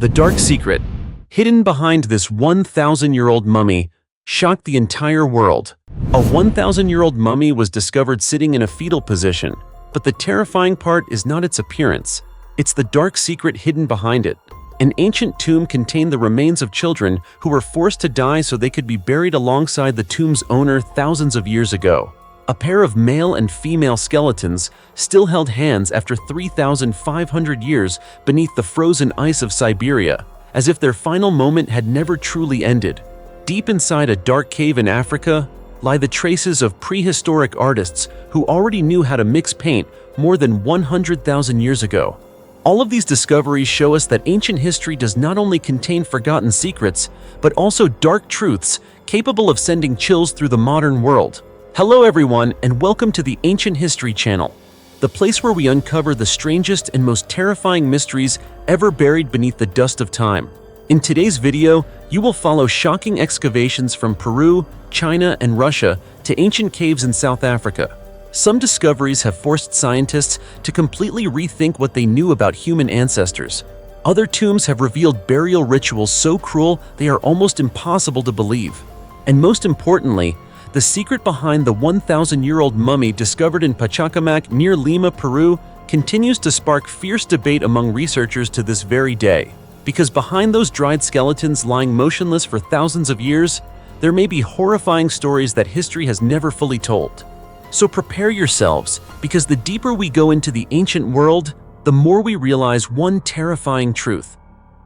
The dark secret, hidden behind this 1,000-year-old mummy, shocked the entire world. A 1,000-year-old mummy was discovered sitting in a fetal position, but the terrifying part is not its appearance. It's the dark secret hidden behind it. An ancient tomb contained the remains of children who were forced to die so they could be buried alongside the tomb's owner thousands of years ago. A pair of male and female skeletons still held hands after 3,500 years beneath the frozen ice of Siberia, as if their final moment had never truly ended. Deep inside a dark cave in Africa lie the traces of prehistoric artists who already knew how to mix paint more than 100,000 years ago. All of these discoveries show us that ancient history does not only contain forgotten secrets, but also dark truths capable of sending chills through the modern world. Hello everyone, and welcome to the Ancient History Channel, the place where we uncover the strangest and most terrifying mysteries ever buried beneath the dust of time. In today's video, you will follow shocking excavations from Peru, China, and Russia to ancient caves in South Africa. Some discoveries have forced scientists to completely rethink what they knew about human ancestors. Other tombs have revealed burial rituals so cruel they are almost impossible to believe. And most importantly, the secret behind the 1,000-year-old mummy discovered in Pachacamac near Lima, Peru, continues to spark fierce debate among researchers to this very day. Because behind those dried skeletons lying motionless for thousands of years, there may be horrifying stories that history has never fully told. So prepare yourselves, because the deeper we go into the ancient world, the more we realize one terrifying truth.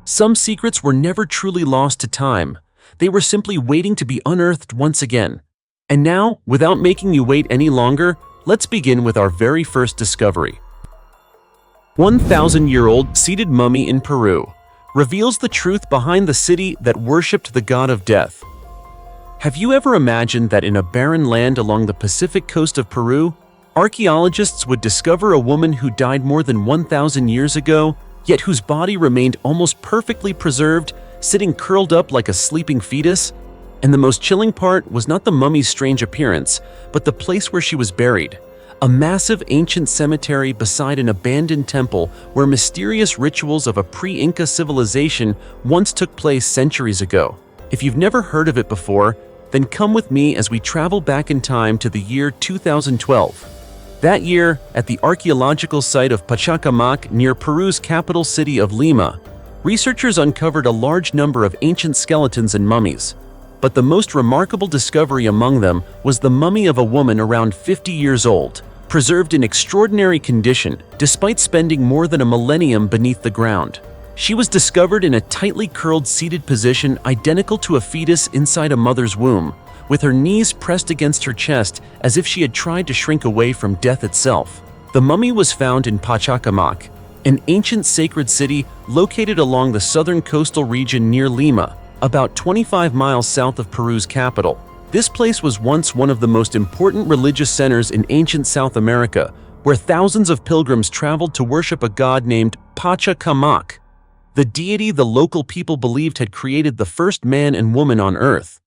Some secrets were never truly lost to time. They were simply waiting to be unearthed once again. And now, without making you wait any longer, let's begin with our very first discovery. 1,000-year-old seated mummy in Peru reveals the truth behind the city that worshipped the god of death. Have you ever imagined that in a barren land along the Pacific coast of Peru, archaeologists would discover a woman who died more than 1,000 years ago, yet whose body remained almost perfectly preserved, sitting curled up like a sleeping fetus? And the most chilling part was not the mummy's strange appearance, but the place where she was buried. A massive ancient cemetery beside an abandoned temple where mysterious rituals of a pre-Inca civilization once took place centuries ago. If you've never heard of it before, then come with me as we travel back in time to the year 2012. That year, at the archaeological site of Pachacamac near Peru's capital city of Lima, researchers uncovered a large number of ancient skeletons and mummies. But the most remarkable discovery among them was the mummy of a woman around 50 years old, preserved in extraordinary condition despite spending more than a millennium beneath the ground. She was discovered in a tightly curled seated position identical to a fetus inside a mother's womb, with her knees pressed against her chest as if she had tried to shrink away from death itself. The mummy was found in Pachacamac, an ancient sacred city located along the southern coastal region near Lima, about 25 miles south of Peru's capital. This place was once one of the most important religious centers in ancient South America, where thousands of pilgrims traveled to worship a god named Pachacamac, the deity the local people believed had created the first man and woman on Earth.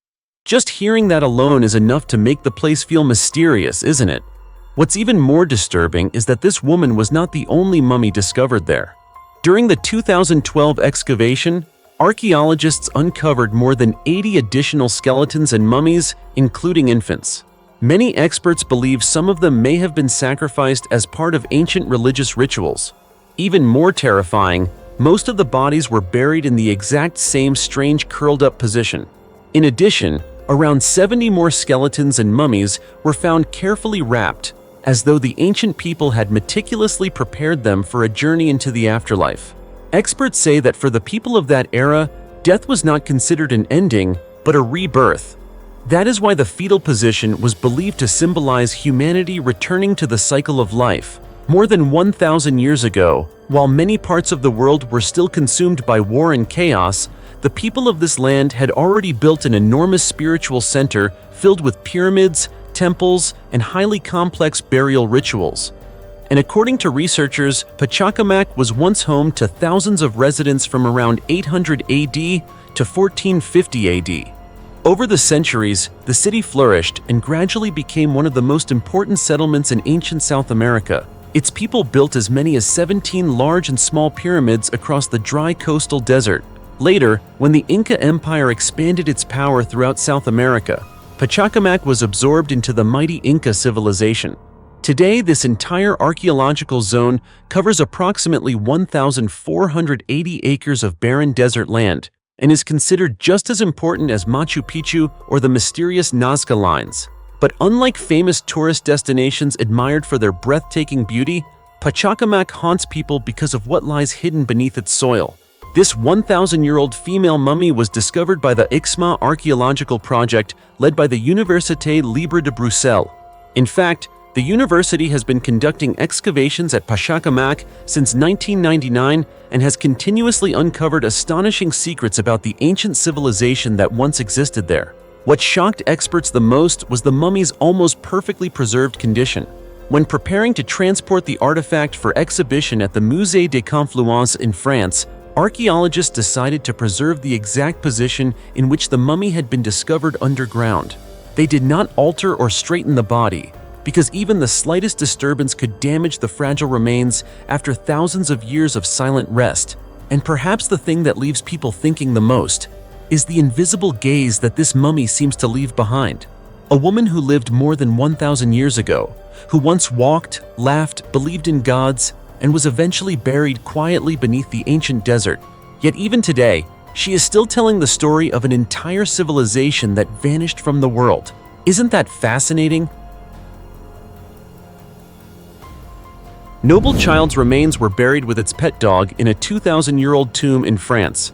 Just hearing that alone is enough to make the place feel mysterious, isn't it? What's even more disturbing is that this woman was not the only mummy discovered there. During the 2012 excavation, archaeologists uncovered more than 80 additional skeletons and mummies, including infants. Many experts believe some of them may have been sacrificed as part of ancient religious rituals. Even more terrifying, most of the bodies were buried in the exact same strange curled-up position. In addition, around 70 more skeletons and mummies were found carefully wrapped, as though the ancient people had meticulously prepared them for a journey into the afterlife. Experts say that for the people of that era, death was not considered an ending, but a rebirth. That is why the fetal position was believed to symbolize humanity returning to the cycle of life. More than 1,000 years ago, while many parts of the world were still consumed by war and chaos, the people of this land had already built an enormous spiritual center filled with pyramids, temples, and highly complex burial rituals. And according to researchers, Pachacamac was once home to thousands of residents from around 800 AD to 1450 AD. Over the centuries, the city flourished and gradually became one of the most important settlements in ancient South America, Its people built as many as 17 large and small pyramids across the dry coastal desert. Later, when the Inca Empire expanded its power throughout South America, Pachacamac was absorbed into the mighty Inca civilization. Today, this entire archaeological zone covers approximately 1,480 acres of barren desert land and is considered just as important as Machu Picchu or the mysterious Nazca Lines. But unlike famous tourist destinations admired for their breathtaking beauty, Pachacamac haunts people because of what lies hidden beneath its soil. This 1,000-year-old female mummy was discovered by the IXMA Archaeological project led by the Université Libre de Bruxelles. In fact, the university has been conducting excavations at Pachacamac since 1999 and has continuously uncovered astonishing secrets about the ancient civilization that once existed there. What shocked experts the most was the mummy's almost perfectly preserved condition. When preparing to transport the artifact for exhibition at the Musée des Confluences in France, archaeologists decided to preserve the exact position in which the mummy had been discovered underground. They did not alter or straighten the body, because even the slightest disturbance could damage the fragile remains after thousands of years of silent rest. And perhaps the thing that leaves people thinking the most is the invisible gaze that this mummy seems to leave behind. A woman who lived more than 1,000 years ago, who once walked, laughed, believed in gods, and was eventually buried quietly beneath the ancient desert. Yet even today, she is still telling the story of an entire civilization that vanished from the world. Isn't that fascinating? Noble child's remains were buried with its pet dog in a 2,000-year-old tomb in France.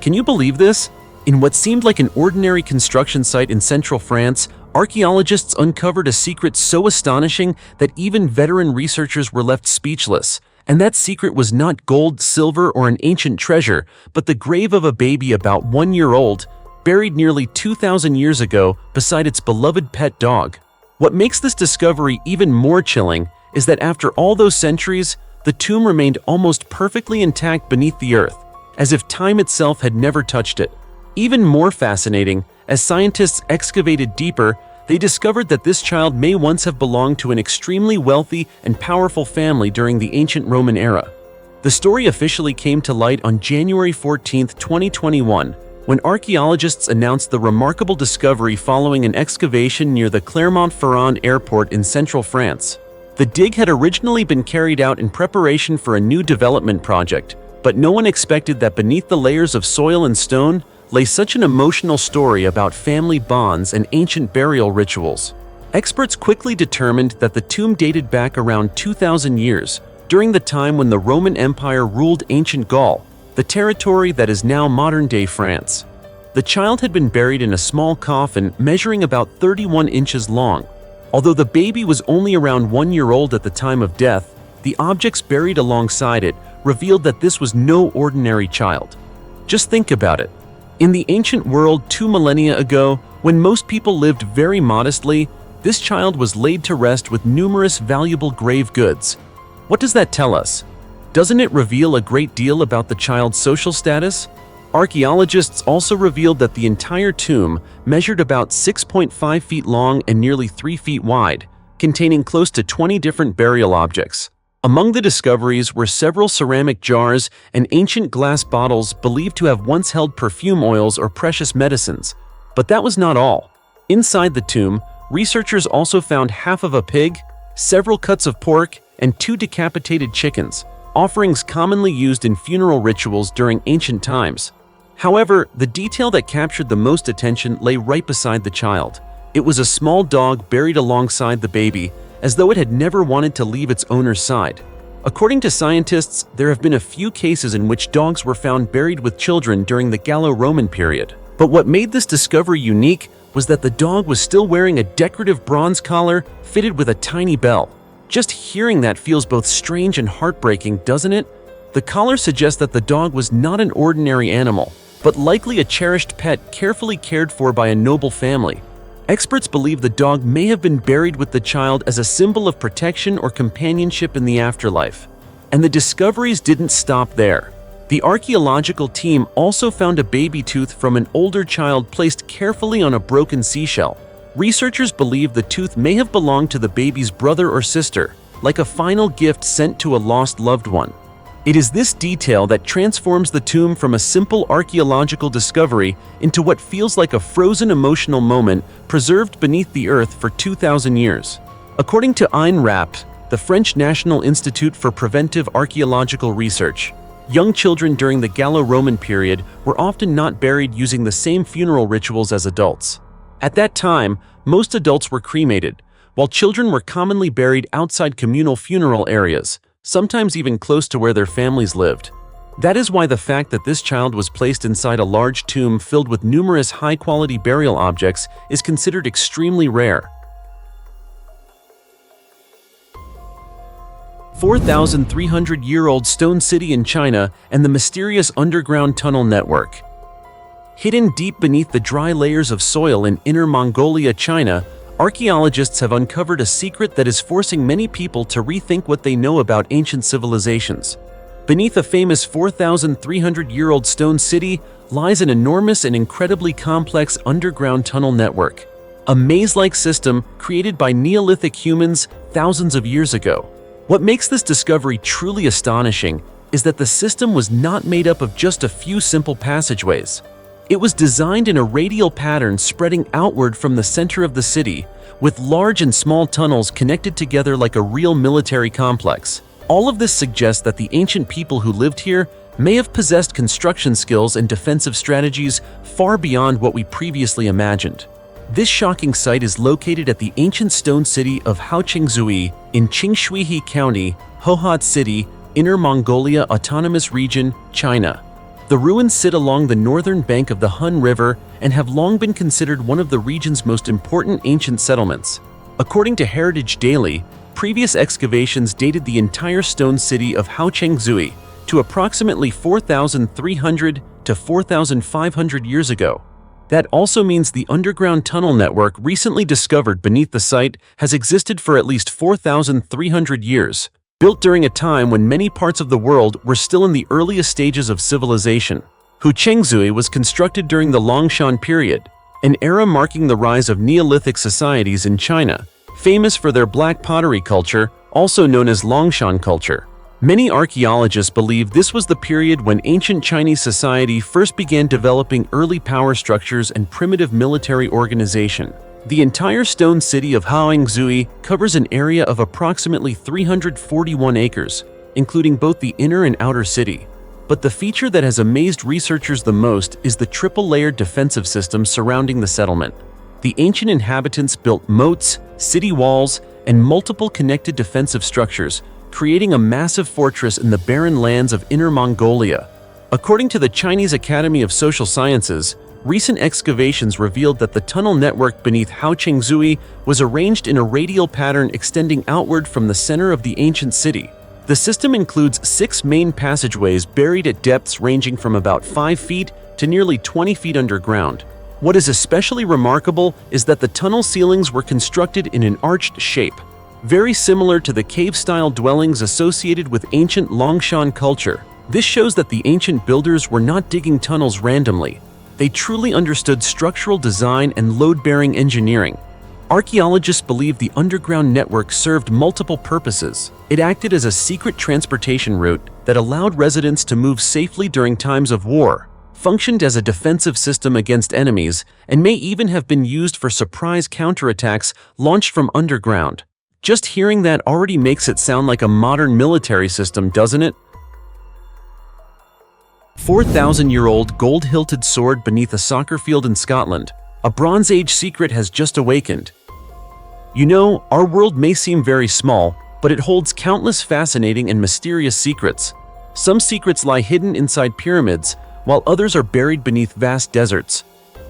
Can you believe this? In what seemed like an ordinary construction site in central France, archaeologists uncovered a secret so astonishing that even veteran researchers were left speechless. And that secret was not gold, silver, or an ancient treasure, but the grave of a baby about 1 year old, buried nearly 2,000 years ago beside its beloved pet dog. What makes this discovery even more chilling is that after all those centuries, the tomb remained almost perfectly intact beneath the earth, as if time itself had never touched it. Even more fascinating, as scientists excavated deeper, they discovered that this child may once have belonged to an extremely wealthy and powerful family during the ancient Roman era. The story officially came to light on January 14, 2021, when archaeologists announced the remarkable discovery following an excavation near the Clermont-Ferrand airport in central France. The dig had originally been carried out in preparation for a new development project, but no one expected that beneath the layers of soil and stone lay such an emotional story about family bonds and ancient burial rituals. Experts quickly determined that the tomb dated back around 2,000 years, during the time when the Roman Empire ruled ancient Gaul, the territory that is now modern-day France. The child had been buried in a small coffin measuring about 31 inches long. Although the baby was only around 1 year old at the time of death, the objects buried alongside it revealed that this was no ordinary child. Just think about it. In the ancient world 2 millennia ago, when most people lived very modestly, this child was laid to rest with numerous valuable grave goods. What does that tell us? Doesn't it reveal a great deal about the child's social status? Archaeologists also revealed that the entire tomb measured about 6.5 feet long and nearly 3 feet wide, containing close to 20 different burial objects. Among the discoveries were several ceramic jars and ancient glass bottles believed to have once held perfume oils or precious medicines. But that was not all. Inside the tomb, researchers also found half of a pig, several cuts of pork, and 2 decapitated chickens, offerings commonly used in funeral rituals during ancient times. However, the detail that captured the most attention lay right beside the child. It was a small dog buried alongside the baby, as though it had never wanted to leave its owner's side. According to scientists, there have been a few cases in which dogs were found buried with children during the Gallo-Roman period. But what made this discovery unique was that the dog was still wearing a decorative bronze collar fitted with a tiny bell. Just hearing that feels both strange and heartbreaking, doesn't it? The collar suggests that the dog was not an ordinary animal, but likely a cherished pet carefully cared for by a noble family. Experts believe the dog may have been buried with the child as a symbol of protection or companionship in the afterlife. And the discoveries didn't stop there. The archaeological team also found a baby tooth from an older child placed carefully on a broken seashell. Researchers believe the tooth may have belonged to the baby's brother or sister, like a final gift sent to a lost loved one. It is this detail that transforms the tomb from a simple archaeological discovery into what feels like a frozen emotional moment preserved beneath the earth for 2,000 years. According to INRAP, the French National Institute for Preventive Archaeological Research, young children during the Gallo-Roman period were often not buried using the same funeral rituals as adults. At that time, most adults were cremated, while children were commonly buried outside communal funeral areas, sometimes even close to where their families lived. That is why the fact that this child was placed inside a large tomb filled with numerous high-quality burial objects is considered extremely rare. 4,300-year-old stone city in China and the mysterious underground tunnel network. Hidden deep beneath the dry layers of soil in Inner Mongolia, China, archaeologists have uncovered a secret that is forcing many people to rethink what they know about ancient civilizations. Beneath a famous 4,300-year-old stone city lies an enormous and incredibly complex underground tunnel network, a maze-like system created by Neolithic humans thousands of years ago. What makes this discovery truly astonishing is that the system was not made up of just a few simple passageways. It was designed in a radial pattern spreading outward from the center of the city, with large and small tunnels connected together like a real military complex. All of this suggests that the ancient people who lived here may have possessed construction skills and defensive strategies far beyond what we previously imagined. This shocking site is located at the ancient stone city of Haochengzui in Qingshuihe County, Hohhot City, Inner Mongolia Autonomous Region, China. The ruins sit along the northern bank of the Hun River and have long been considered one of the region's most important ancient settlements. According to Heritage Daily, previous excavations dated the entire stone city of Haochengzui to approximately 4,300 to 4,500 years ago. That also means the underground tunnel network recently discovered beneath the site has existed for at least 4,300 years. Built during a time when many parts of the world were still in the earliest stages of civilization. Haochengzui was constructed during the Longshan period, an era marking the rise of Neolithic societies in China, famous for their black pottery culture, also known as Longshan culture. Many archaeologists believe this was the period when ancient Chinese society first began developing early power structures and primitive military organization. The entire stone city of Haochengzui covers an area of approximately 341 acres, including both the inner and outer city. But the feature that has amazed researchers the most is the triple-layered defensive system surrounding the settlement. The ancient inhabitants built moats, city walls, and multiple connected defensive structures, creating a massive fortress in the barren lands of Inner Mongolia. According to the Chinese Academy of Social Sciences, recent excavations revealed that the tunnel network beneath Haochengzui was arranged in a radial pattern extending outward from the center of the ancient city. The system includes 6 main passageways buried at depths ranging from about 5 feet to nearly 20 feet underground. What is especially remarkable is that the tunnel ceilings were constructed in an arched shape, very similar to the cave-style dwellings associated with ancient Longshan culture. This shows that the ancient builders were not digging tunnels randomly. They truly understood structural design and load-bearing engineering. Archaeologists believe the underground network served multiple purposes. It acted as a secret transportation route that allowed residents to move safely during times of war, functioned as a defensive system against enemies, and may even have been used for surprise counterattacks launched from underground. Just hearing that already makes it sound like a modern military system, doesn't it? 4,000-year-old gold-hilted sword beneath a soccer field in Scotland. A Bronze Age secret has just awakened. You know, our world may seem very small, but it holds countless fascinating and mysterious secrets. Some secrets lie hidden inside pyramids, while others are buried beneath vast deserts.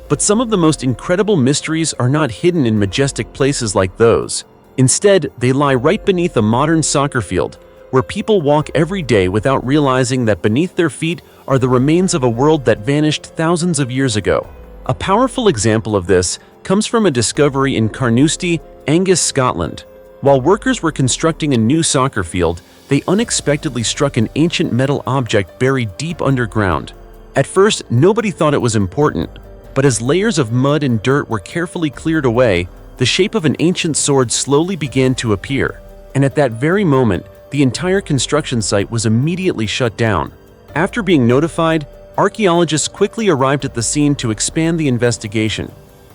But some of the most incredible mysteries are not hidden in majestic places like those. Instead, they lie right beneath a modern soccer field, where people walk every day without realizing that beneath their feet are the remains of a world that vanished thousands of years ago. A powerful example of this comes from a discovery in Carnoustie, Angus, Scotland. While workers were constructing a new soccer field, they unexpectedly struck an ancient metal object buried deep underground. At first, nobody thought it was important, but as layers of mud and dirt were carefully cleared away, the shape of an ancient sword slowly began to appear. And at that very moment, the entire construction site was immediately shut down. After being notified, archaeologists quickly arrived at the scene to expand the investigation.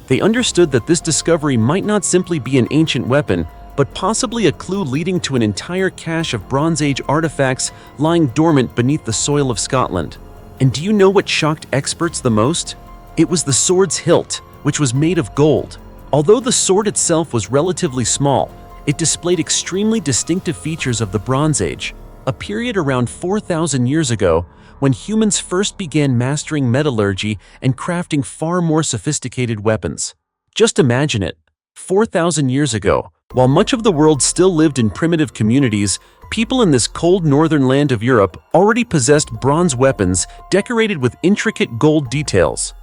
They understood that this discovery might not simply be an ancient weapon, but possibly a clue leading to an entire cache of Bronze Age artifacts lying dormant beneath the soil of Scotland. And do you know what shocked experts the most? It was the sword's hilt, which was made of gold. Although the sword itself was relatively small, it displayed extremely distinctive features of the Bronze Age, a period around 4,000 years ago when humans first began mastering metallurgy and crafting far more sophisticated weapons. Just imagine it. 4,000 years ago, while much of the world still lived in primitive communities, people in this cold northern land of Europe already possessed bronze weapons decorated with intricate gold details.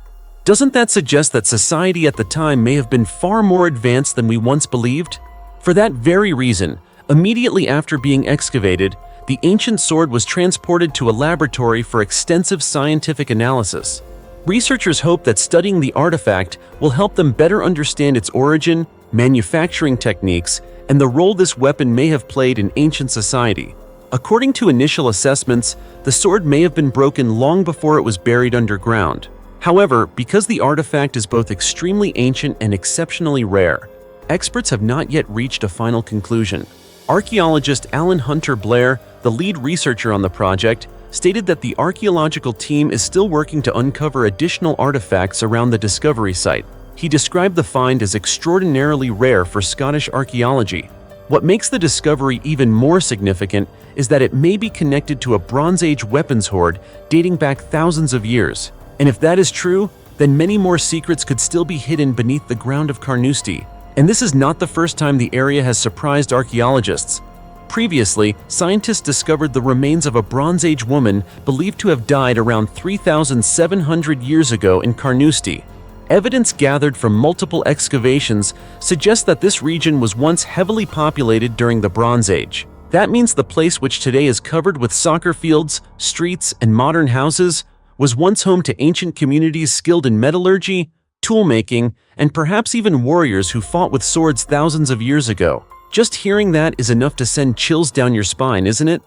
Doesn't that suggest that society at the time may have been far more advanced than we once believed? For that very reason, immediately after being excavated, the ancient sword was transported to a laboratory for extensive scientific analysis. Researchers hope that studying the artifact will help them better understand its origin, manufacturing techniques, and the role this weapon may have played in ancient society. According to initial assessments, the sword may have been broken long before it was buried underground. However, because the artifact is both extremely ancient and exceptionally rare, experts have not yet reached a final conclusion. Archaeologist Alan Hunter Blair, the lead researcher on the project, stated that the archaeological team is still working to uncover additional artifacts around the discovery site. He described the find as extraordinarily rare for Scottish archaeology. What makes the discovery even more significant is that it may be connected to a Bronze Age weapons hoard dating back thousands of years. And if that is true, then many more secrets could still be hidden beneath the ground of Carnoustie. And this is not the first time the area has surprised archaeologists. Previously, scientists discovered the remains of a Bronze Age woman believed to have died around 3,700 years ago in Carnoustie. Evidence gathered from multiple excavations suggests that this region was once heavily populated during the Bronze Age. That means the place, which today is covered with soccer fields, streets, and modern houses, was once home to ancient communities skilled in metallurgy, tool-making, and perhaps even warriors who fought with swords thousands of years ago. Just hearing that is enough to send chills down your spine, isn't it?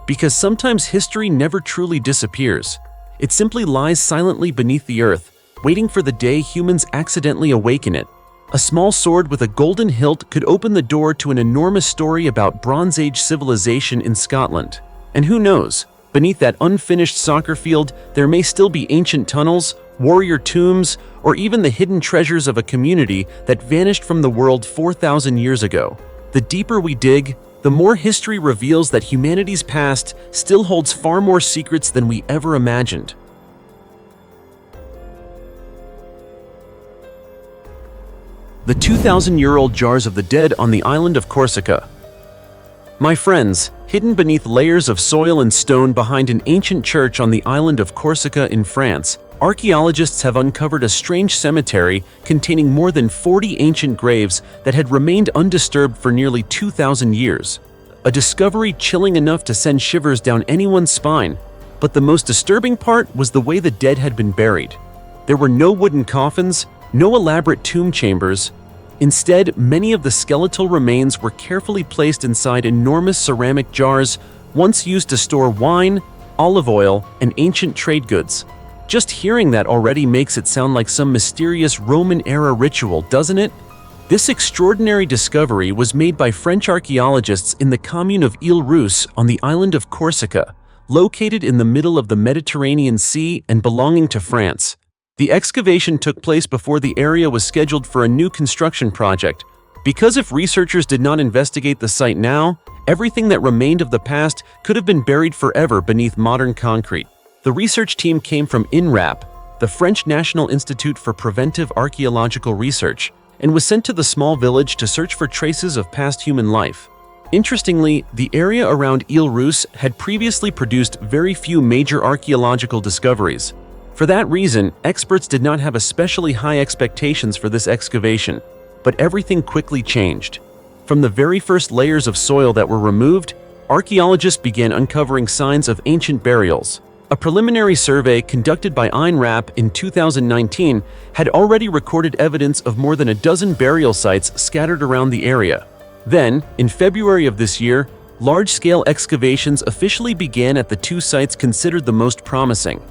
Because sometimes history never truly disappears. It simply lies silently beneath the earth, waiting for the day humans accidentally awaken it. A small sword with a golden hilt could open the door to an enormous story about Bronze Age civilization in Scotland. And who knows, beneath that unfinished soccer field, there may still be ancient tunnels, warrior tombs, or even the hidden treasures of a community that vanished from the world 4,000 years ago. The deeper we dig, the more history reveals that humanity's past still holds far more secrets than we ever imagined. The 2,000-year-old jars of the dead on the island of Corsica. My friends, hidden beneath layers of soil and stone behind an ancient church on the island of Corsica in France, archaeologists have uncovered a strange cemetery containing more than 40 ancient graves that had remained undisturbed for nearly 2,000 years. A discovery chilling enough to send shivers down anyone's spine. But the most disturbing part was the way the dead had been buried. There were no wooden coffins, no elaborate tomb chambers. Instead, many of the skeletal remains were carefully placed inside enormous ceramic jars, once used to store wine, olive oil, and ancient trade goods. Just hearing that already makes it sound like some mysterious Roman-era ritual, doesn't it? This extraordinary discovery was made by French archaeologists in the commune of Île-Rousse on the island of Corsica, located in the middle of the Mediterranean Sea and belonging to France. The excavation took place before the area was scheduled for a new construction project. Because if researchers did not investigate the site now, everything that remained of the past could have been buried forever beneath modern concrete. The research team came from INRAP, the French National Institute for Preventive Archaeological Research, and was sent to the small village to search for traces of past human life. Interestingly, the area around Île-Rousse had previously produced very few major archaeological discoveries. For that reason, experts did not have especially high expectations for this excavation, but everything quickly changed. From the very first layers of soil that were removed, archaeologists began uncovering signs of ancient burials. A preliminary survey conducted by INRAP in 2019 had already recorded evidence of more than a dozen burial sites scattered around the area. Then, in February of this year, large-scale excavations officially began at the two sites considered the most promising.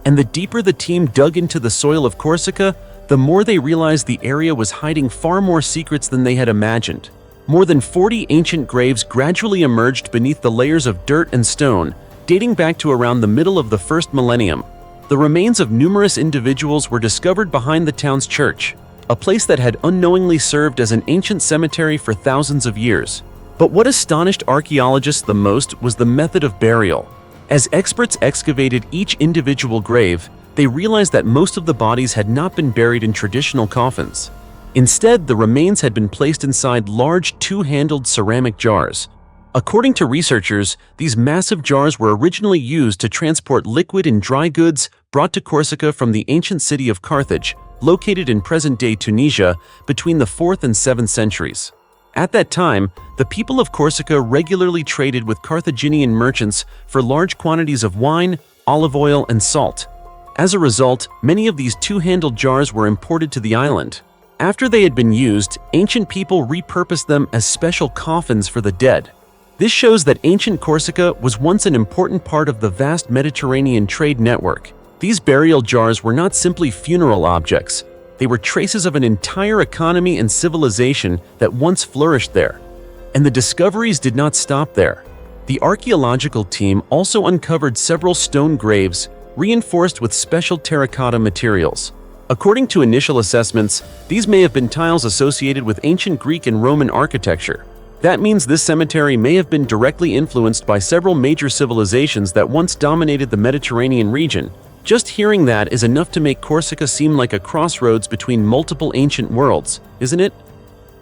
And the deeper the team dug into the soil of Corsica, the more they realized the area was hiding far more secrets than they had imagined. More than 40 ancient graves gradually emerged beneath the layers of dirt and stone, dating back to around the middle of the first millennium. The remains of numerous individuals were discovered behind the town's church, a place that had unknowingly served as an ancient cemetery for thousands of years. But what astonished archaeologists the most was the method of burial. As experts excavated each individual grave, they realized that most of the bodies had not been buried in traditional coffins. Instead, the remains had been placed inside large two-handled ceramic jars. According to researchers, these massive jars were originally used to transport liquid and dry goods brought to Corsica from the ancient city of Carthage, located in present-day Tunisia, between the 4th and 7th centuries. At that time, the people of Corsica regularly traded with Carthaginian merchants for large quantities of wine, olive oil, and salt. As a result, many of these two-handled jars were imported to the island. After they had been used, ancient people repurposed them as special coffins for the dead. This shows that ancient Corsica was once an important part of the vast Mediterranean trade network. These burial jars were not simply funeral objects. They were traces of an entire economy and civilization that once flourished there. And the discoveries did not stop there. The archaeological team also uncovered several stone graves, reinforced with special terracotta materials. According to initial assessments, these may have been tiles associated with ancient Greek and Roman architecture. That means this cemetery may have been directly influenced by several major civilizations that once dominated the Mediterranean region. Just hearing that is enough to make Corsica seem like a crossroads between multiple ancient worlds, isn't it?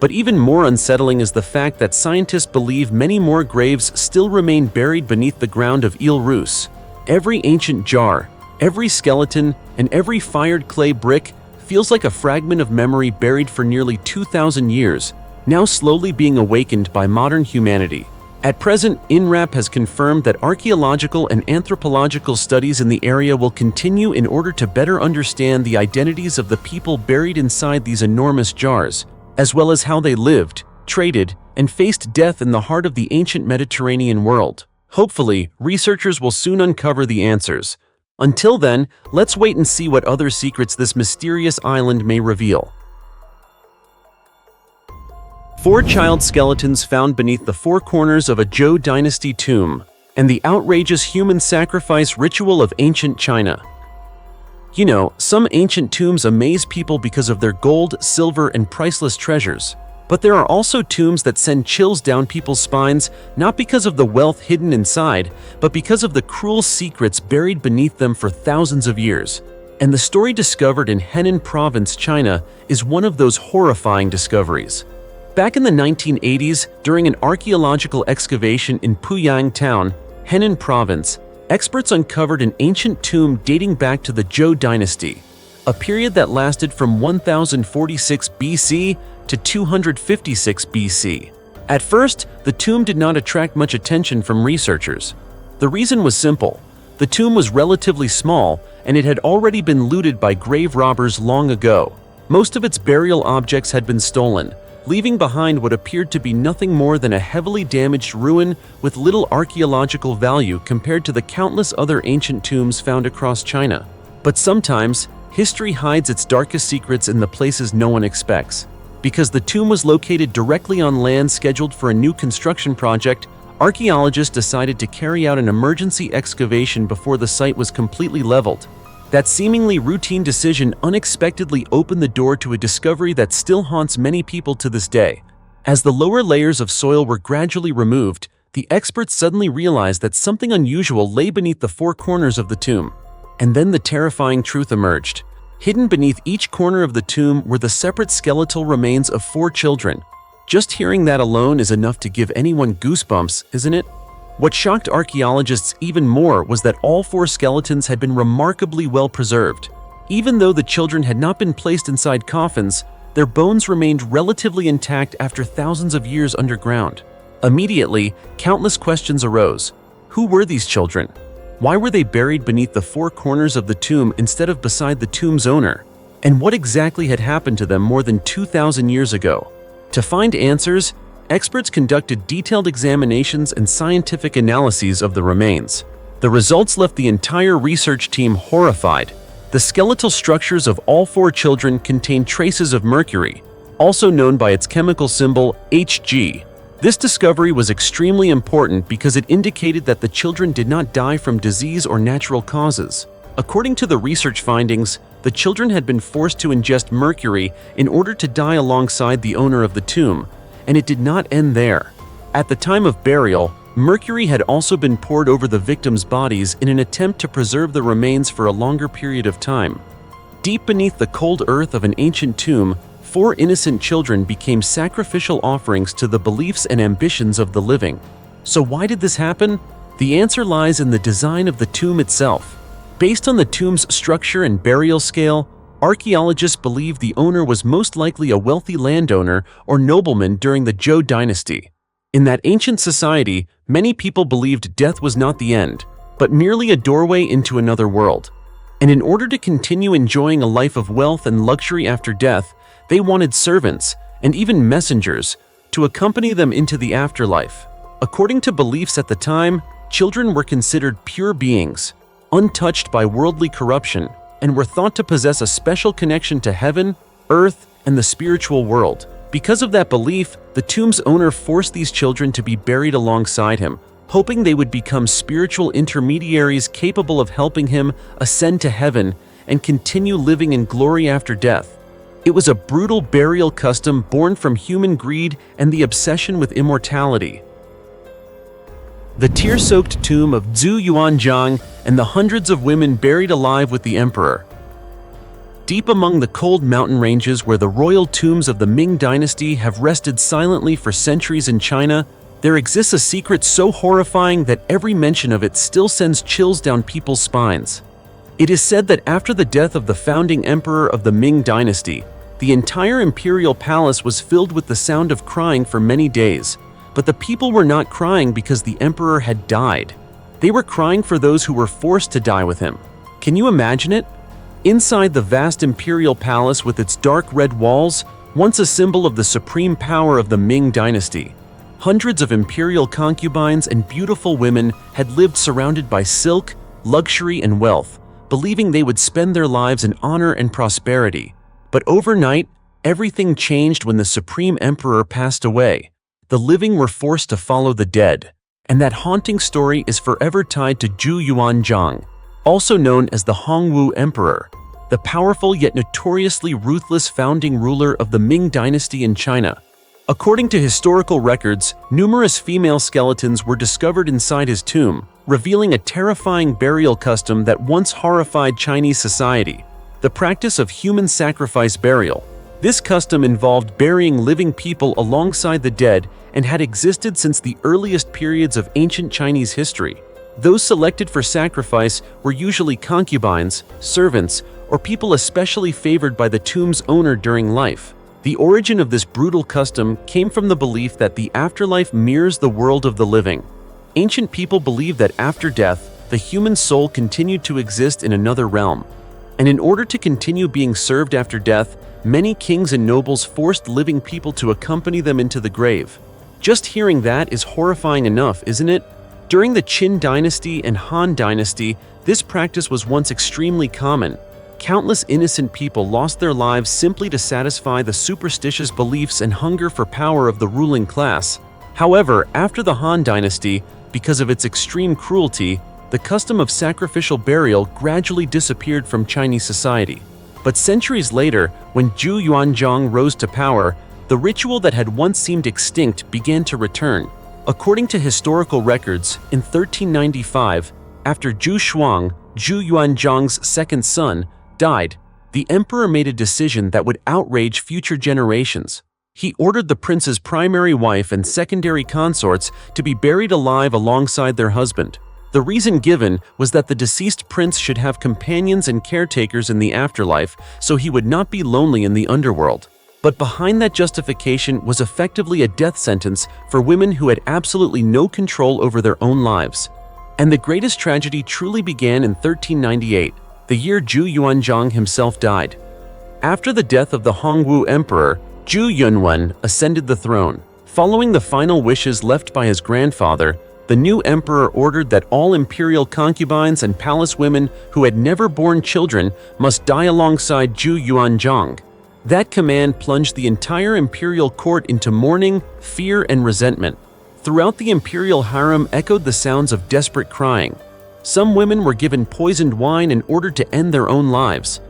But even more unsettling is the fact that scientists believe many more graves still remain buried beneath the ground of Ile Rousse. Every ancient jar, every skeleton, and every fired clay brick feels like a fragment of memory buried for nearly 2,000 years, now slowly being awakened by modern humanity. At present, INRAP has confirmed that archaeological and anthropological studies in the area will continue in order to better understand the identities of the people buried inside these enormous jars, as well as how they lived, traded, and faced death in the heart of the ancient Mediterranean world. Hopefully, researchers will soon uncover the answers. Until then, let's wait and see what other secrets this mysterious island may reveal. 4 child skeletons found beneath the 4 corners of a Zhou dynasty tomb, and the outrageous human sacrifice ritual of ancient China. You know, some ancient tombs amaze people because of their gold, silver, and priceless treasures. But there are also tombs that send chills down people's spines, not because of the wealth hidden inside, but because of the cruel secrets buried beneath them for thousands of years. And the story discovered in Henan Province, China, is one of those horrifying discoveries. Back in the 1980s, during an archaeological excavation in Puyang Town, Henan Province, experts uncovered an ancient tomb dating back to the Zhou dynasty, a period that lasted from 1046 BC to 256 BC. At first, the tomb did not attract much attention from researchers. The reason was simple. The tomb was relatively small, and it had already been looted by grave robbers long ago. Most of its burial objects had been stolen, leaving behind what appeared to be nothing more than a heavily damaged ruin with little archaeological value compared to the countless other ancient tombs found across China. But sometimes, history hides its darkest secrets in the places no one expects. Because the tomb was located directly on land scheduled for a new construction project, archaeologists decided to carry out an emergency excavation before the site was completely leveled. That seemingly routine decision unexpectedly opened the door to a discovery that still haunts many people to this day. As the lower layers of soil were gradually removed, the experts suddenly realized that something unusual lay beneath the 4 corners of the tomb. And then the terrifying truth emerged. Hidden beneath each corner of the tomb were the separate skeletal remains of 4 children. Just hearing that alone is enough to give anyone goosebumps, isn't it? What shocked archaeologists even more was that all 4 skeletons had been remarkably well preserved. Even though the children had not been placed inside coffins, their bones remained relatively intact after thousands of years underground. Immediately, countless questions arose. Who were these children? Why were they buried beneath the 4 corners of the tomb instead of beside the tomb's owner? And what exactly had happened to them more than 2,000 years ago? To find answers, experts conducted detailed examinations and scientific analyses of the remains. The results left the entire research team horrified. The skeletal structures of all 4 children contained traces of mercury, also known by its chemical symbol Hg. This discovery was extremely important because it indicated that the children did not die from disease or natural causes. According to the research findings, the children had been forced to ingest mercury in order to die alongside the owner of the tomb, and it did not end there. At the time of burial, mercury had also been poured over the victims' bodies in an attempt to preserve the remains for a longer period of time. Deep beneath the cold earth of an ancient tomb, 4 innocent children became sacrificial offerings to the beliefs and ambitions of the living. So why did this happen? The answer lies in the design of the tomb itself. Based on the tomb's structure and burial scale, archaeologists believe the owner was most likely a wealthy landowner or nobleman during the Zhou dynasty. In that ancient society, many people believed death was not the end, but merely a doorway into another world. And in order to continue enjoying a life of wealth and luxury after death, they wanted servants, and even messengers, to accompany them into the afterlife. According to beliefs at the time, children were considered pure beings, untouched by worldly corruption, and were thought to possess a special connection to heaven, earth, and the spiritual world. Because of that belief, the tomb's owner forced these children to be buried alongside him, hoping they would become spiritual intermediaries capable of helping him ascend to heaven and continue living in glory after death. It was a brutal burial custom born from human greed and the obsession with immortality. The tear-soaked tomb of Zhu Yuanzhang and the hundreds of women buried alive with the emperor. Deep among the cold mountain ranges where the royal tombs of the Ming dynasty have rested silently for centuries in China, there exists a secret so horrifying that every mention of it still sends chills down people's spines. It is said that after the death of the founding emperor of the Ming dynasty, the entire imperial palace was filled with the sound of crying for many days. But the people were not crying because the emperor had died. They were crying for those who were forced to die with him. Can you imagine it? Inside the vast imperial palace with its dark red walls, once a symbol of the supreme power of the Ming dynasty, hundreds of imperial concubines and beautiful women had lived surrounded by silk, luxury, and wealth, believing they would spend their lives in honor and prosperity. But overnight, everything changed when the supreme emperor passed away. The living were forced to follow the dead, and that haunting story is forever tied to Zhu Yuanzhang, also known as the Hongwu Emperor, the powerful yet notoriously ruthless founding ruler of the Ming dynasty in China. According to historical records, numerous female skeletons were discovered inside his tomb, revealing a terrifying burial custom that once horrified Chinese society: the practice of human sacrifice burial. This custom involved burying living people alongside the dead and had existed since the earliest periods of ancient Chinese history. Those selected for sacrifice were usually concubines, servants, or people especially favored by the tomb's owner during life. The origin of this brutal custom came from the belief that the afterlife mirrors the world of the living. Ancient people believed that after death, the human soul continued to exist in another realm. And in order to continue being served after death, many kings and nobles forced living people to accompany them into the grave. Just hearing that is horrifying enough, isn't it? During the Qin dynasty and Han dynasty, this practice was once extremely common. Countless innocent people lost their lives simply to satisfy the superstitious beliefs and hunger for power of the ruling class. However, after the Han dynasty, because of its extreme cruelty, the custom of sacrificial burial gradually disappeared from Chinese society. But centuries later, when Zhu Yuanzhang rose to power, the ritual that had once seemed extinct began to return. According to historical records, in 1395, after Zhu Shuang, Zhu Yuanzhang's second son, died, the emperor made a decision that would outrage future generations. He ordered the prince's primary wife and secondary consorts to be buried alive alongside their husband. The reason given was that the deceased prince should have companions and caretakers in the afterlife, so he would not be lonely in the underworld. But behind that justification was effectively a death sentence for women who had absolutely no control over their own lives. And the greatest tragedy truly began in 1398, the year Zhu Yuanzhang himself died. After the death of the Hongwu Emperor, Zhu Yunwen ascended the throne. Following the final wishes left by his grandfather, the new emperor ordered that all imperial concubines and palace women who had never borne children must die alongside Zhu Yuanzhang. That command plunged the entire imperial court into mourning, fear, and resentment. Throughout the imperial harem echoed the sounds of desperate crying. Some women were given poisoned wine in order to end their own lives.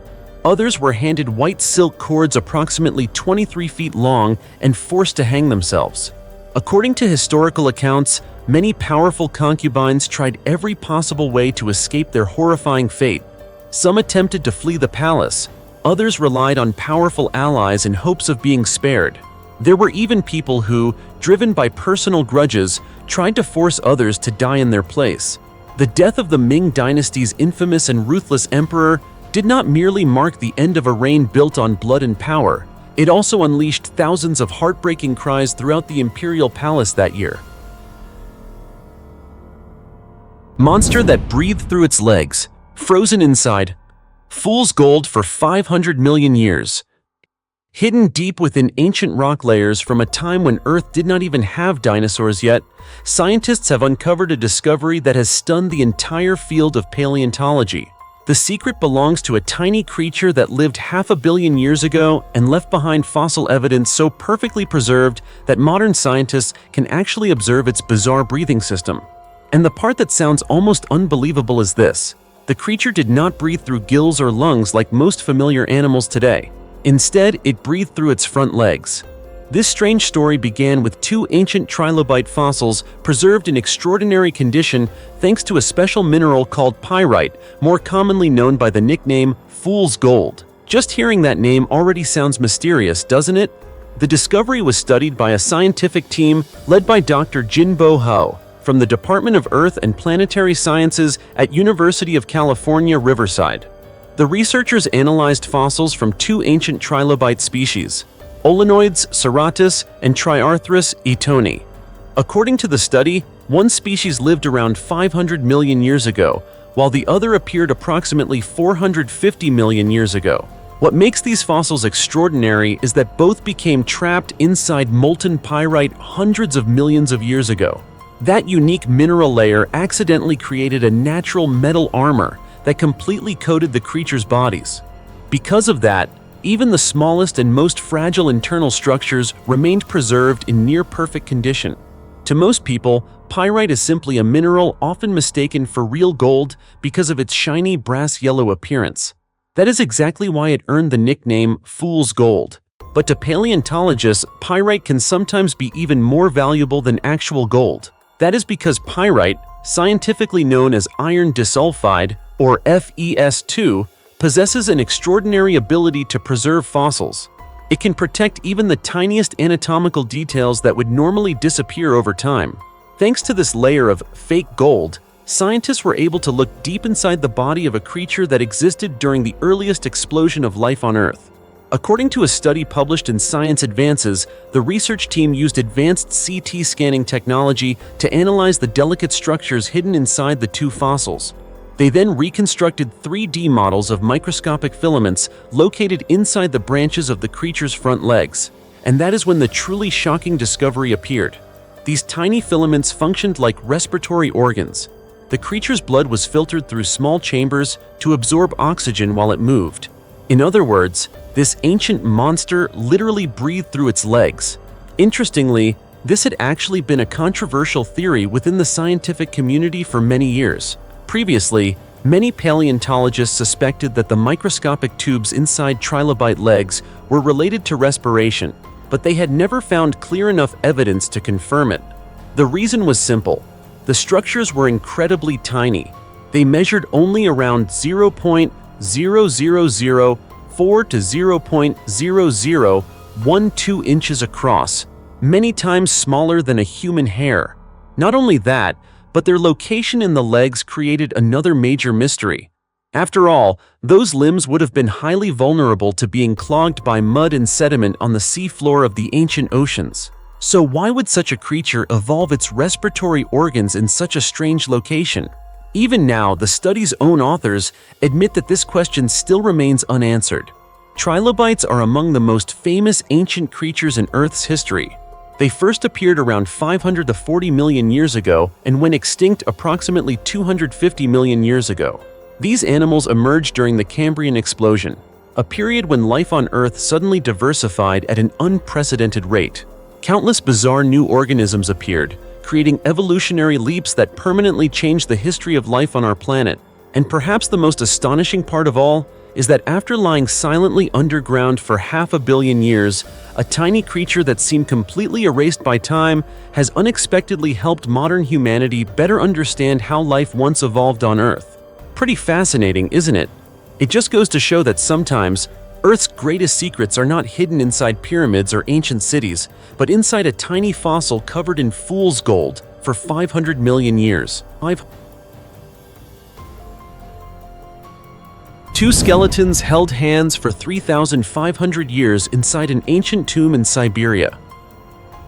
Others were handed white silk cords approximately 23 feet long and forced to hang themselves. According to historical accounts, many powerful concubines tried every possible way to escape their horrifying fate. Some attempted to flee the palace. Others relied on powerful allies in hopes of being spared. There were even people who, driven by personal grudges, tried to force others to die in their place. The death of the Ming dynasty's infamous and ruthless emperor did not merely mark the end of a reign built on blood and power. It also unleashed thousands of heartbreaking cries throughout the imperial palace that year. Monster that breathed through its legs, frozen inside. Fool's gold for 500 million years. Hidden deep within ancient rock layers from a time when Earth did not even have dinosaurs yet, scientists have uncovered a discovery that has stunned the entire field of paleontology. The secret belongs to a tiny creature that lived 500 million years ago and left behind fossil evidence so perfectly preserved that modern scientists can actually observe its bizarre breathing system. And the part that sounds almost unbelievable is this: the creature did not breathe through gills or lungs like most familiar animals today. Instead, it breathed through its front legs. This strange story began with two ancient trilobite fossils preserved in extraordinary condition thanks to a special mineral called pyrite, more commonly known by the nickname Fool's Gold. Just hearing that name already sounds mysterious, doesn't it? The discovery was studied by a scientific team led by Dr. Jinbo Ho from the Department of Earth and Planetary Sciences at University of California, Riverside. The researchers analyzed fossils from two ancient trilobite species, Olenoids serratus and Triarthris etoni. According to the study, one species lived around 500 million years ago, while the other appeared approximately 450 million years ago. What makes these fossils extraordinary is that both became trapped inside molten pyrite hundreds of millions of years ago. That unique mineral layer accidentally created a natural metal armor that completely coated the creature's bodies. Because of that, even the smallest and most fragile internal structures remained preserved in near-perfect condition. To most people, pyrite is simply a mineral often mistaken for real gold because of its shiny brass-yellow appearance. That is exactly why it earned the nickname Fool's Gold. But to paleontologists, pyrite can sometimes be even more valuable than actual gold. That is because pyrite, scientifically known as iron disulfide, or FeS2, possesses an extraordinary ability to preserve fossils. It can protect even the tiniest anatomical details that would normally disappear over time. Thanks to this layer of fake gold, scientists were able to look deep inside the body of a creature that existed during the earliest explosion of life on Earth. According to a study published in Science Advances, the research team used advanced CT scanning technology to analyze the delicate structures hidden inside the two fossils. They then reconstructed 3D models of microscopic filaments located inside the branches of the creature's front legs. And that is when the truly shocking discovery appeared. These tiny filaments functioned like respiratory organs. The creature's blood was filtered through small chambers to absorb oxygen while it moved. In other words, this ancient monster literally breathed through its legs. Interestingly, this had actually been a controversial theory within the scientific community for many years. Previously, many paleontologists suspected that the microscopic tubes inside trilobite legs were related to respiration, but they had never found clear enough evidence to confirm it. The reason was simple. The structures were incredibly tiny. They measured only around 0.0004 to 0.0012 inches across, many times smaller than a human hair. Not only that, but their location in the legs created another major mystery. After all, those limbs would have been highly vulnerable to being clogged by mud and sediment on the seafloor of the ancient oceans. So why would such a creature evolve its respiratory organs in such a strange location? Even now, the study's own authors admit that this question still remains unanswered. Trilobites are among the most famous ancient creatures in Earth's history. They first appeared around 500 to 40 million years ago and went extinct approximately 250 million years ago. These animals emerged during the Cambrian explosion, a period when life on Earth suddenly diversified at an unprecedented rate. Countless bizarre new organisms appeared, creating evolutionary leaps that permanently changed the history of life on our planet. And perhaps the most astonishing part of all is that after lying silently underground for 500 million years, a tiny creature that seemed completely erased by time has unexpectedly helped modern humanity better understand how life once evolved on Earth. Pretty fascinating, isn't it? It just goes to show that sometimes Earth's greatest secrets are not hidden inside pyramids or ancient cities, but inside a tiny fossil covered in fool's gold for 500 million years. Two skeletons held hands for 3,500 years inside an ancient tomb in Siberia.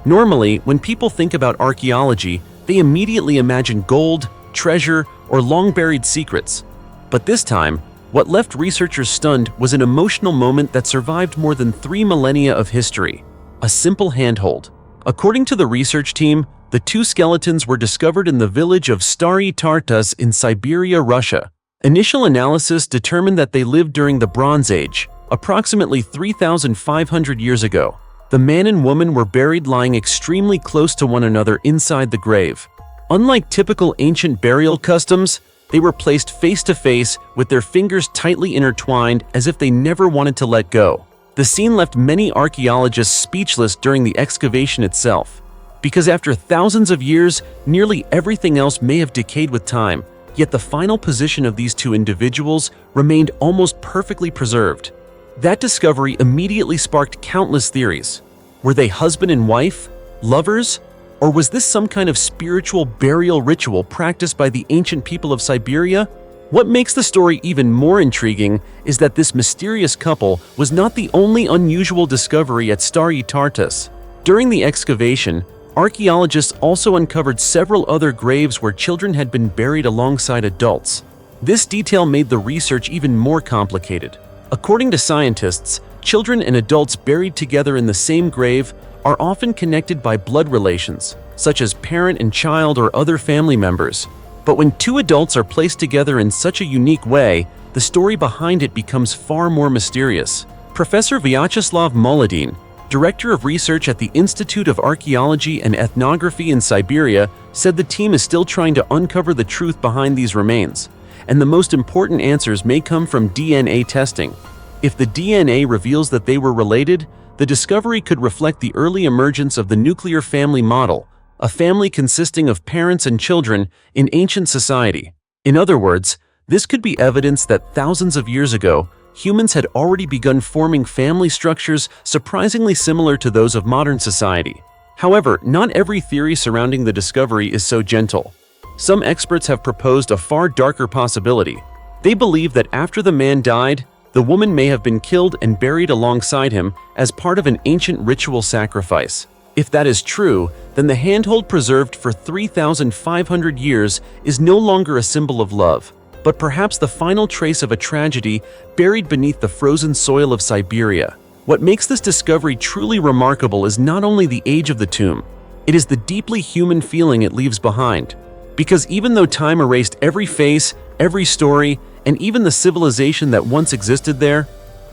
Normally, when people think about archaeology, they immediately imagine gold, treasure, or long-buried secrets. But this time, what left researchers stunned was an emotional moment that survived more than 3 millennia of history: a simple handhold. According to the research team, the two skeletons were discovered in the village of Stary Tartus in Siberia, Russia. Initial analysis determined that they lived during the Bronze Age, approximately 3,500 years ago. The man and woman were buried lying extremely close to one another inside the grave. Unlike typical ancient burial customs, they were placed face to face with their fingers tightly intertwined as if they never wanted to let go. The scene left many archaeologists speechless during the excavation itself, because after thousands of years, nearly everything else may have decayed with time. Yet the final position of these two individuals remained almost perfectly preserved. That discovery immediately sparked countless theories. Were they husband and wife, lovers, or was this some kind of spiritual burial ritual practiced by the ancient people of Siberia? What makes the story even more intriguing is that this mysterious couple was not the only unusual discovery at Stary Tartus. During the excavation, archaeologists also uncovered several other graves where children had been buried alongside adults. This detail made the research even more complicated. According to scientists, children and adults buried together in the same grave are often connected by blood relations, such as parent and child or other family members. But when two adults are placed together in such a unique way, the story behind it becomes far more mysterious. Professor Vyacheslav Molodin, Director of Research at the Institute of Archaeology and Ethnography in Siberia, said the team is still trying to uncover the truth behind these remains, and the most important answers may come from DNA testing. If the DNA reveals that they were related, the discovery could reflect the early emergence of the nuclear family model, a family consisting of parents and children in ancient society. In other words, this could be evidence that thousands of years ago, humans had already begun forming family structures surprisingly similar to those of modern society. However, not every theory surrounding the discovery is so gentle. Some experts have proposed a far darker possibility. They believe that after the man died, the woman may have been killed and buried alongside him as part of an ancient ritual sacrifice. If that is true, then the handhold preserved for 3,500 years is no longer a symbol of love, but perhaps the final trace of a tragedy buried beneath the frozen soil of Siberia. What makes this discovery truly remarkable is not only the age of the tomb, it is the deeply human feeling it leaves behind. Because even though time erased every face, every story, and even the civilization that once existed there,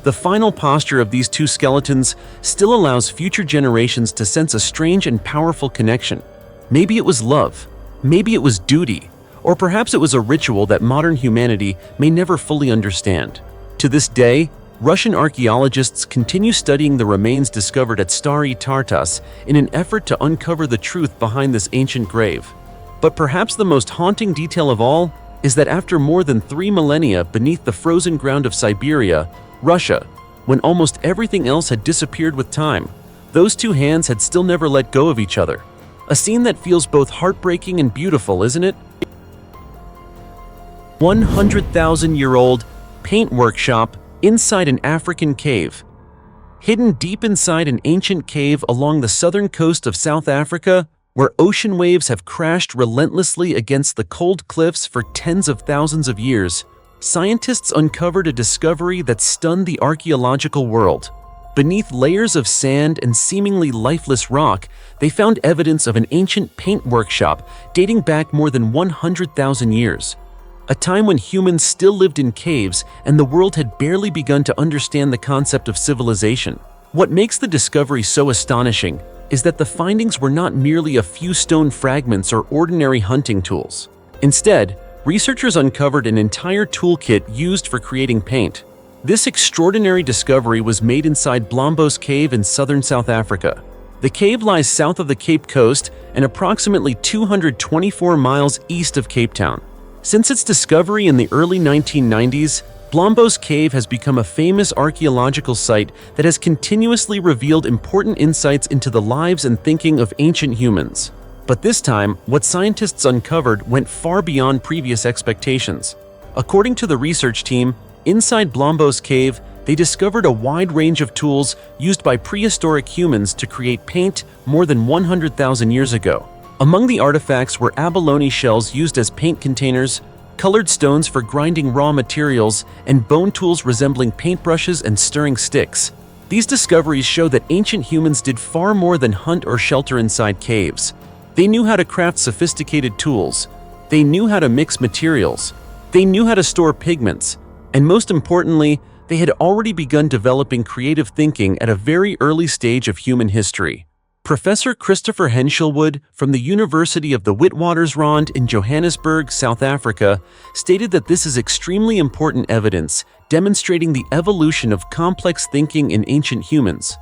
the final posture of these two skeletons still allows future generations to sense a strange and powerful connection. Maybe it was love, maybe it was duty, or perhaps it was a ritual that modern humanity may never fully understand. To this day, Russian archaeologists continue studying the remains discovered at Stary Tartus in an effort to uncover the truth behind this ancient grave. But perhaps the most haunting detail of all is that after more than 3 millennia beneath the frozen ground of Siberia, Russia, when almost everything else had disappeared with time, those two hands had still never let go of each other. A scene that feels both heartbreaking and beautiful, isn't it? 100,000-year-old paint workshop inside an African cave. Hidden deep inside an ancient cave along the southern coast of South Africa, where ocean waves have crashed relentlessly against the cold cliffs for tens of thousands of years, scientists uncovered a discovery that stunned the archaeological world. Beneath layers of sand and seemingly lifeless rock, they found evidence of an ancient paint workshop dating back more than 100,000 years. A time when humans still lived in caves and the world had barely begun to understand the concept of civilization. What makes the discovery so astonishing is that the findings were not merely a few stone fragments or ordinary hunting tools. Instead, researchers uncovered an entire toolkit used for creating paint. This extraordinary discovery was made inside Blombos Cave in southern South Africa. The cave lies south of the Cape Coast and approximately 224 miles east of Cape Town. Since its discovery in the early 1990s, Blombos Cave has become a famous archaeological site that has continuously revealed important insights into the lives and thinking of ancient humans. But this time, what scientists uncovered went far beyond previous expectations. According to the research team, inside Blombos Cave, they discovered a wide range of tools used by prehistoric humans to create paint more than 100,000 years ago. Among the artifacts were abalone shells used as paint containers, colored stones for grinding raw materials, and bone tools resembling paintbrushes and stirring sticks. These discoveries show that ancient humans did far more than hunt or shelter inside caves. They knew how to craft sophisticated tools. They knew how to mix materials. They knew how to store pigments. And most importantly, they had already begun developing creative thinking at a very early stage of human history. Professor Christopher Henshelwood from the University of the Witwatersrand in Johannesburg, South Africa, stated that this is extremely important evidence demonstrating the evolution of complex thinking in ancient humans.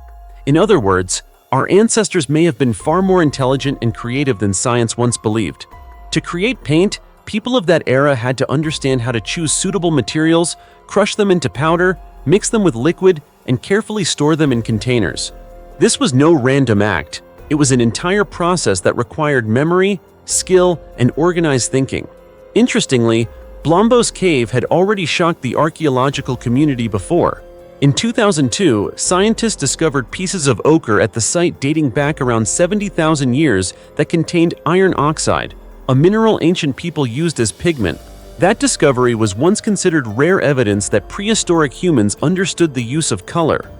In other words, our ancestors may have been far more intelligent and creative than science once believed. To create paint, people of that era had to understand how to choose suitable materials, crush them into powder, mix them with liquid, and carefully store them in containers. This was no random act. It was an entire process that required memory, skill, and organized thinking. Interestingly, Blombos Cave had already shocked the archaeological community before. In 2002, scientists discovered pieces of ochre at the site dating back around 70,000 years that contained iron oxide, a mineral ancient people used as pigment. That discovery was once considered rare evidence that prehistoric humans understood the use of color.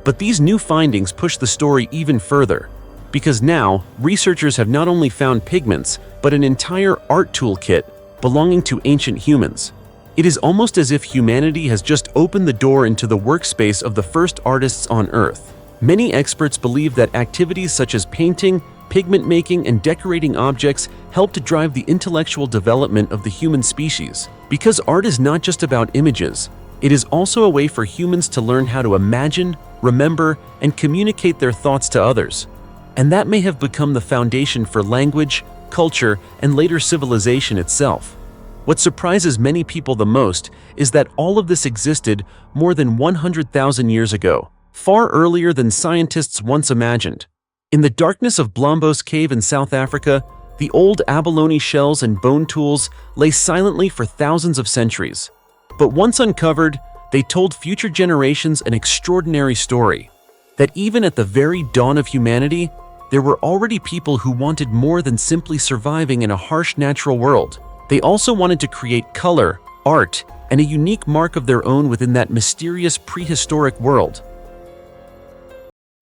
But these new findings push the story even further, because now researchers have not only found pigments, but an entire art toolkit belonging to ancient humans. It is almost as if humanity has just opened the door into the workspace of the first artists on Earth. Many experts believe that activities such as painting, pigment making, and decorating objects help to drive the intellectual development of the human species. Because art is not just about images, it is also a way for humans to learn how to imagine, remember, and communicate their thoughts to others. And that may have become the foundation for language, culture, and later civilization itself. What surprises many people the most is that all of this existed more than 100,000 years ago, far earlier than scientists once imagined. In the darkness of Blombos Cave in South Africa, the old abalone shells and bone tools lay silently for thousands of centuries. But once uncovered, they told future generations an extraordinary story. That even at the very dawn of humanity, there were already people who wanted more than simply surviving in a harsh natural world. They also wanted to create color, art, and a unique mark of their own within that mysterious prehistoric world.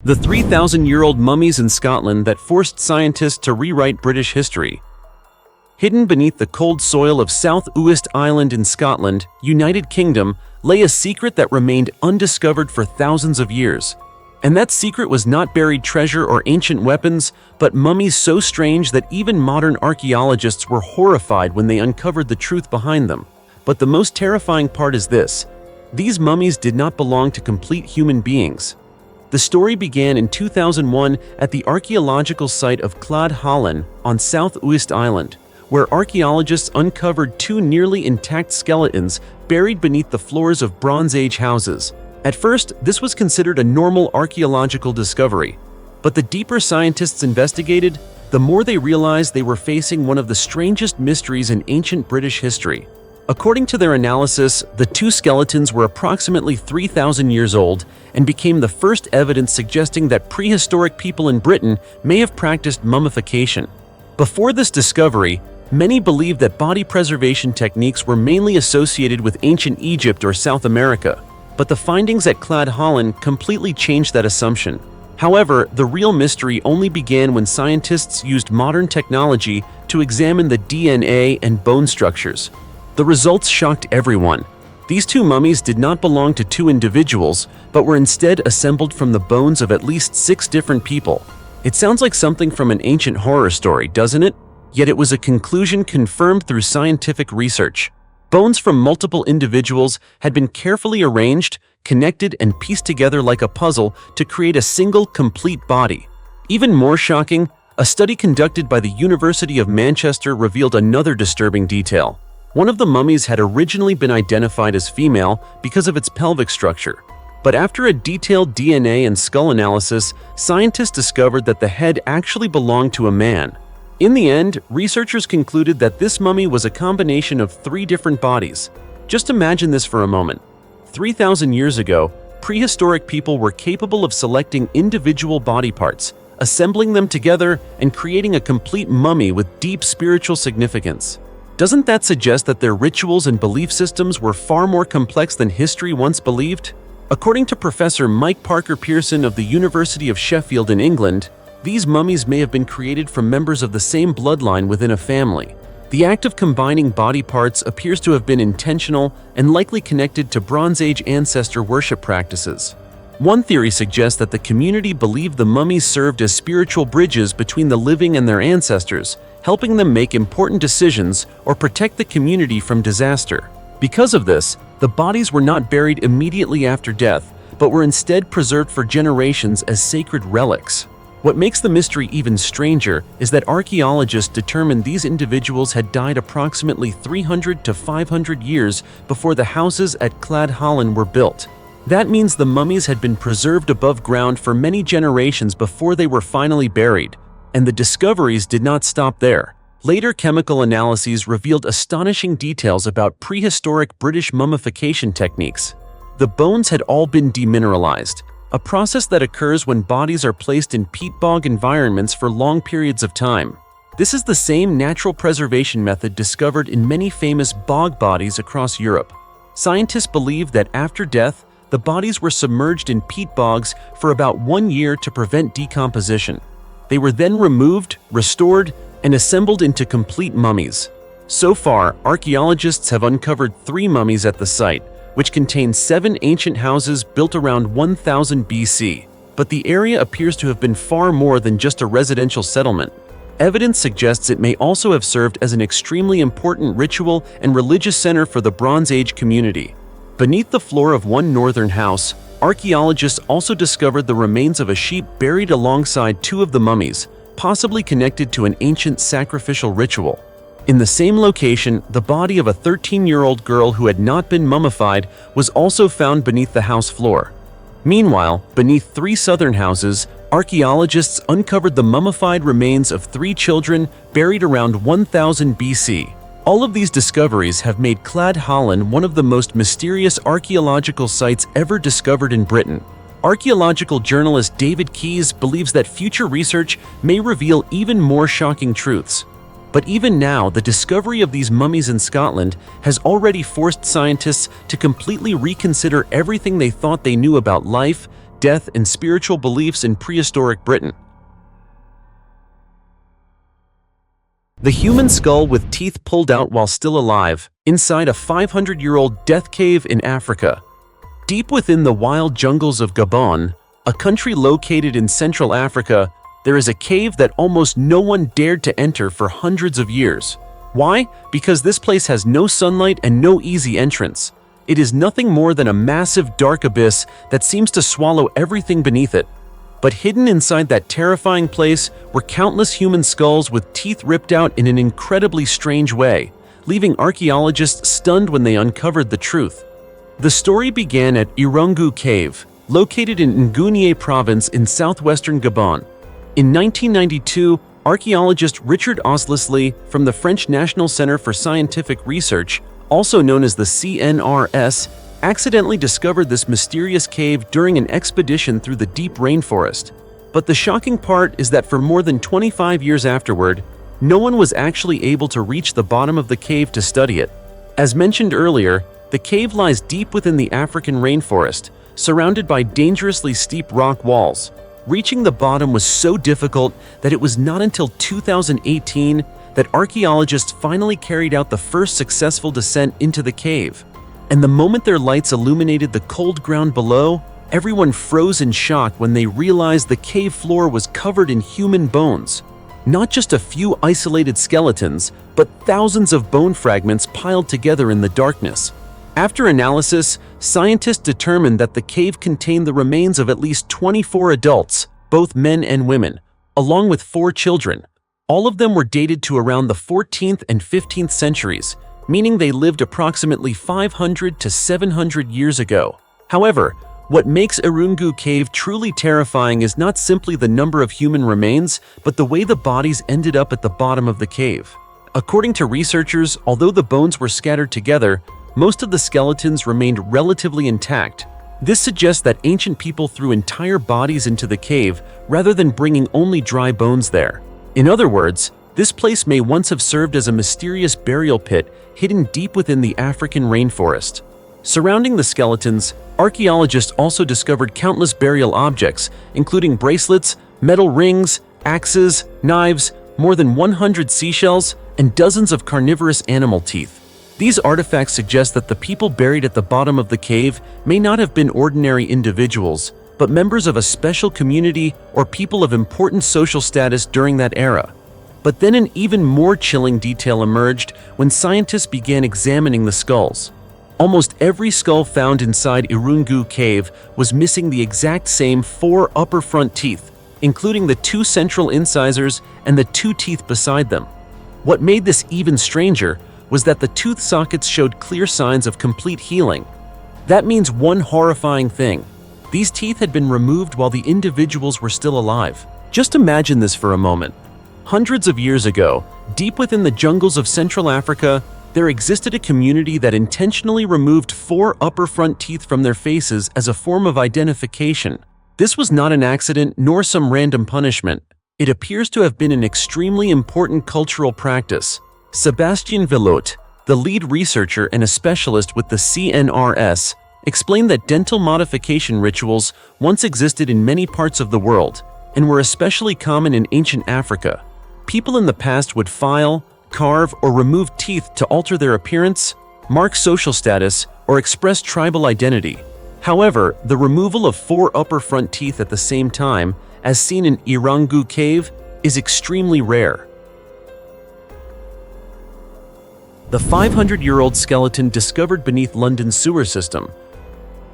The 3,000-year-old mummies in Scotland that forced scientists to rewrite British history. Hidden beneath the cold soil of South Uist Island in Scotland, United Kingdom, lay a secret that remained undiscovered for thousands of years. And that secret was not buried treasure or ancient weapons, but mummies so strange that even modern archaeologists were horrified when they uncovered the truth behind them. But the most terrifying part is this: these mummies did not belong to complete human beings. The story began in 2001 at the archaeological site of Clod Hallen on South Uist Island, where archaeologists uncovered two nearly intact skeletons buried beneath the floors of Bronze Age houses. At first, this was considered a normal archaeological discovery, but the deeper scientists investigated, the more they realized they were facing one of the strangest mysteries in ancient British history. According to their analysis, the two skeletons were approximately 3,000 years old and became the first evidence suggesting that prehistoric people in Britain may have practiced mummification. Before this discovery, many believed that body preservation techniques were mainly associated with ancient Egypt or South America. but the findings at Clad Holland completely changed that assumption. However, the real mystery only began when scientists used modern technology to examine the DNA and bone structures. The results shocked everyone. These two mummies did not belong to two individuals, but were instead assembled from the bones of at least 6 different people. It sounds like something from an ancient horror story, doesn't it? Yet it was a conclusion confirmed through scientific research. Bones from multiple individuals had been carefully arranged, connected, and pieced together like a puzzle to create a single, complete body. Even more shocking, a study conducted by the University of Manchester revealed another disturbing detail. One of the mummies had originally been identified as female because of its pelvic structure. But after a detailed DNA and skull analysis, scientists discovered that the head actually belonged to a man. In the end, researchers concluded that this mummy was a combination of 3 different bodies. Just imagine this for a moment. 3,000 years ago, prehistoric people were capable of selecting individual body parts, assembling them together, and creating a complete mummy with deep spiritual significance. Doesn't that suggest that their rituals and belief systems were far more complex than history once believed? According to Professor Mike Parker Pearson of the University of Sheffield in England, these mummies may have been created from members of the same bloodline within a family. The act of combining body parts appears to have been intentional and likely connected to Bronze Age ancestor worship practices. One theory suggests that the community believed the mummies served as spiritual bridges between the living and their ancestors, helping them make important decisions or protect the community from disaster. Because of this, the bodies were not buried immediately after death, but were instead preserved for generations as sacred relics. What makes the mystery even stranger is that archaeologists determined these individuals had died approximately 300 to 500 years before the houses at Clad Holland were built. That means the mummies had been preserved above ground for many generations before they were finally buried. And the discoveries did not stop there. Later chemical analyses revealed astonishing details about prehistoric British mummification techniques. The bones had all been demineralized, a process that occurs when bodies are placed in peat bog environments for long periods of time. This is the same natural preservation method discovered in many famous bog bodies across Europe. Scientists believe that after death, the bodies were submerged in peat bogs for about 1 year to prevent decomposition. They were then removed, restored, and assembled into complete mummies. So far, archaeologists have uncovered 3 mummies at the site, which contain 7 ancient houses built around 1000 BC. But the area appears to have been far more than just a residential settlement. Evidence suggests it may also have served as an extremely important ritual and religious center for the Bronze Age community. Beneath the floor of one northern house, archaeologists also discovered the remains of a sheep buried alongside 2 of the mummies, possibly connected to an ancient sacrificial ritual. In the same location, the body of a 13-year-old girl who had not been mummified was also found beneath the house floor. Meanwhile, beneath 3 southern houses, archaeologists uncovered the mummified remains of 3 children buried around 1000 BC. All of these discoveries have made Clad Holland one of the most mysterious archaeological sites ever discovered in Britain. Archaeological journalist David Keyes believes that future research may reveal even more shocking truths. But even now, the discovery of these mummies in Scotland has already forced scientists to completely reconsider everything they thought they knew about life, death, and spiritual beliefs in prehistoric Britain. The human skull with teeth pulled out while still alive, inside a 500-year-old death cave in Africa. Deep within the wild jungles of Gabon, a country located in Central Africa, there is a cave that almost no one dared to enter for hundreds of years. Why? Because this place has no sunlight and no easy entrance. It is nothing more than a massive dark abyss that seems to swallow everything beneath it. But hidden inside that terrifying place were countless human skulls with teeth ripped out in an incredibly strange way, leaving archaeologists stunned when they uncovered the truth. The story began at Irungu Cave, located in Ngounié province in southwestern Gabon. In 1992, archaeologist Richard Oslesley from the French National Center for Scientific Research, also known as the CNRS, accidentally discovered this mysterious cave during an expedition through the deep rainforest. But the shocking part is that for more than 25 years afterward, no one was actually able to reach the bottom of the cave to study it. As mentioned earlier, The cave lies deep within the African rainforest, surrounded by dangerously steep rock walls. Reaching the bottom was so difficult that it was not until 2018 that archaeologists finally carried out the first successful descent into the cave. And the moment their lights illuminated the cold ground below, everyone froze in shock when they realized the cave floor was covered in human bones. Not just a few isolated skeletons, but thousands of bone fragments piled together in the darkness. After analysis, scientists determined that the cave contained the remains of at least 24 adults, both men and women, along with 4 children. All of them were dated to around the 14th and 15th centuries, meaning they lived approximately 500 to 700 years ago. However, what makes Irungu Cave truly terrifying is not simply the number of human remains, but the way the bodies ended up at the bottom of the cave. According to researchers, although the bones were scattered together, most of the skeletons remained relatively intact. This suggests that ancient people threw entire bodies into the cave rather than bringing only dry bones there. In other words, this place may once have served as a mysterious burial pit hidden deep within the African rainforest. Surrounding the skeletons, archaeologists also discovered countless burial objects, including bracelets, metal rings, axes, knives, more than 100 seashells, and dozens of carnivorous animal teeth. These artifacts suggest that the people buried at the bottom of the cave may not have been ordinary individuals, but members of a special community or people of important social status during that era. But then an even more chilling detail emerged when scientists began examining the skulls. Almost every skull found inside Irungu Cave was missing the exact same 4 upper front teeth, including the 2 central incisors and the 2 teeth beside them. What made this even stranger was that the tooth sockets showed clear signs of complete healing. That means one horrifying thing: these teeth had been removed while the individuals were still alive. Just imagine this for a moment. Hundreds of years ago, deep within the jungles of Central Africa, there existed a community that intentionally removed 4 upper front teeth from their faces as a form of identification. This was not an accident nor some random punishment. It appears to have been an extremely important cultural practice. Sebastian Villot, the lead researcher and a specialist with the CNRS, explained that dental modification rituals once existed in many parts of the world and were especially common in ancient Africa. People in the past would file, carve, or remove teeth to alter their appearance, mark social status, or express tribal identity. However, the removal of 4 upper front teeth at the same time, as seen in Irungu Cave, is extremely rare. The 500-year-old skeleton discovered beneath London's sewer system.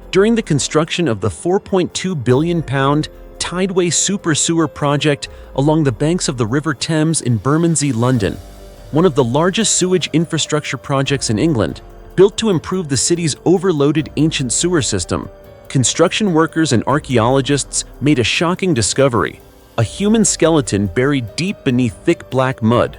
During the construction of the £4.2 billion Tideway Super Sewer project along the banks of the River Thames in Bermondsey, London, one of the largest sewage infrastructure projects in England, built to improve the city's overloaded ancient sewer system, construction workers and archaeologists made a shocking discovery: a human skeleton buried deep beneath thick black mud.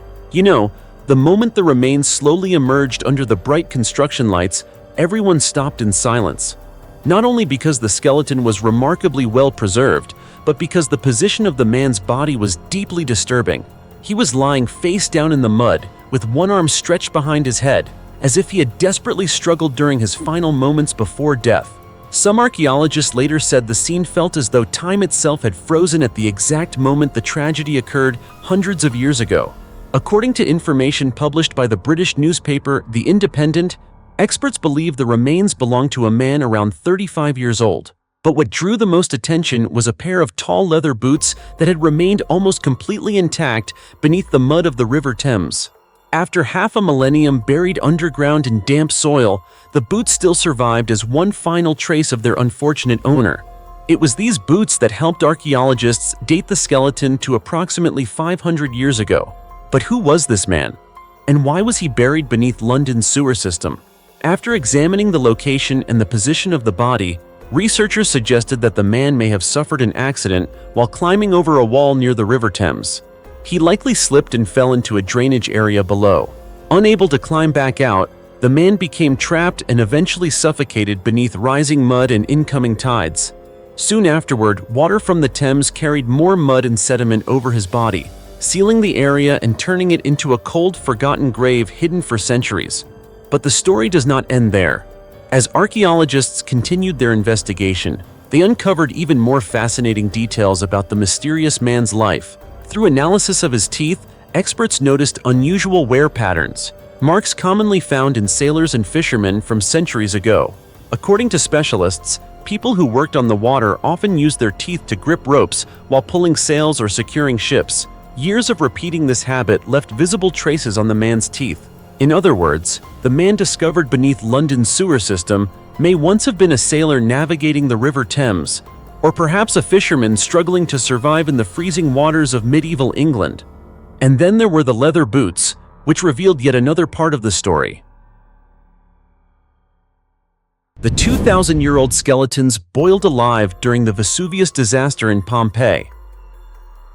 The moment the remains slowly emerged under the bright construction lights, everyone stopped in silence. Not only because the skeleton was remarkably well preserved, but because the position of the man's body was deeply disturbing. He was lying face down in the mud, with one arm stretched behind his head, as if he had desperately struggled during his final moments before death. Some archaeologists later said the scene felt as though time itself had frozen at the exact moment the tragedy occurred hundreds of years ago. According to information published by the British newspaper The Independent, experts believe the remains belonged to a man around 35 years old. But what drew the most attention was a pair of tall leather boots that had remained almost completely intact beneath the mud of the River Thames. After half a millennium buried underground in damp soil, the boots still survived as one final trace of their unfortunate owner. It was these boots that helped archaeologists date the skeleton to approximately 500 years ago. But who was this man? And why was he buried beneath London's sewer system? After examining the location and the position of the body, researchers suggested that the man may have suffered an accident while climbing over a wall near the River Thames. He likely slipped and fell into a drainage area below. Unable to climb back out, the man became trapped and eventually suffocated beneath rising mud and incoming tides. Soon afterward, water from the Thames carried more mud and sediment over his body, sealing the area and turning it into a cold, forgotten grave hidden for centuries. But the story does not end there. As archaeologists continued their investigation, they uncovered even more fascinating details about the mysterious man's life. Through analysis of his teeth, experts noticed unusual wear patterns, marks commonly found in sailors and fishermen from centuries ago. According to specialists, people who worked on the water often used their teeth to grip ropes while pulling sails or securing ships. Years of repeating this habit left visible traces on the man's teeth. In other words, the man discovered beneath London's sewer system may once have been a sailor navigating the River Thames, or perhaps a fisherman struggling to survive in the freezing waters of medieval England. And then there were the leather boots, which revealed yet another part of the story. The 2,000-year-old skeletons boiled alive during the Vesuvius disaster in Pompeii.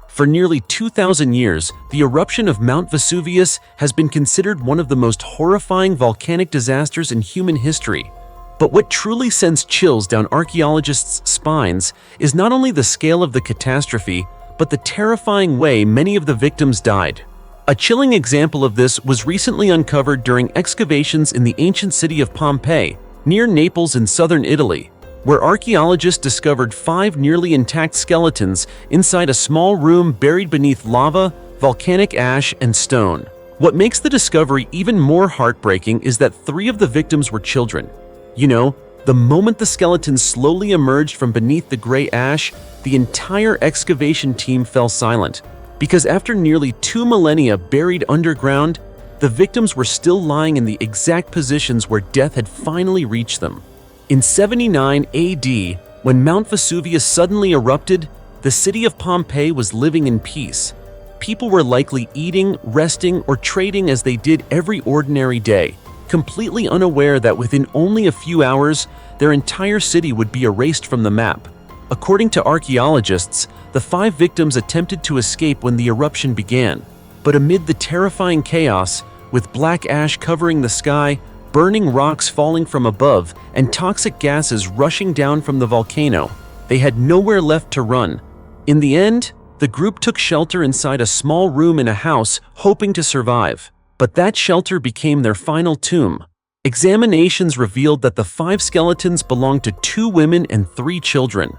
For nearly 2,000 years, the eruption of Mount Vesuvius has been considered one of the most horrifying volcanic disasters in human history. But what truly sends chills down archaeologists' spines is not only the scale of the catastrophe, but the terrifying way many of the victims died. A chilling example of this was recently uncovered during excavations in the ancient city of Pompeii, near Naples in southern Italy, where archaeologists discovered 5 nearly intact skeletons inside a small room buried beneath lava, volcanic ash, and stone. What makes the discovery even more heartbreaking is that 3 of the victims were children. You know, the moment the skeletons slowly emerged from beneath the gray ash, the entire excavation team fell silent. Because after nearly 2 millennia buried underground, the victims were still lying in the exact positions where death had finally reached them. In 79 AD, when Mount Vesuvius suddenly erupted, the city of Pompeii was living in peace. People were likely eating, resting, or trading as they did every ordinary day, completely unaware that within only a few hours, their entire city would be erased from the map. According to archaeologists, the 5 victims attempted to escape when the eruption began. But amid the terrifying chaos, with black ash covering the sky, burning rocks falling from above, and toxic gases rushing down from the volcano, they had nowhere left to run. In the end, the group took shelter inside a small room in a house, hoping to survive. But that shelter became their final tomb. Examinations revealed that the 5 skeletons belonged to 2 women and 3 children.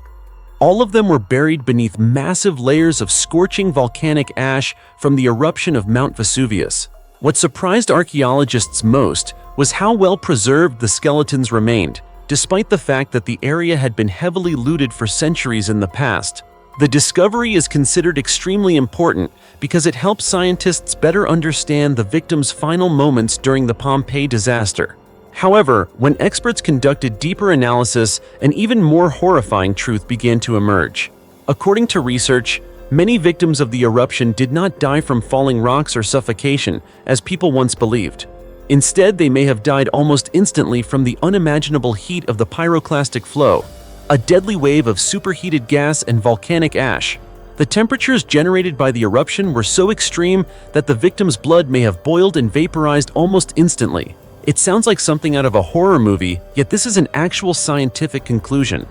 All of them were buried beneath massive layers of scorching volcanic ash from the eruption of Mount Vesuvius. What surprised archaeologists most was how well preserved the skeletons remained, despite the fact that the area had been heavily looted for centuries in the past. The discovery is considered extremely important because it helps scientists better understand the victims' final moments during the Pompeii disaster. However, when experts conducted deeper analysis, an even more horrifying truth began to emerge. According to research, many victims of the eruption did not die from falling rocks or suffocation, as people once believed. Instead, they may have died almost instantly from the unimaginable heat of the pyroclastic flow, a deadly wave of superheated gas and volcanic ash. The temperatures generated by the eruption were so extreme that the victim's blood may have boiled and vaporized almost instantly. It sounds like something out of a horror movie, yet this is an actual scientific conclusion.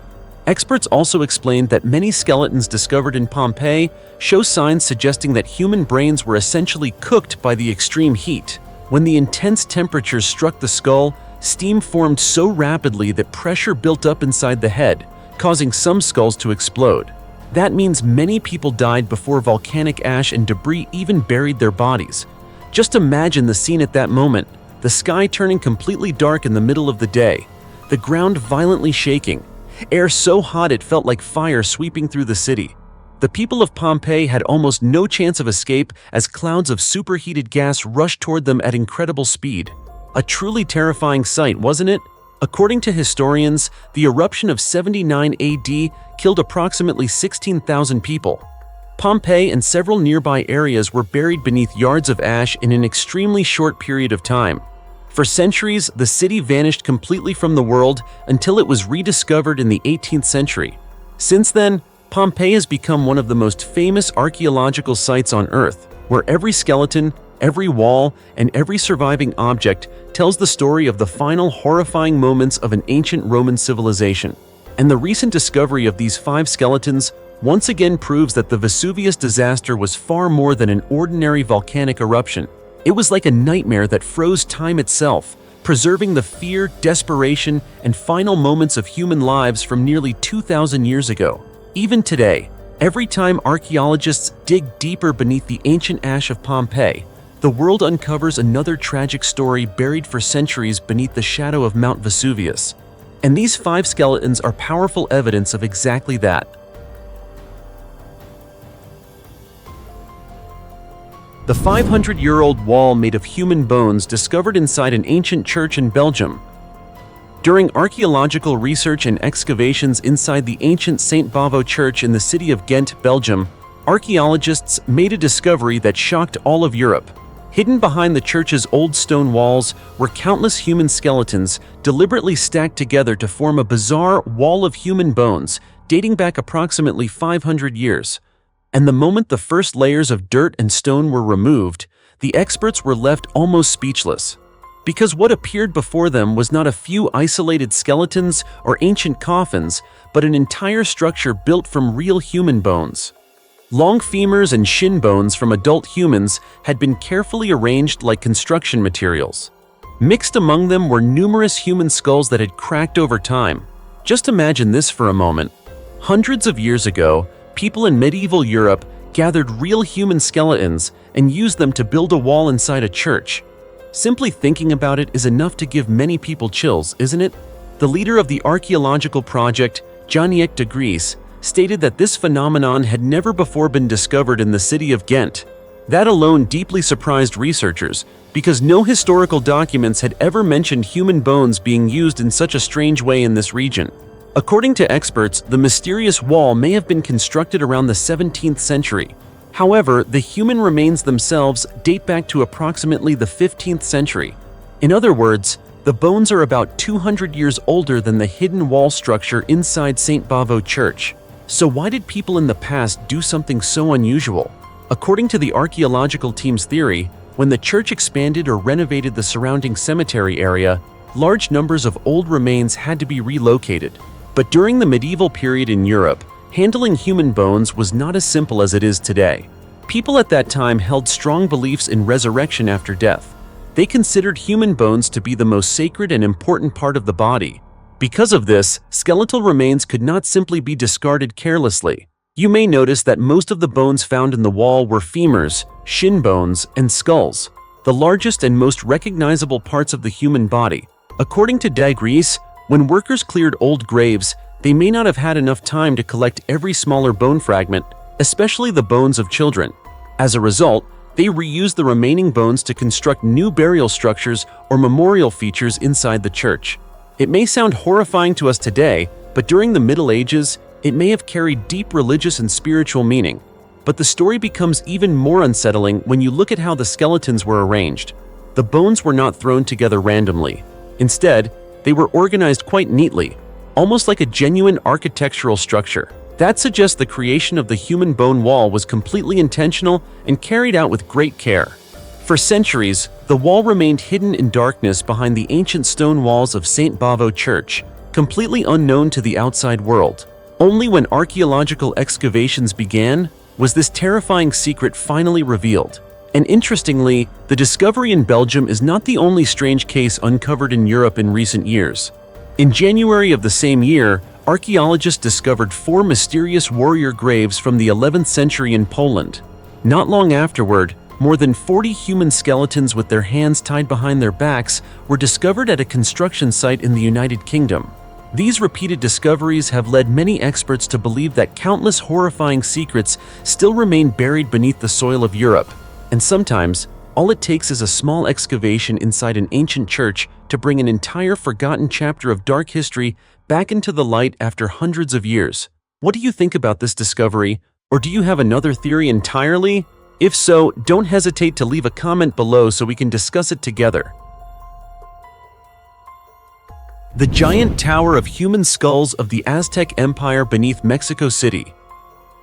Experts also explained that many skeletons discovered in Pompeii show signs suggesting that human brains were essentially cooked by the extreme heat. When the intense temperatures struck the skull, steam formed so rapidly that pressure built up inside the head, causing some skulls to explode. That means many people died before volcanic ash and debris even buried their bodies. Just imagine the scene at that moment, the sky turning completely dark in the middle of the day, the ground violently shaking, air so hot it felt like fire sweeping through the city. The people of Pompeii had almost no chance of escape as clouds of superheated gas rushed toward them at incredible speed. A truly terrifying sight, wasn't it? According to historians, the eruption of 79 AD killed approximately 16,000 people. Pompeii and several nearby areas were buried beneath yards of ash in an extremely short period of time. For centuries, the city vanished completely from the world until it was rediscovered in the 18th century. Since then, Pompeii has become one of the most famous archaeological sites on Earth, where every skeleton, every wall, and every surviving object tells the story of the final horrifying moments of an ancient Roman civilization. And the recent discovery of these 5 skeletons once again proves that the Vesuvius disaster was far more than an ordinary volcanic eruption. It was like a nightmare that froze time itself, preserving the fear, desperation, and final moments of human lives from nearly 2,000 years ago. Even today, every time archaeologists dig deeper beneath the ancient ash of Pompeii, the world uncovers another tragic story buried for centuries beneath the shadow of Mount Vesuvius. And these 5 skeletons are powerful evidence of exactly that. The 500-year-old wall made of human bones discovered inside an ancient church in Belgium. During archaeological research and excavations inside the ancient St. Bavo Church in the city of Ghent, Belgium, archaeologists made a discovery that shocked all of Europe. Hidden behind the church's old stone walls were countless human skeletons deliberately stacked together to form a bizarre wall of human bones dating back approximately 500 years. And the moment the first layers of dirt and stone were removed, the experts were left almost speechless. Because what appeared before them was not a few isolated skeletons or ancient coffins, but an entire structure built from real human bones. Long femurs and shin bones from adult humans had been carefully arranged like construction materials. Mixed among them were numerous human skulls that had cracked over time. Just imagine this for a moment. Hundreds of years ago, people in medieval Europe gathered real human skeletons and used them to build a wall inside a church. Simply thinking about it is enough to give many people chills, isn't it? The leader of the archaeological project, Jean-Jacques de Gries, stated that this phenomenon had never before been discovered in the city of Ghent. That alone deeply surprised researchers, because no historical documents had ever mentioned human bones being used in such a strange way in this region. According to experts, the mysterious wall may have been constructed around the 17th century. However, the human remains themselves date back to approximately the 15th century. In other words, the bones are about 200 years older than the hidden wall structure inside St. Bavo Church. So why did people in the past do something so unusual? According to the archaeological team's theory, when the church expanded or renovated the surrounding cemetery area, large numbers of old remains had to be relocated. But during the medieval period in Europe, handling human bones was not as simple as it is today. People at that time held strong beliefs in resurrection after death. They considered human bones to be the most sacred and important part of the body. Because of this, skeletal remains could not simply be discarded carelessly. You may notice that most of the bones found in the wall were femurs, shin bones, and skulls, the largest and most recognizable parts of the human body. According to de Gries, when workers cleared old graves, they may not have had enough time to collect every smaller bone fragment, especially the bones of children. As a result, they reused the remaining bones to construct new burial structures or memorial features inside the church. It may sound horrifying to us today, but during the Middle Ages, it may have carried deep religious and spiritual meaning. But the story becomes even more unsettling when you look at how the skeletons were arranged. The bones were not thrown together randomly. Instead, they were organized quite neatly, almost like a genuine architectural structure. That suggests the creation of the human bone wall was completely intentional and carried out with great care. For centuries, the wall remained hidden in darkness behind the ancient stone walls of St. Bavo Church, completely unknown to the outside world. Only when archaeological excavations began was this terrifying secret finally revealed. And interestingly, the discovery in Belgium is not the only strange case uncovered in Europe in recent years. In January of the same year, archaeologists discovered 4 mysterious warrior graves from the 11th century in Poland. Not long afterward, more than 40 human skeletons with their hands tied behind their backs were discovered at a construction site in the United Kingdom. These repeated discoveries have led many experts to believe that countless horrifying secrets still remain buried beneath the soil of Europe. And sometimes, all it takes is a small excavation inside an ancient church to bring an entire forgotten chapter of dark history back into the light after hundreds of years. What do you think about this discovery? Or do you have another theory entirely? If so, don't hesitate to leave a comment below so we can discuss it together. The giant tower of human skulls of the Aztec Empire beneath Mexico City.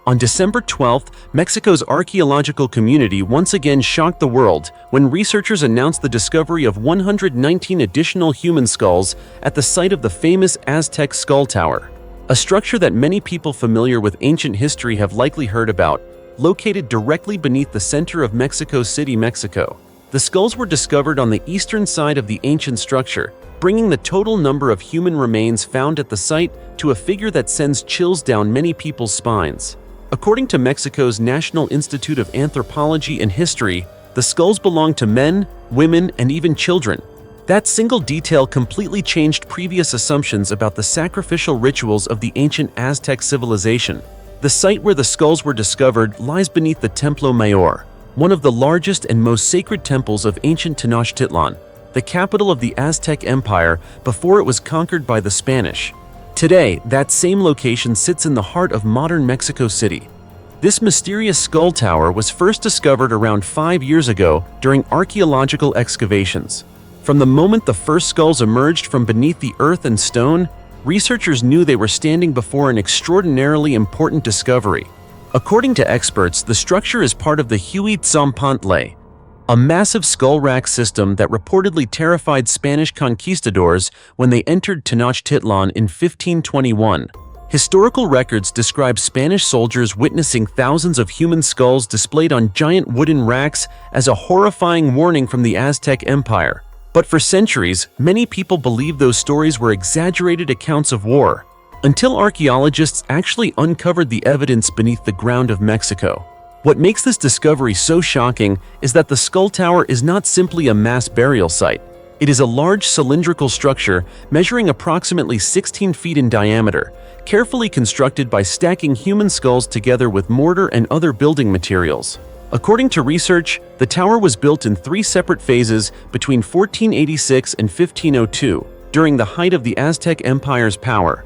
On December 12th, Mexico's archaeological community once again shocked the world when researchers announced the discovery of 119 additional human skulls at the site of the famous Aztec Skull Tower, a structure that many people familiar with ancient history have likely heard about, located directly beneath the center of Mexico City, Mexico. The skulls were discovered on the eastern side of the ancient structure, bringing the total number of human remains found at the site to a figure that sends chills down many people's spines. According to Mexico's National Institute of Anthropology and History, the skulls belong to men, women, and even children. That single detail completely changed previous assumptions about the sacrificial rituals of the ancient Aztec civilization. The site where the skulls were discovered lies beneath the Templo Mayor, one of the largest and most sacred temples of ancient Tenochtitlan, the capital of the Aztec Empire before it was conquered by the Spanish. Today, that same location sits in the heart of modern Mexico City. This mysterious skull tower was first discovered around 5 years ago during archaeological excavations. From the moment the first skulls emerged from beneath the earth and stone, researchers knew they were standing before an extraordinarily important discovery. According to experts, the structure is part of the Huitzilopochtli, a massive skull rack system that reportedly terrified Spanish conquistadors when they entered Tenochtitlan in 1521. Historical records describe Spanish soldiers witnessing thousands of human skulls displayed on giant wooden racks as a horrifying warning from the Aztec Empire. But for centuries, many people believed those stories were exaggerated accounts of war, until archaeologists actually uncovered the evidence beneath the ground of Mexico. What makes this discovery so shocking is that the skull tower is not simply a mass burial site. It is a large cylindrical structure measuring approximately 16 feet in diameter, carefully constructed by stacking human skulls together with mortar and other building materials. According to research, the tower was built in 3 separate phases between 1486 and 1502, during the height of the Aztec Empire's power.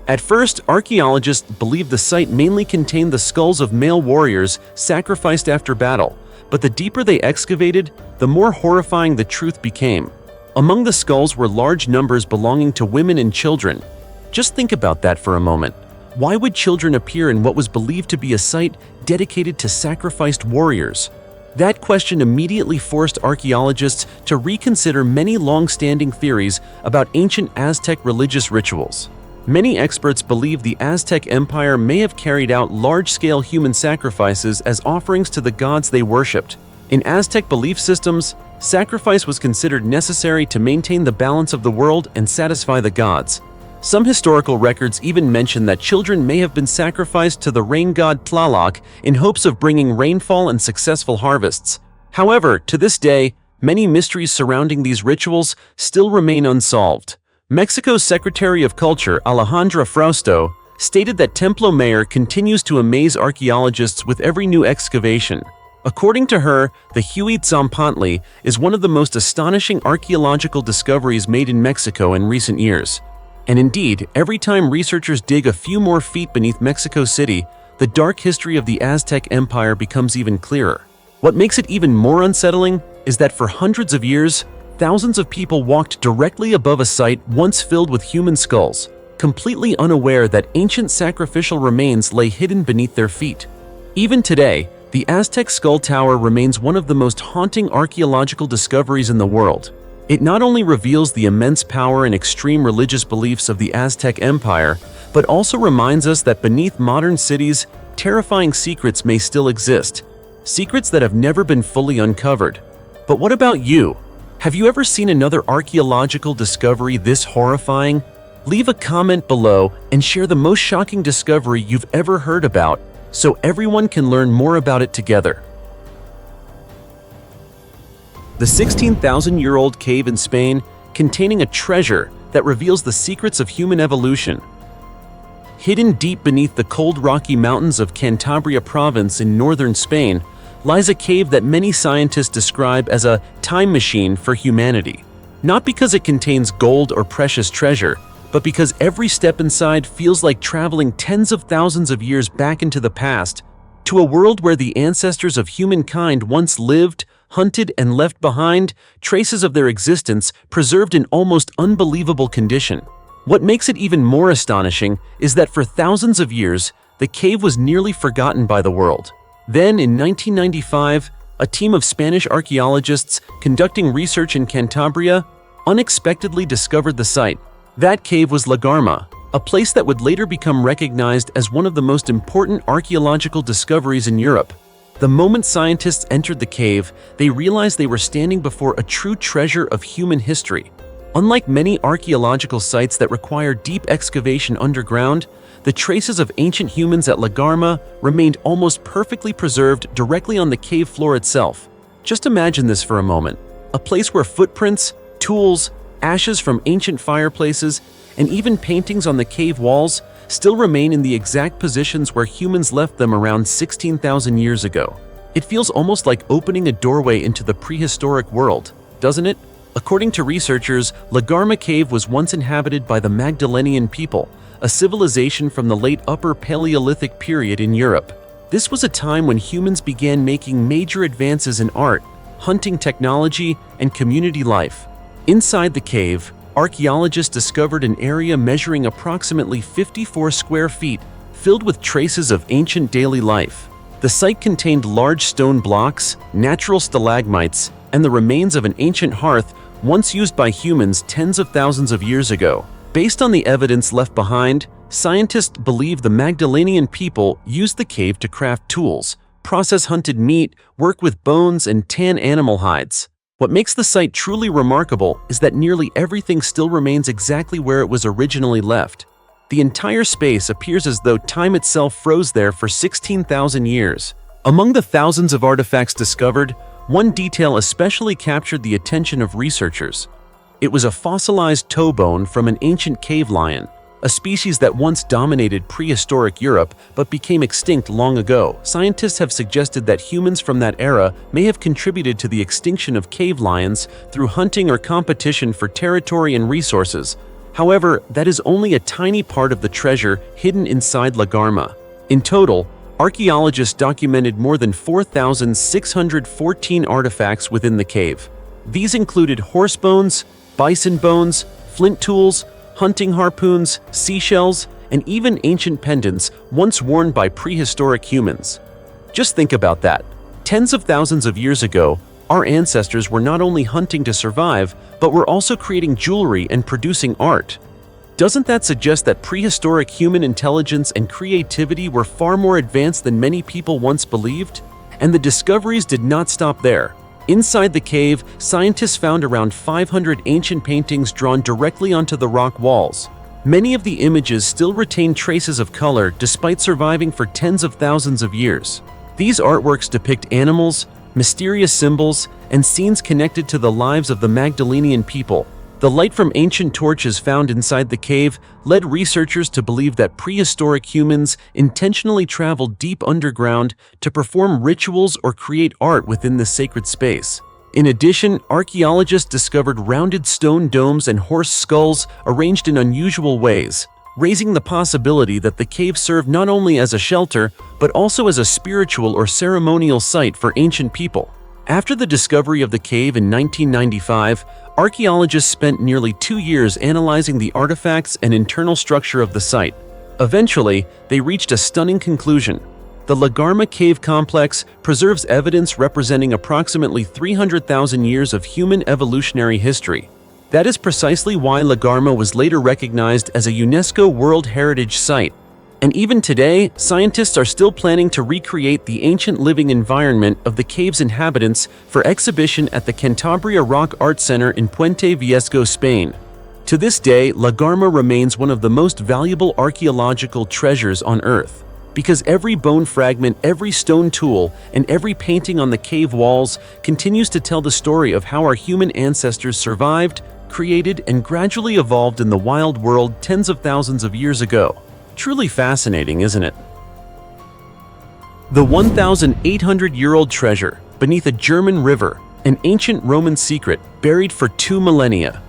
At first, archaeologists believed the site mainly contained the skulls of male warriors sacrificed after battle, but the deeper they excavated, the more horrifying the truth became. Among the skulls were large numbers belonging to women and children. Just think about that for a moment. Why would children appear in what was believed to be a site dedicated to sacrificed warriors? That question immediately forced archaeologists to reconsider many long-standing theories about ancient Aztec religious rituals. Many experts believe the Aztec Empire may have carried out large-scale human sacrifices as offerings to the gods they worshipped. In Aztec belief systems, sacrifice was considered necessary to maintain the balance of the world and satisfy the gods. Some historical records even mention that children may have been sacrificed to the rain god Tlaloc in hopes of bringing rainfall and successful harvests. However, to this day, many mysteries surrounding these rituals still remain unsolved. Mexico's Secretary of Culture, Alejandra Frausto, stated that Templo Mayor continues to amaze archaeologists with every new excavation. According to her, the Huitzilopochtli is one of the most astonishing archaeological discoveries made in Mexico in recent years. And indeed, every time researchers dig a few more feet beneath Mexico City, the dark history of the Aztec Empire becomes even clearer. What makes it even more unsettling is that for hundreds of years, thousands of people walked directly above a site once filled with human skulls, completely unaware that ancient sacrificial remains lay hidden beneath their feet. Even today, the Aztec Skull Tower remains one of the most haunting archaeological discoveries in the world. It not only reveals the immense power and extreme religious beliefs of the Aztec Empire, but also reminds us that beneath modern cities, terrifying secrets may still exist, secrets that have never been fully uncovered. But what about you? Have you ever seen another archaeological discovery this horrifying? Leave a comment below and share the most shocking discovery you've ever heard about, so everyone can learn more about it together. The 16,000-year-old cave in Spain, containing a treasure that reveals the secrets of human evolution. Hidden deep beneath the cold Rocky Mountains of Cantabria province in northern Spain, lies a cave that many scientists describe as a time machine for humanity. Not because it contains gold or precious treasure, but because every step inside feels like traveling tens of thousands of years back into the past, to a world where the ancestors of humankind once lived, hunted, and left behind traces of their existence preserved in almost unbelievable condition. What makes it even more astonishing is that for thousands of years, the cave was nearly forgotten by the world. Then, in 1995, a team of Spanish archaeologists conducting research in Cantabria unexpectedly discovered the site. That cave was La Garma, a place that would later become recognized as one of the most important archaeological discoveries in Europe. The moment scientists entered the cave, they realized they were standing before a true treasure of human history. Unlike many archaeological sites that require deep excavation underground, the traces of ancient humans at La Garma remained almost perfectly preserved directly on the cave floor itself. Just imagine this for a moment. A place where footprints, tools, ashes from ancient fireplaces, and even paintings on the cave walls still remain in the exact positions where humans left them around 16,000 years ago. It feels almost like opening a doorway into the prehistoric world, doesn't it? According to researchers, La Garma Cave was once inhabited by the Magdalenian people, a civilization from the late Upper Paleolithic period in Europe. This was a time when humans began making major advances in art, hunting technology, and community life. Inside the cave, archaeologists discovered an area measuring approximately 54 square feet, filled with traces of ancient daily life. The site contained large stone blocks, natural stalagmites, and the remains of an ancient hearth once used by humans tens of thousands of years ago. Based on the evidence left behind, scientists believe the Magdalenian people used the cave to craft tools, process hunted meat, work with bones, and tan animal hides. What makes the site truly remarkable is that nearly everything still remains exactly where it was originally left. The entire space appears as though time itself froze there for 16,000 years. Among the thousands of artifacts discovered, one detail especially captured the attention of researchers. It was a fossilized toe bone from an ancient cave lion, a species that once dominated prehistoric Europe but became extinct long ago. Scientists have suggested that humans from that era may have contributed to the extinction of cave lions through hunting or competition for territory and resources. However, that is only a tiny part of the treasure hidden inside La Garma. In total, archaeologists documented more than 4,614 artifacts within the cave. These included horse bones, bison bones, flint tools, hunting harpoons, seashells, and even ancient pendants once worn by prehistoric humans. Just think about that. Tens of thousands of years ago, our ancestors were not only hunting to survive, but were also creating jewelry and producing art. Doesn't that suggest that prehistoric human intelligence and creativity were far more advanced than many people once believed? And the discoveries did not stop there. Inside the cave, scientists found around 500 ancient paintings drawn directly onto the rock walls. Many of the images still retain traces of color despite surviving for tens of thousands of years. These artworks depict animals, mysterious symbols, and scenes connected to the lives of the Magdalenian people. The light from ancient torches found inside the cave led researchers to believe that prehistoric humans intentionally traveled deep underground to perform rituals or create art within this sacred space. In addition, archaeologists discovered rounded stone domes and horse skulls arranged in unusual ways, raising the possibility that the cave served not only as a shelter, but also as a spiritual or ceremonial site for ancient people. After the discovery of the cave in 1995, archaeologists spent nearly 2 years analyzing the artifacts and internal structure of the site. Eventually, they reached a stunning conclusion. The La Garma Cave Complex preserves evidence representing approximately 300,000 years of human evolutionary history. That is precisely why La Garma was later recognized as a UNESCO World Heritage Site. And even today, scientists are still planning to recreate the ancient living environment of the cave's inhabitants for exhibition at the Cantabria Rock Art Center in Puente Viejo, Spain. To this day, La Garma remains one of the most valuable archaeological treasures on Earth, because every bone fragment, every stone tool, and every painting on the cave walls continues to tell the story of how our human ancestors survived, created, and gradually evolved in the wild world tens of thousands of years ago. Truly fascinating, isn't it? The 1,800-year-old treasure beneath a German river, an ancient Roman secret buried for 2 millennia.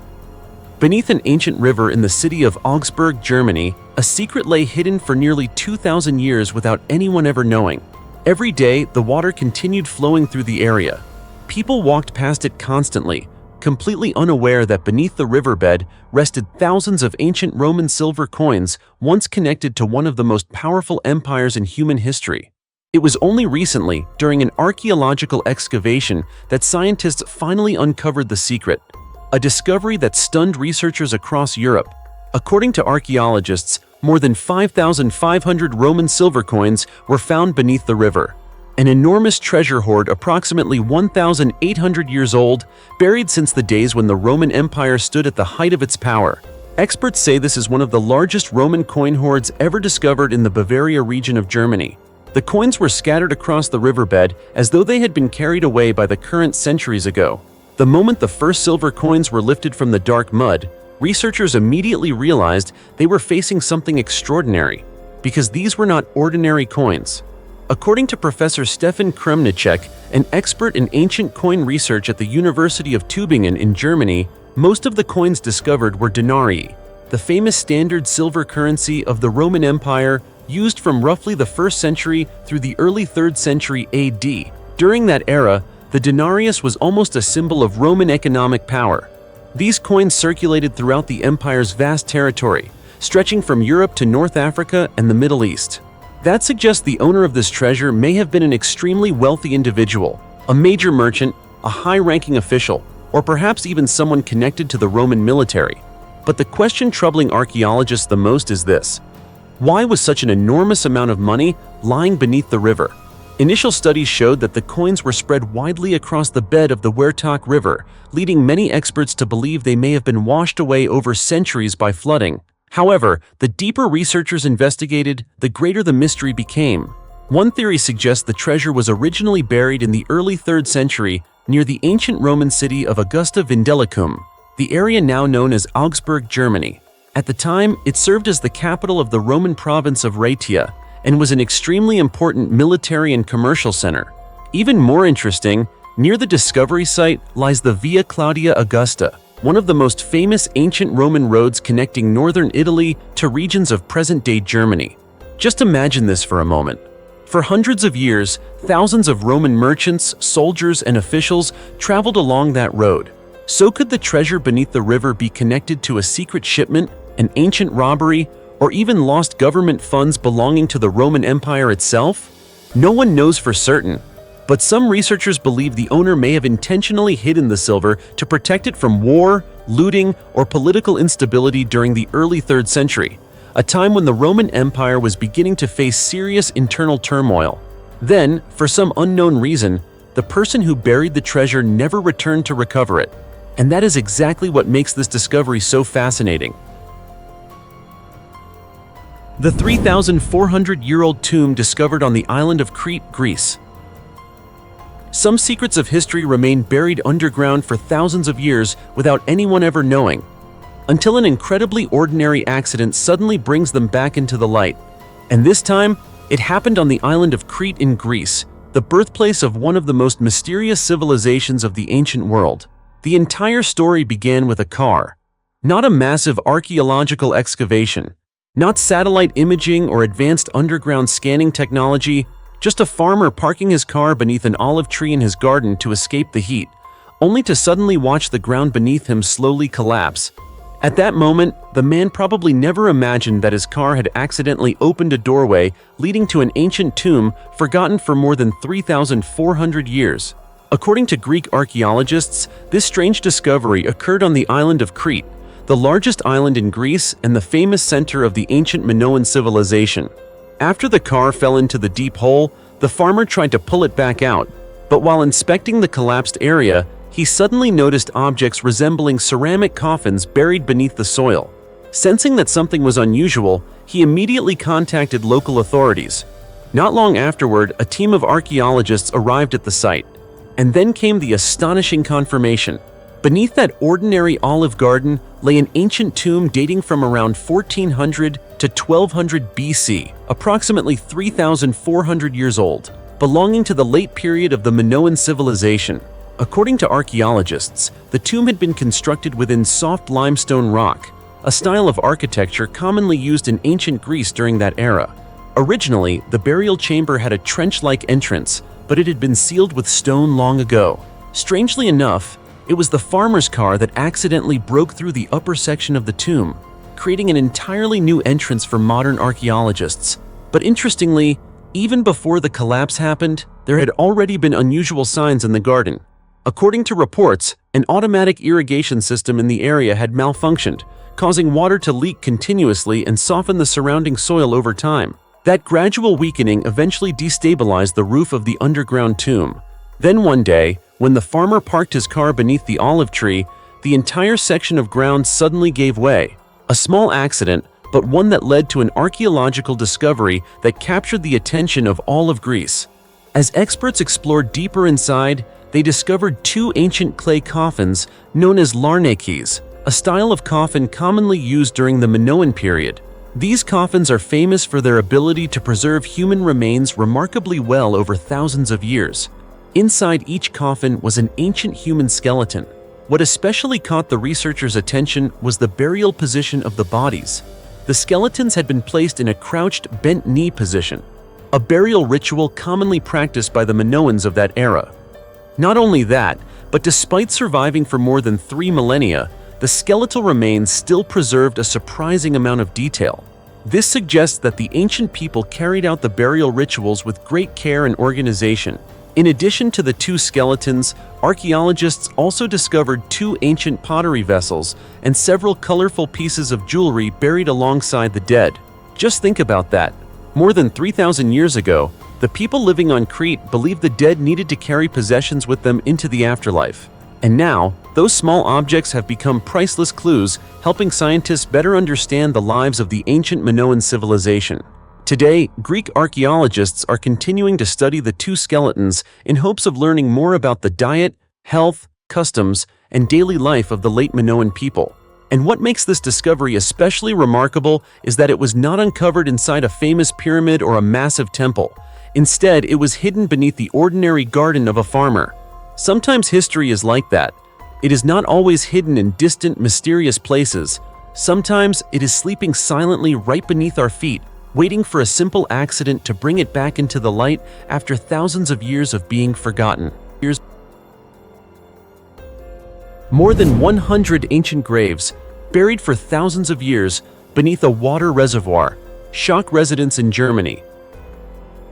Beneath an ancient river in the city of Augsburg, Germany, a secret lay hidden for nearly 2,000 years without anyone ever knowing. Every day, the water continued flowing through the area. People walked past it constantly, completely unaware that beneath the riverbed rested thousands of ancient Roman silver coins once connected to one of the most powerful empires in human history. It was only recently, during an archaeological excavation, that scientists finally uncovered the secret, a discovery that stunned researchers across Europe. According to archaeologists, more than 5,500 Roman silver coins were found beneath the river. an enormous treasure hoard approximately 1,800 years old, buried since the days when the Roman Empire stood at the height of its power. Experts say this is one of the largest Roman coin hoards ever discovered in the Bavaria region of Germany. The coins were scattered across the riverbed as though they had been carried away by the current centuries ago. The moment the first silver coins were lifted from the dark mud, researchers immediately realized they were facing something extraordinary, because these were not ordinary coins. According to Professor Stefan Kremnicek, an expert in ancient coin research at the University of Tübingen in Germany, most of the coins discovered were denarii, the famous standard silver currency of the Roman Empire, used from roughly the 1st century through the early 3rd century AD. During that era, the denarius was almost a symbol of Roman economic power. These coins circulated throughout the empire's vast territory, stretching from Europe to North Africa and the Middle East. That suggests the owner of this treasure may have been an extremely wealthy individual, a major merchant, a high-ranking official, or perhaps even someone connected to the Roman military. But the question troubling archaeologists the most is this: why was such an enormous amount of money lying beneath the river? Initial studies showed that the coins were spread widely across the bed of the Wertach River, leading many experts to believe they may have been washed away over centuries by flooding. However, the deeper researchers investigated, the greater the mystery became. One theory suggests the treasure was originally buried in the early 3rd century near the ancient Roman city of Augusta Vindelicum, the area now known as Augsburg, Germany. At the time, it served as the capital of the Roman province of Raetia and was an extremely important military and commercial center. Even more interesting, near the discovery site lies the Via Claudia Augusta, one of the most famous ancient Roman roads connecting northern Italy to regions of present-day Germany. Just imagine this for a moment. For hundreds of years, thousands of Roman merchants, soldiers, and officials traveled along that road. So could the treasure beneath the river be connected to a secret shipment, an ancient robbery, or even lost government funds belonging to the Roman Empire itself? No one knows for certain, but some researchers believe the owner may have intentionally hidden the silver to protect it from war, looting, or political instability during the early 3rd century, a time when the Roman Empire was beginning to face serious internal turmoil. Then, for some unknown reason, the person who buried the treasure never returned to recover it. And that is exactly what makes this discovery so fascinating. The 3,400-year-old tomb discovered on the island of Crete, Greece. Some secrets of history remain buried underground for thousands of years without anyone ever knowing, until an incredibly ordinary accident suddenly brings them back into the light. And this time, it happened on the island of Crete in Greece, the birthplace of one of the most mysterious civilizations of the ancient world. The entire story began with a car. Not a massive archaeological excavation, not satellite imaging or advanced underground scanning technology, just a farmer parking his car beneath an olive tree in his garden to escape the heat, only to suddenly watch the ground beneath him slowly collapse. At that moment, the man probably never imagined that his car had accidentally opened a doorway leading to an ancient tomb forgotten for more than 3,400 years. According to Greek archaeologists, this strange discovery occurred on the island of Crete, the largest island in Greece and the famous center of the ancient Minoan civilization. After the car fell into the deep hole, the farmer tried to pull it back out, but while inspecting the collapsed area, he suddenly noticed objects resembling ceramic coffins buried beneath the soil. Sensing that something was unusual, he immediately contacted local authorities. Not long afterward, a team of archaeologists arrived at the site. And then came the astonishing confirmation. Beneath that ordinary olive garden lay an ancient tomb dating from around 1400 to 1200 BC, approximately 3,400 years old, belonging to the late period of the Minoan civilization. According to archaeologists, the tomb had been constructed within soft limestone rock, a style of architecture commonly used in ancient Greece during that era. Originally, the burial chamber had a trench-like entrance, but it had been sealed with stone long ago. Strangely enough, it was the farmer's car that accidentally broke through the upper section of the tomb, creating an entirely new entrance for modern archaeologists. But interestingly, even before the collapse happened, there had already been unusual signs in the garden. According to reports, an automatic irrigation system in the area had malfunctioned, causing water to leak continuously and soften the surrounding soil over time. That gradual weakening eventually destabilized the roof of the underground tomb. Then one day, when the farmer parked his car beneath the olive tree, the entire section of ground suddenly gave way. A small accident, but one that led to an archaeological discovery that captured the attention of all of Greece. As experts explored deeper inside, they discovered two ancient clay coffins known as larnaces, a style of coffin commonly used during the Minoan period. These coffins are famous for their ability to preserve human remains remarkably well over thousands of years. Inside each coffin was an ancient human skeleton. What especially caught the researchers' attention was the burial position of the bodies. The skeletons had been placed in a crouched, bent knee position, a burial ritual commonly practiced by the Minoans of that era. Not only that, but despite surviving for more than 3 millennia, the skeletal remains still preserved a surprising amount of detail. This suggests that the ancient people carried out the burial rituals with great care and organization. In addition to the two skeletons, archaeologists also discovered two ancient pottery vessels and several colorful pieces of jewelry buried alongside the dead. Just think about that. More than 3,000 years ago, the people living on Crete believed the dead needed to carry possessions with them into the afterlife. And now, those small objects have become priceless clues, helping scientists better understand the lives of the ancient Minoan civilization. Today, Greek archaeologists are continuing to study the two skeletons in hopes of learning more about the diet, health, customs, and daily life of the late Minoan people. And what makes this discovery especially remarkable is that it was not uncovered inside a famous pyramid or a massive temple. Instead, it was hidden beneath the ordinary garden of a farmer. Sometimes history is like that. It is not always hidden in distant, mysterious places. Sometimes it is sleeping silently right beneath our feet, waiting for a simple accident to bring it back into the light after thousands of years of being forgotten. More than 100 ancient graves, buried for thousands of years beneath a water reservoir, shock residents in Germany.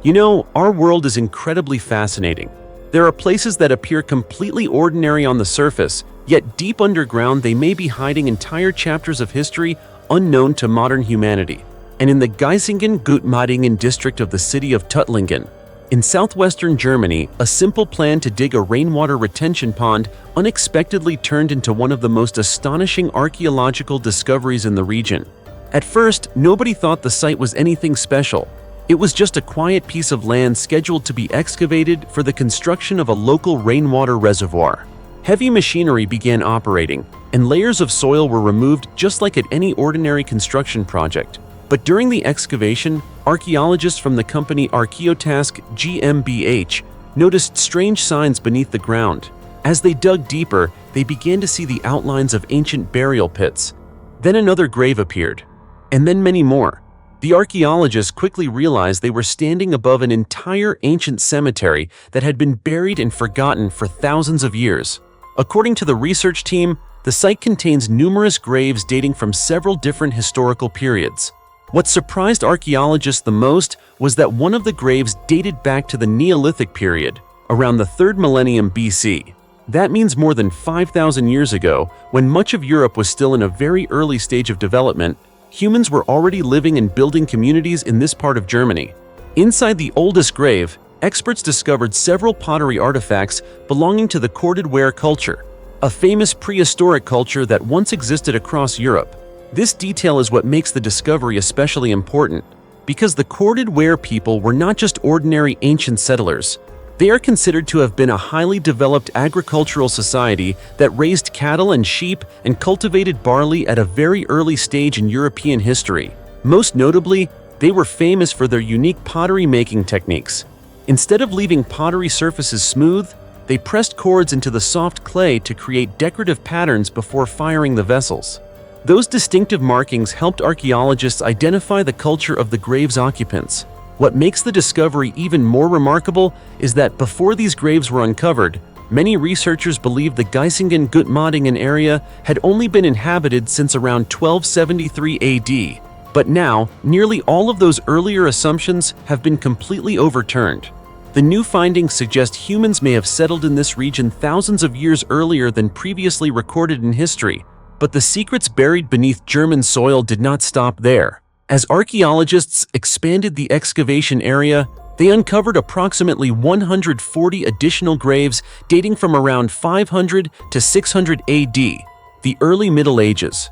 You know, our world is incredibly fascinating. There are places that appear completely ordinary on the surface, yet deep underground they may be hiding entire chapters of history unknown to modern humanity. And in the Geisingen-Gutmadingen district of the city of Tuttlingen, in southwestern Germany, a simple plan to dig a rainwater retention pond unexpectedly turned into one of the most astonishing archaeological discoveries in the region. At first, nobody thought the site was anything special. It was just a quiet piece of land scheduled to be excavated for the construction of a local rainwater reservoir. Heavy machinery began operating, and layers of soil were removed just like at any ordinary construction project. But during the excavation, archaeologists from the company Archaeological GmbH noticed strange signs beneath the ground. As they dug deeper, they began to see the outlines of ancient burial pits. Then another grave appeared, and then many more. The archaeologists quickly realized they were standing above an entire ancient cemetery that had been buried and forgotten for thousands of years. According to the research team, the site contains numerous graves dating from several different historical periods. What surprised archaeologists the most was that one of the graves dated back to the Neolithic period, around the 3rd millennium BC. That means more than 5,000 years ago, when much of Europe was still in a very early stage of development, humans were already living and building communities in this part of Germany. Inside the oldest grave, experts discovered several pottery artifacts belonging to the corded ware culture, a famous prehistoric culture that once existed across Europe. This detail is what makes the discovery especially important, because the corded ware people were not just ordinary ancient settlers. They are considered to have been a highly developed agricultural society that raised cattle and sheep and cultivated barley at a very early stage in European history. Most notably, they were famous for their unique pottery-making techniques. Instead of leaving pottery surfaces smooth, they pressed cords into the soft clay to create decorative patterns before firing the vessels. Those distinctive markings helped archaeologists identify the culture of the grave's occupants. What makes the discovery even more remarkable is that before these graves were uncovered, many researchers believed the Geisingen-Gutmadingen area had only been inhabited since around 1273 AD. But now, nearly all of those earlier assumptions have been completely overturned. The new findings suggest humans may have settled in this region thousands of years earlier than previously recorded in history. But the secrets buried beneath German soil did not stop there. As archaeologists expanded the excavation area, they uncovered approximately 140 additional graves dating from around 500 to 600 AD, the early Middle Ages.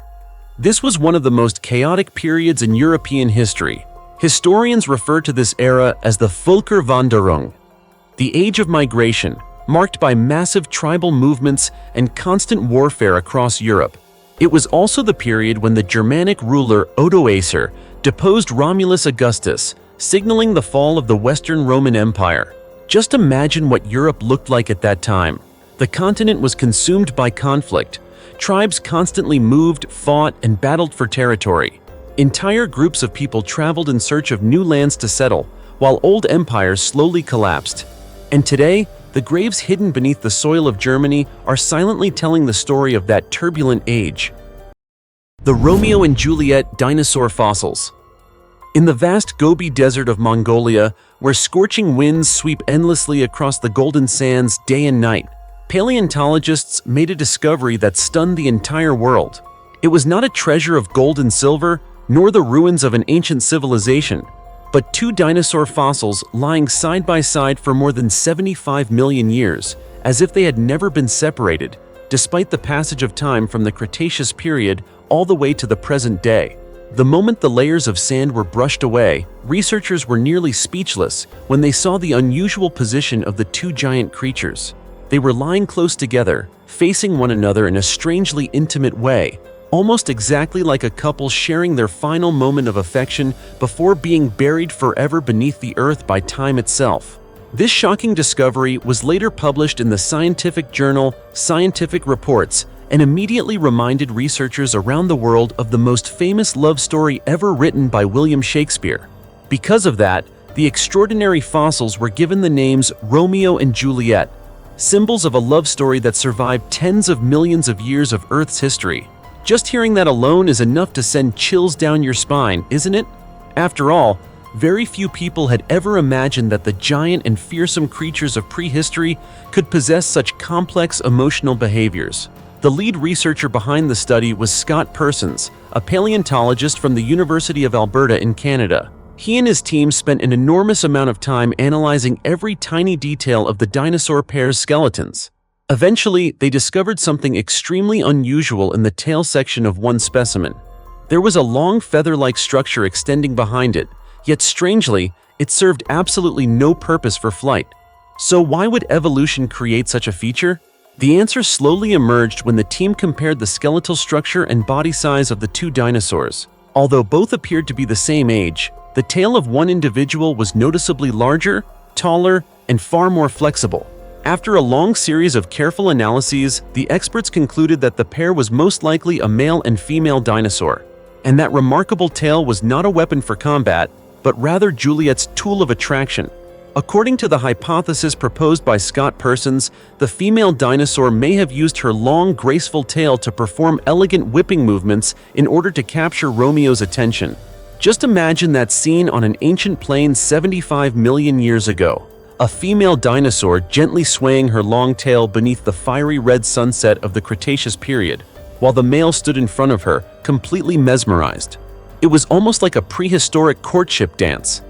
This was one of the most chaotic periods in European history. Historians refer to this era as the Völkerwanderung, the age of migration, marked by massive tribal movements and constant warfare across Europe. It was also the period when the Germanic ruler Odoacer deposed Romulus Augustus, signaling the fall of the Western Roman Empire. Just imagine what Europe looked like at that time. The continent was consumed by conflict. Tribes constantly moved, fought, and battled for territory. Entire groups of people traveled in search of new lands to settle, while old empires slowly collapsed. And today, the graves hidden beneath the soil of Germany are silently telling the story of that turbulent age. The Romeo and Juliet dinosaur fossils. In the vast Gobi Desert of Mongolia, where scorching winds sweep endlessly across the golden sands day and night, paleontologists made a discovery that stunned the entire world. It was not a treasure of gold and silver, nor the ruins of an ancient civilization, but two dinosaur fossils lying side by side for more than 75 million years, as if they had never been separated, despite the passage of time from the Cretaceous period all the way to the present day. The moment the layers of sand were brushed away, researchers were nearly speechless when they saw the unusual position of the two giant creatures. They were lying close together, facing one another in a strangely intimate way, almost exactly like a couple sharing their final moment of affection before being buried forever beneath the earth by time itself. This shocking discovery was later published in the scientific journal Scientific Reports and immediately reminded researchers around the world of the most famous love story ever written by William Shakespeare. Because of that, the extraordinary fossils were given the names Romeo and Juliet, symbols of a love story that survived tens of millions of years of Earth's history. Just hearing that alone is enough to send chills down your spine, isn't it? After all, very few people had ever imagined that the giant and fearsome creatures of prehistory could possess such complex emotional behaviors. The lead researcher behind the study was Scott Persons, a paleontologist from the University of Alberta in Canada. He and his team spent an enormous amount of time analyzing every tiny detail of the dinosaur pair's skeletons. Eventually, they discovered something extremely unusual in the tail section of one specimen. There was a long feather-like structure extending behind it, yet strangely, it served absolutely no purpose for flight. So why would evolution create such a feature? The answer slowly emerged when the team compared the skeletal structure and body size of the two dinosaurs. Although both appeared to be the same age, the tail of one individual was noticeably larger, taller, and far more flexible. After a long series of careful analyses, the experts concluded that the pair was most likely a male and female dinosaur, and that remarkable tail was not a weapon for combat, but rather Juliet's tool of attraction. According to the hypothesis proposed by Scott Persons, the female dinosaur may have used her long, graceful tail to perform elegant whipping movements in order to capture Romeo's attention. Just imagine that scene on an ancient plain 75 million years ago. A female dinosaur gently swaying her long tail beneath the fiery red sunset of the Cretaceous period, while the male stood in front of her, completely mesmerized. It was almost like a prehistoric courtship dance.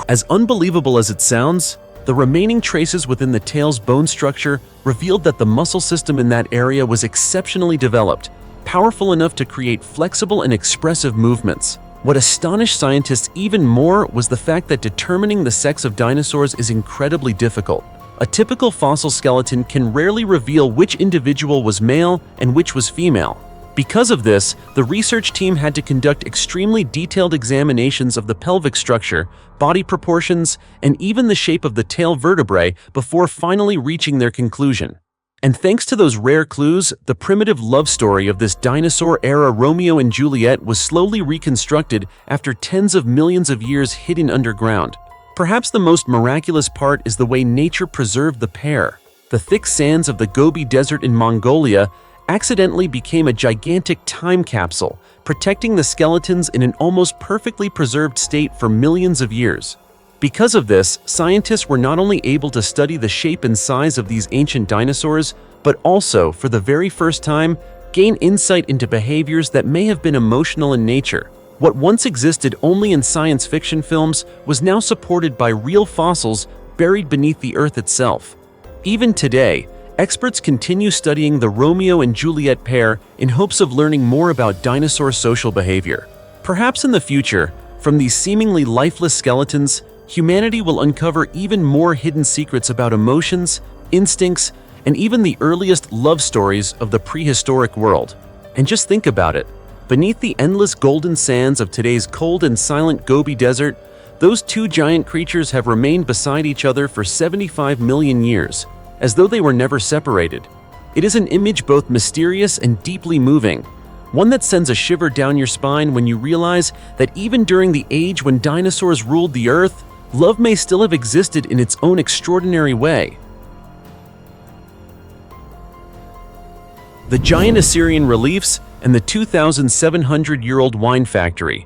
As unbelievable as it sounds, the remaining traces within the tail's bone structure revealed that the muscle system in that area was exceptionally developed, powerful enough to create flexible and expressive movements. What astonished scientists even more was the fact that determining the sex of dinosaurs is incredibly difficult. A typical fossil skeleton can rarely reveal which individual was male and which was female. Because of this, the research team had to conduct extremely detailed examinations of the pelvic structure, body proportions, and even the shape of the tail vertebrae before finally reaching their conclusion. And thanks to those rare clues, the primitive love story of this dinosaur-era Romeo and Juliet was slowly reconstructed after tens of millions of years hidden underground. Perhaps the most miraculous part is the way nature preserved the pair. The thick sands of the Gobi Desert in Mongolia accidentally became a gigantic time capsule, protecting the skeletons in an almost perfectly preserved state for millions of years. Because of this, scientists were not only able to study the shape and size of these ancient dinosaurs, but also, for the very first time, gain insight into behaviors that may have been emotional in nature. What once existed only in science fiction films was now supported by real fossils buried beneath the earth itself. Even today, experts continue studying the Romeo and Juliet pair in hopes of learning more about dinosaur social behavior. Perhaps in the future, from these seemingly lifeless skeletons, humanity will uncover even more hidden secrets about emotions, instincts, and even the earliest love stories of the prehistoric world. And just think about it. Beneath the endless golden sands of today's cold and silent Gobi Desert, those two giant creatures have remained beside each other for 75 million years, as though they were never separated. It is an image both mysterious and deeply moving, one that sends a shiver down your spine when you realize that even during the age when dinosaurs ruled the earth, love may still have existed in its own extraordinary way. The giant Assyrian reliefs and the 2,700-year-old wine factory.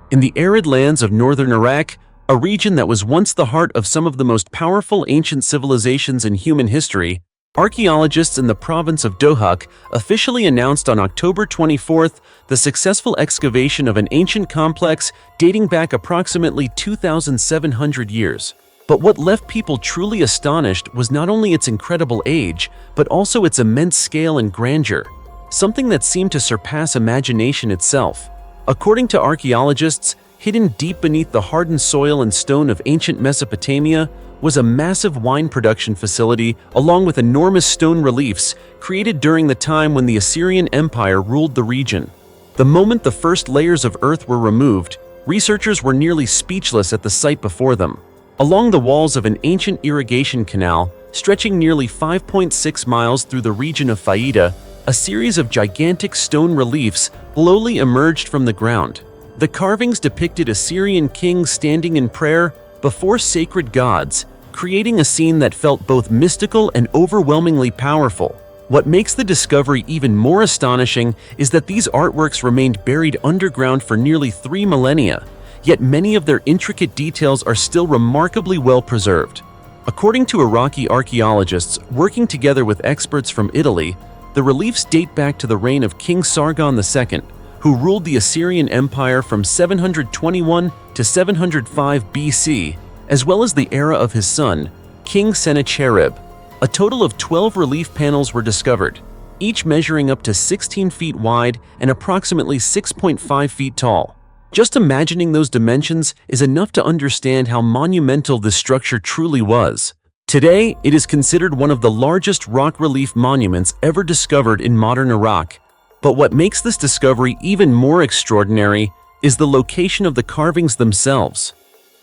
In the arid lands of northern Iraq, a region that was once the heart of some of the most powerful ancient civilizations in human history, archaeologists in the province of Dohuk officially announced on October 24th the successful excavation of an ancient complex dating back approximately 2,700 years. But what left people truly astonished was not only its incredible age, but also its immense scale and grandeur, something that seemed to surpass imagination itself. According to archaeologists, hidden deep beneath the hardened soil and stone of ancient Mesopotamia was a massive wine production facility along with enormous stone reliefs created during the time when the Assyrian Empire ruled the region. The moment the first layers of earth were removed, researchers were nearly speechless at the sight before them. Along the walls of an ancient irrigation canal, stretching nearly 5.6 miles through the region of Faida, a series of gigantic stone reliefs slowly emerged from the ground. The carvings depicted Assyrian kings standing in prayer before sacred gods, creating a scene that felt both mystical and overwhelmingly powerful. What makes the discovery even more astonishing is that these artworks remained buried underground for nearly 3 millennia, yet many of their intricate details are still remarkably well preserved. According to Iraqi archaeologists working together with experts from Italy, the reliefs date back to the reign of King Sargon II, who ruled the Assyrian Empire from 721 to 705 BC, as well as the era of his son, King Sennacherib. A total of 12 relief panels were discovered, each measuring up to 16 feet wide and approximately 6.5 feet tall. Just imagining those dimensions is enough to understand how monumental this structure truly was. Today, it is considered one of the largest rock relief monuments ever discovered in modern Iraq. But what makes this discovery even more extraordinary is the location of the carvings themselves.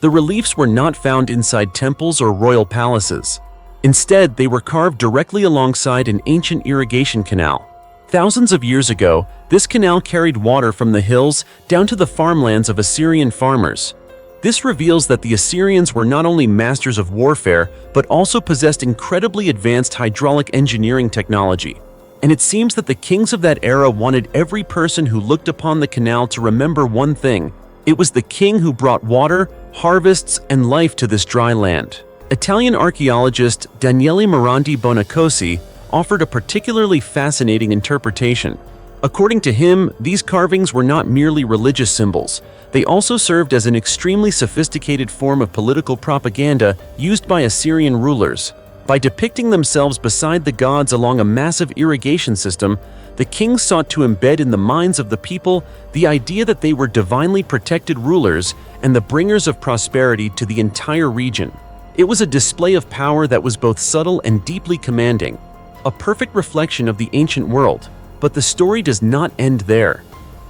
The reliefs were not found inside temples or royal palaces. Instead, they were carved directly alongside an ancient irrigation canal. Thousands of years ago, this canal carried water from the hills down to the farmlands of Assyrian farmers. This reveals that the Assyrians were not only masters of warfare, but also possessed incredibly advanced hydraulic engineering technology. And it seems that the kings of that era wanted every person who looked upon the canal to remember one thing: it was the king who brought water, harvests, and life to this dry land. Italian archaeologist Daniele Morandi Bonacosi offered a particularly fascinating interpretation. According to him, these carvings were not merely religious symbols. They also served as an extremely sophisticated form of political propaganda used by Assyrian rulers. By depicting themselves beside the gods along a massive irrigation system, the kings sought to embed in the minds of the people the idea that they were divinely protected rulers and the bringers of prosperity to the entire region. It was a display of power that was both subtle and deeply commanding, a perfect reflection of the ancient world. But the story does not end there.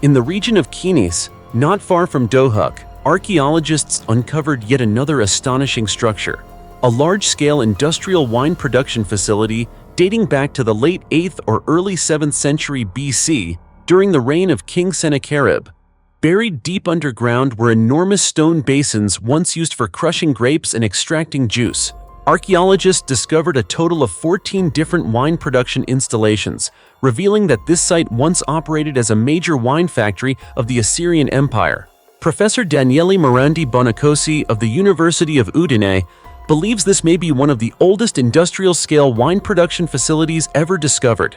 In the region of Kinis, not far from Dohuk, archaeologists uncovered yet another astonishing structure: a large-scale industrial wine production facility dating back to the late 8th or early 7th century BC during the reign of King Sennacherib. Buried deep underground were enormous stone basins once used for crushing grapes and extracting juice. Archaeologists discovered a total of 14 different wine production installations, revealing that this site once operated as a major wine factory of the Assyrian Empire. Professor Daniele Morandi Bonacosi of the University of Udine believes this may be one of the oldest industrial-scale wine production facilities ever discovered.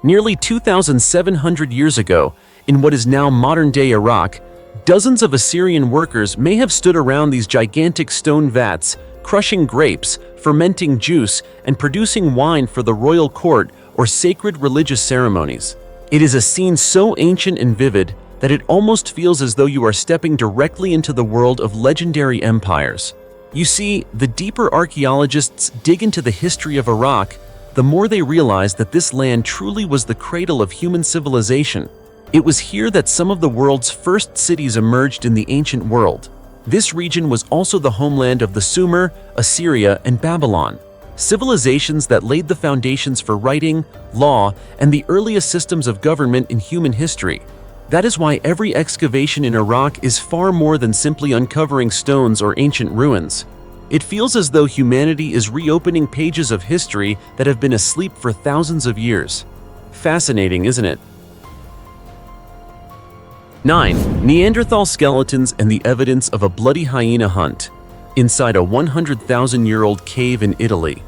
Nearly 2,700 years ago, in what is now modern-day Iraq, Dozens of Assyrian workers may have stood around these gigantic stone vats, crushing grapes, fermenting juice, and producing wine for the royal court or sacred religious ceremonies. It is a scene so ancient and vivid that it almost feels as though you are stepping directly into the world of legendary empires. You see, the deeper archaeologists dig into the history of Iraq, the more they realize that this land truly was the cradle of human civilization. It was here that some of the world's first cities emerged in the ancient world. This region was also the homeland of the Sumer, Assyria, and Babylon, civilizations that laid the foundations for writing, law, and the earliest systems of government in human history. That is why every excavation in Iraq is far more than simply uncovering stones or ancient ruins. It feels as though humanity is reopening pages of history that have been asleep for thousands of years. Fascinating, isn't it? 9. Neanderthal skeletons and the evidence of a bloody hyena hunt. Inside a 100,000-year-old cave in Italy.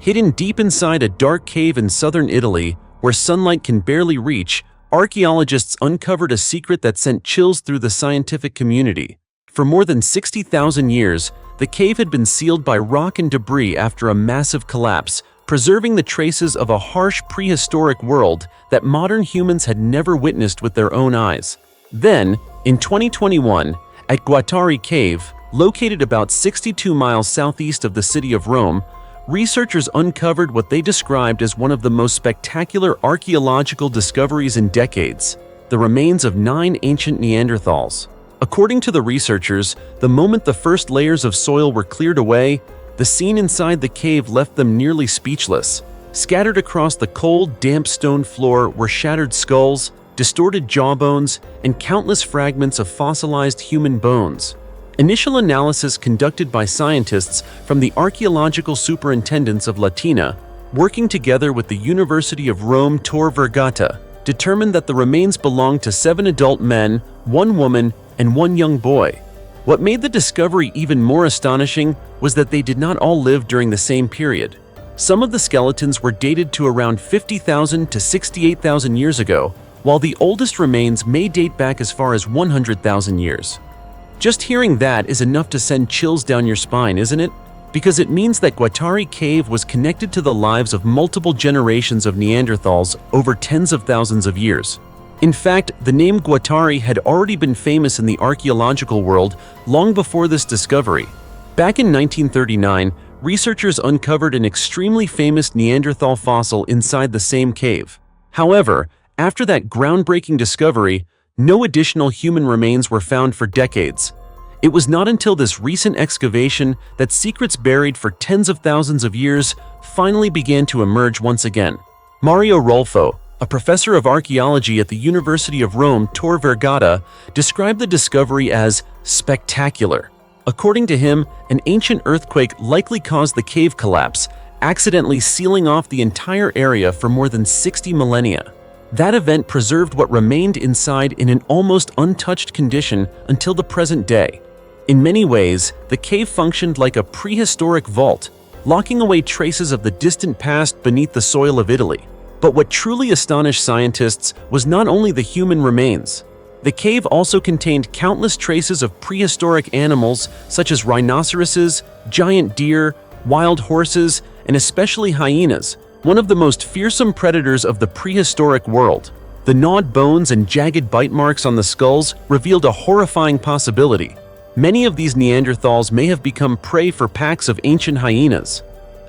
Hidden deep inside a dark cave in southern Italy, where sunlight can barely reach, archaeologists uncovered a secret that sent chills through the scientific community. For more than 60,000 years, the cave had been sealed by rock and debris after a massive collapse, preserving the traces of a harsh prehistoric world that modern humans had never witnessed with their own eyes. Then, in 2021, at Guattari Cave, located about 62 miles southeast of the city of Rome, researchers uncovered what they described as one of the most spectacular archaeological discoveries in decades: the remains of 9 ancient Neanderthals. According to the researchers, the moment the first layers of soil were cleared away, the scene inside the cave left them nearly speechless. Scattered across the cold, damp stone floor were shattered skulls, distorted jawbones, and countless fragments of fossilized human bones. Initial analysis conducted by scientists from the Archaeological Superintendents of Latina, working together with the University of Rome Tor Vergata, determined that the remains belonged to 7 adult men, 1 woman, and 1 young boy. What made the discovery even more astonishing was that they did not all live during the same period. Some of the skeletons were dated to around 50,000 to 68,000 years ago, while the oldest remains may date back as far as 100,000 years. Just hearing that is enough to send chills down your spine, isn't it? Because it means that Guattari Cave was connected to the lives of multiple generations of Neanderthals over tens of thousands of years. In fact, the name Guattari had already been famous in the archaeological world long before this discovery. Back in 1939, researchers uncovered an extremely famous Neanderthal fossil inside the same cave. However, after that groundbreaking discovery, no additional human remains were found for decades. It was not until this recent excavation that secrets buried for tens of thousands of years finally began to emerge once again. Mario Rolfo, a professor of archaeology at the University of Rome Tor Vergata, described the discovery as spectacular. According to him, an ancient earthquake likely caused the cave collapse, accidentally sealing off the entire area for more than 60 millennia. That event preserved what remained inside in an almost untouched condition until the present day. In many ways, the cave functioned like a prehistoric vault, locking away traces of the distant past beneath the soil of Italy. But what truly astonished scientists was not only the human remains. The cave also contained countless traces of prehistoric animals such as rhinoceroses, giant deer, wild horses, and especially hyenas, one of the most fearsome predators of the prehistoric world. The gnawed bones and jagged bite marks on the skulls revealed a horrifying possibility. Many of these Neanderthals may have become prey for packs of ancient hyenas.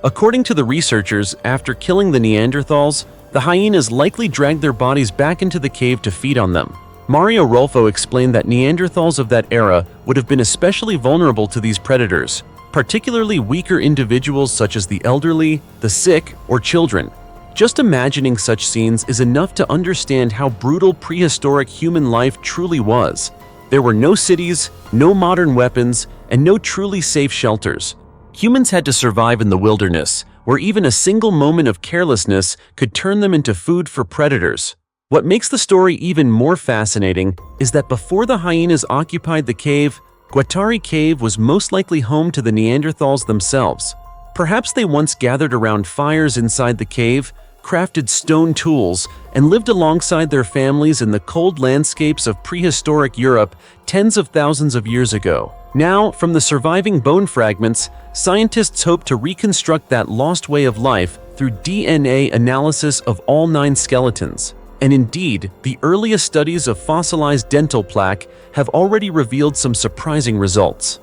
According to the researchers, after killing the Neanderthals, the hyenas likely dragged their bodies back into the cave to feed on them. Mario Rolfo explained that Neanderthals of that era would have been especially vulnerable to these predators, particularly weaker individuals such as the elderly, the sick, or children. Just imagining such scenes is enough to understand how brutal prehistoric human life truly was. There were no cities, no modern weapons, and no truly safe shelters. Humans had to survive in the wilderness, where even a single moment of carelessness could turn them into food for predators. What makes the story even more fascinating is that before the hyenas occupied the cave, Guattari Cave was most likely home to the Neanderthals themselves. Perhaps they once gathered around fires inside the cave, crafted stone tools, and lived alongside their families in the cold landscapes of prehistoric Europe tens of thousands of years ago. Now, from the surviving bone fragments, scientists hope to reconstruct that lost way of life through DNA analysis of all 9 skeletons. And indeed, the earliest studies of fossilized dental plaque have already revealed some surprising results.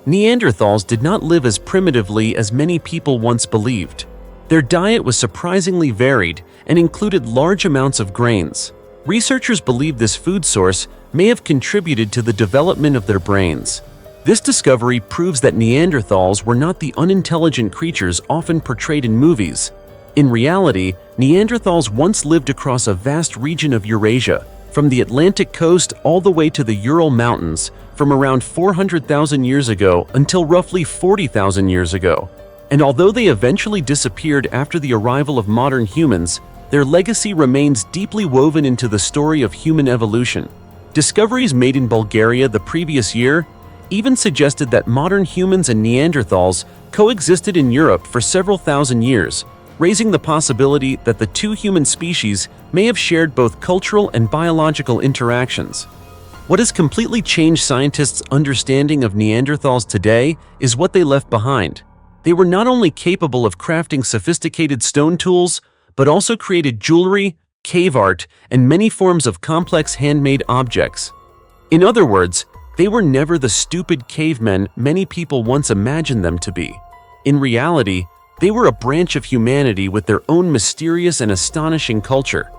Neanderthals did not live as primitively as many people once believed. Their diet was surprisingly varied and included large amounts of grains. Researchers believe this food source may have contributed to the development of their brains. This discovery proves that Neanderthals were not the unintelligent creatures often portrayed in movies. In reality, Neanderthals once lived across a vast region of Eurasia, from the Atlantic coast all the way to the Ural Mountains, from around 400,000 years ago until roughly 40,000 years ago. And although they eventually disappeared after the arrival of modern humans, their legacy remains deeply woven into the story of human evolution. Discoveries made in Bulgaria the previous year even suggested that modern humans and Neanderthals coexisted in Europe for several thousand years, raising the possibility that the two human species may have shared both cultural and biological interactions. What has completely changed scientists' understanding of Neanderthals today is what they left behind. They were not only capable of crafting sophisticated stone tools, but also created jewelry, cave art, and many forms of complex handmade objects. In other words, they were never the stupid cavemen many people once imagined them to be. In reality, they were a branch of humanity with their own mysterious and astonishing culture.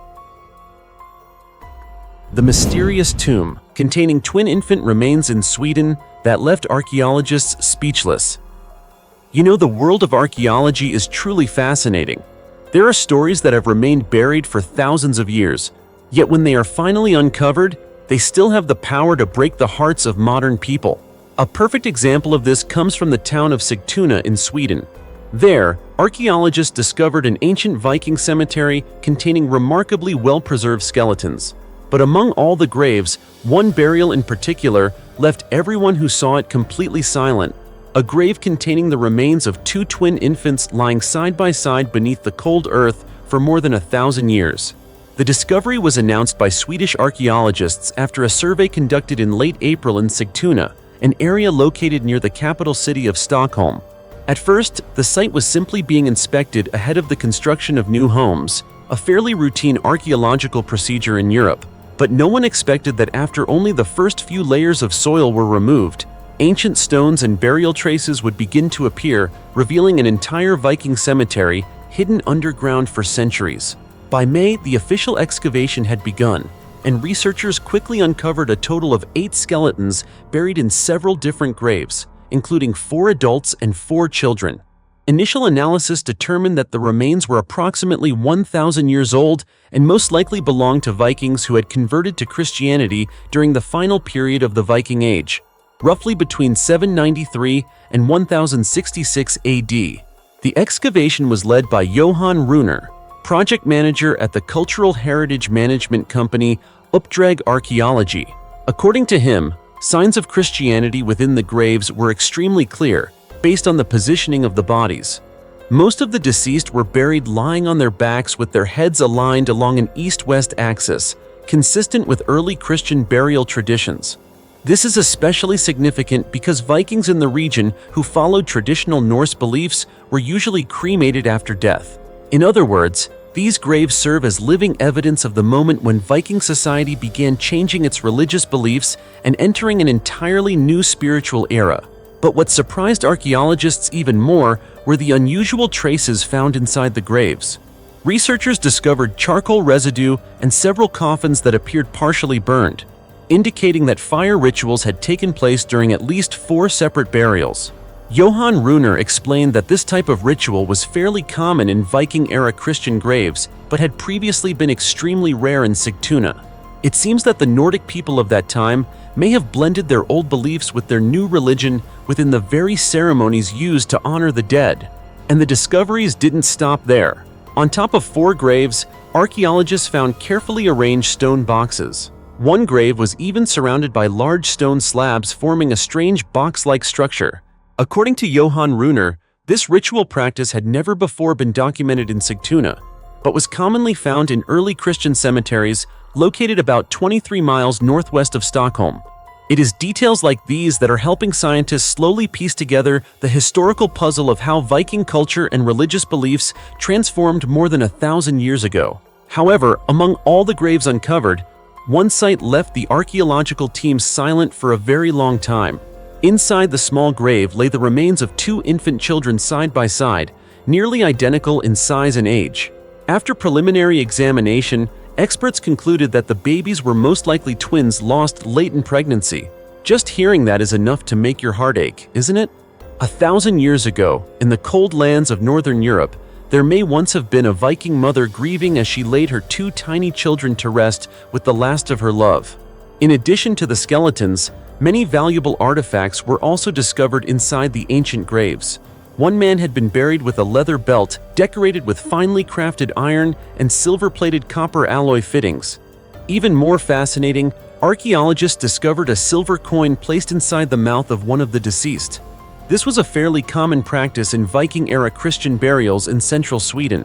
The mysterious tomb, containing twin infant remains in Sweden, that left archaeologists speechless. You know, the world of archaeology is truly fascinating. There are stories that have remained buried for thousands of years, yet when they are finally uncovered, they still have the power to break the hearts of modern people. A perfect example of this comes from the town of Sigtuna in Sweden. There, archaeologists discovered an ancient Viking cemetery containing remarkably well-preserved skeletons. But among all the graves, one burial in particular left everyone who saw it completely silent. A grave containing the remains of 2 twin infants lying side by side beneath the cold earth for more than 1,000 years. The discovery was announced by Swedish archaeologists after a survey conducted in late April in Sigtuna, an area located near the capital city of Stockholm. At first, the site was simply being inspected ahead of the construction of new homes, a fairly routine archaeological procedure in Europe. But no one expected that after only the first few layers of soil were removed, ancient stones and burial traces would begin to appear, revealing an entire Viking cemetery hidden underground for centuries. By May, the official excavation had begun, and researchers quickly uncovered a total of 8 skeletons buried in several different graves, including 4 adults and 4 children. Initial analysis determined that the remains were approximately 1,000 years old and most likely belonged to Vikings who had converted to Christianity during the final period of the Viking Age, roughly between 793 and 1066 AD. The excavation was led by Johan Runer, project manager at the cultural heritage management company Uppdrag Archaeology. According to him, signs of Christianity within the graves were extremely clear, based on the positioning of the bodies. Most of the deceased were buried lying on their backs with their heads aligned along an east-west axis, consistent with early Christian burial traditions. This is especially significant because Vikings in the region who followed traditional Norse beliefs were usually cremated after death. In other words, these graves serve as living evidence of the moment when Viking society began changing its religious beliefs and entering an entirely new spiritual era. But what surprised archaeologists even more were the unusual traces found inside the graves. Researchers discovered charcoal residue and several coffins that appeared partially burned, indicating that fire rituals had taken place during at least 4 separate burials. Johan Runer explained that this type of ritual was fairly common in Viking-era Christian graves, but had previously been extremely rare in Sigtuna. It seems that the Nordic people of that time may have blended their old beliefs with their new religion within the very ceremonies used to honor the dead. And the discoveries didn't stop there. On top of 4 graves, archaeologists found carefully arranged stone boxes. One grave was even surrounded by large stone slabs forming a strange box-like structure. According to Johan Runer, this ritual practice had never before been documented in Sigtuna, but was commonly found in early Christian cemeteries located about 23 miles northwest of Stockholm. It is details like these that are helping scientists slowly piece together the historical puzzle of how Viking culture and religious beliefs transformed more than 1,000 years ago. However, among all the graves uncovered, one site left the archaeological team silent for a very long time. Inside the small grave lay the remains of two infant children side by side, nearly identical in size and age. After preliminary examination, experts concluded that the babies were most likely twins lost late in pregnancy. Just hearing that is enough to make your heart ache, isn't it? 1,000 years ago, in the cold lands of Northern Europe, there may once have been a Viking mother grieving as she laid her two tiny children to rest with the last of her love. In addition to the skeletons, many valuable artifacts were also discovered inside the ancient graves. One man had been buried with a leather belt decorated with finely crafted iron and silver-plated copper alloy fittings. Even more fascinating, archaeologists discovered a silver coin placed inside the mouth of one of the deceased. This was a fairly common practice in Viking-era Christian burials in central Sweden.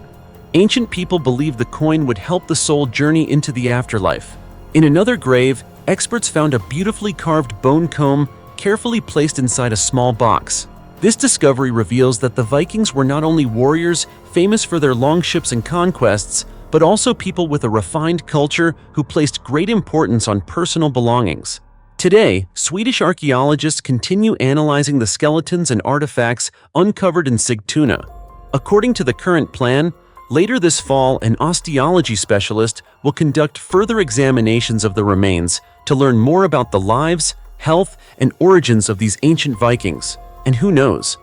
Ancient people believed the coin would help the soul journey into the afterlife. In another grave, experts found a beautifully carved bone comb carefully placed inside a small box. This discovery reveals that the Vikings were not only warriors famous for their longships and conquests, but also people with a refined culture who placed great importance on personal belongings. Today, Swedish archaeologists continue analyzing the skeletons and artifacts uncovered in Sigtuna. According to the current plan, later this fall, an osteology specialist will conduct further examinations of the remains to learn more about the lives, health, and origins of these ancient Vikings. And who knows?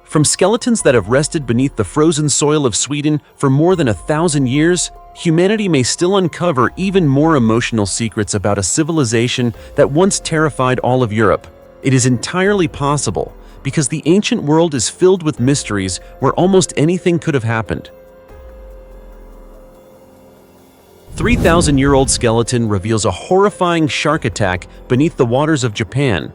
From skeletons that have rested beneath the frozen soil of Sweden for more than 1,000 years, humanity may still uncover even more emotional secrets about a civilization that once terrified all of Europe. It is entirely possible, because the ancient world is filled with mysteries where almost anything could have happened. 3,000-year-old skeleton reveals a horrifying shark attack beneath the waters of Japan.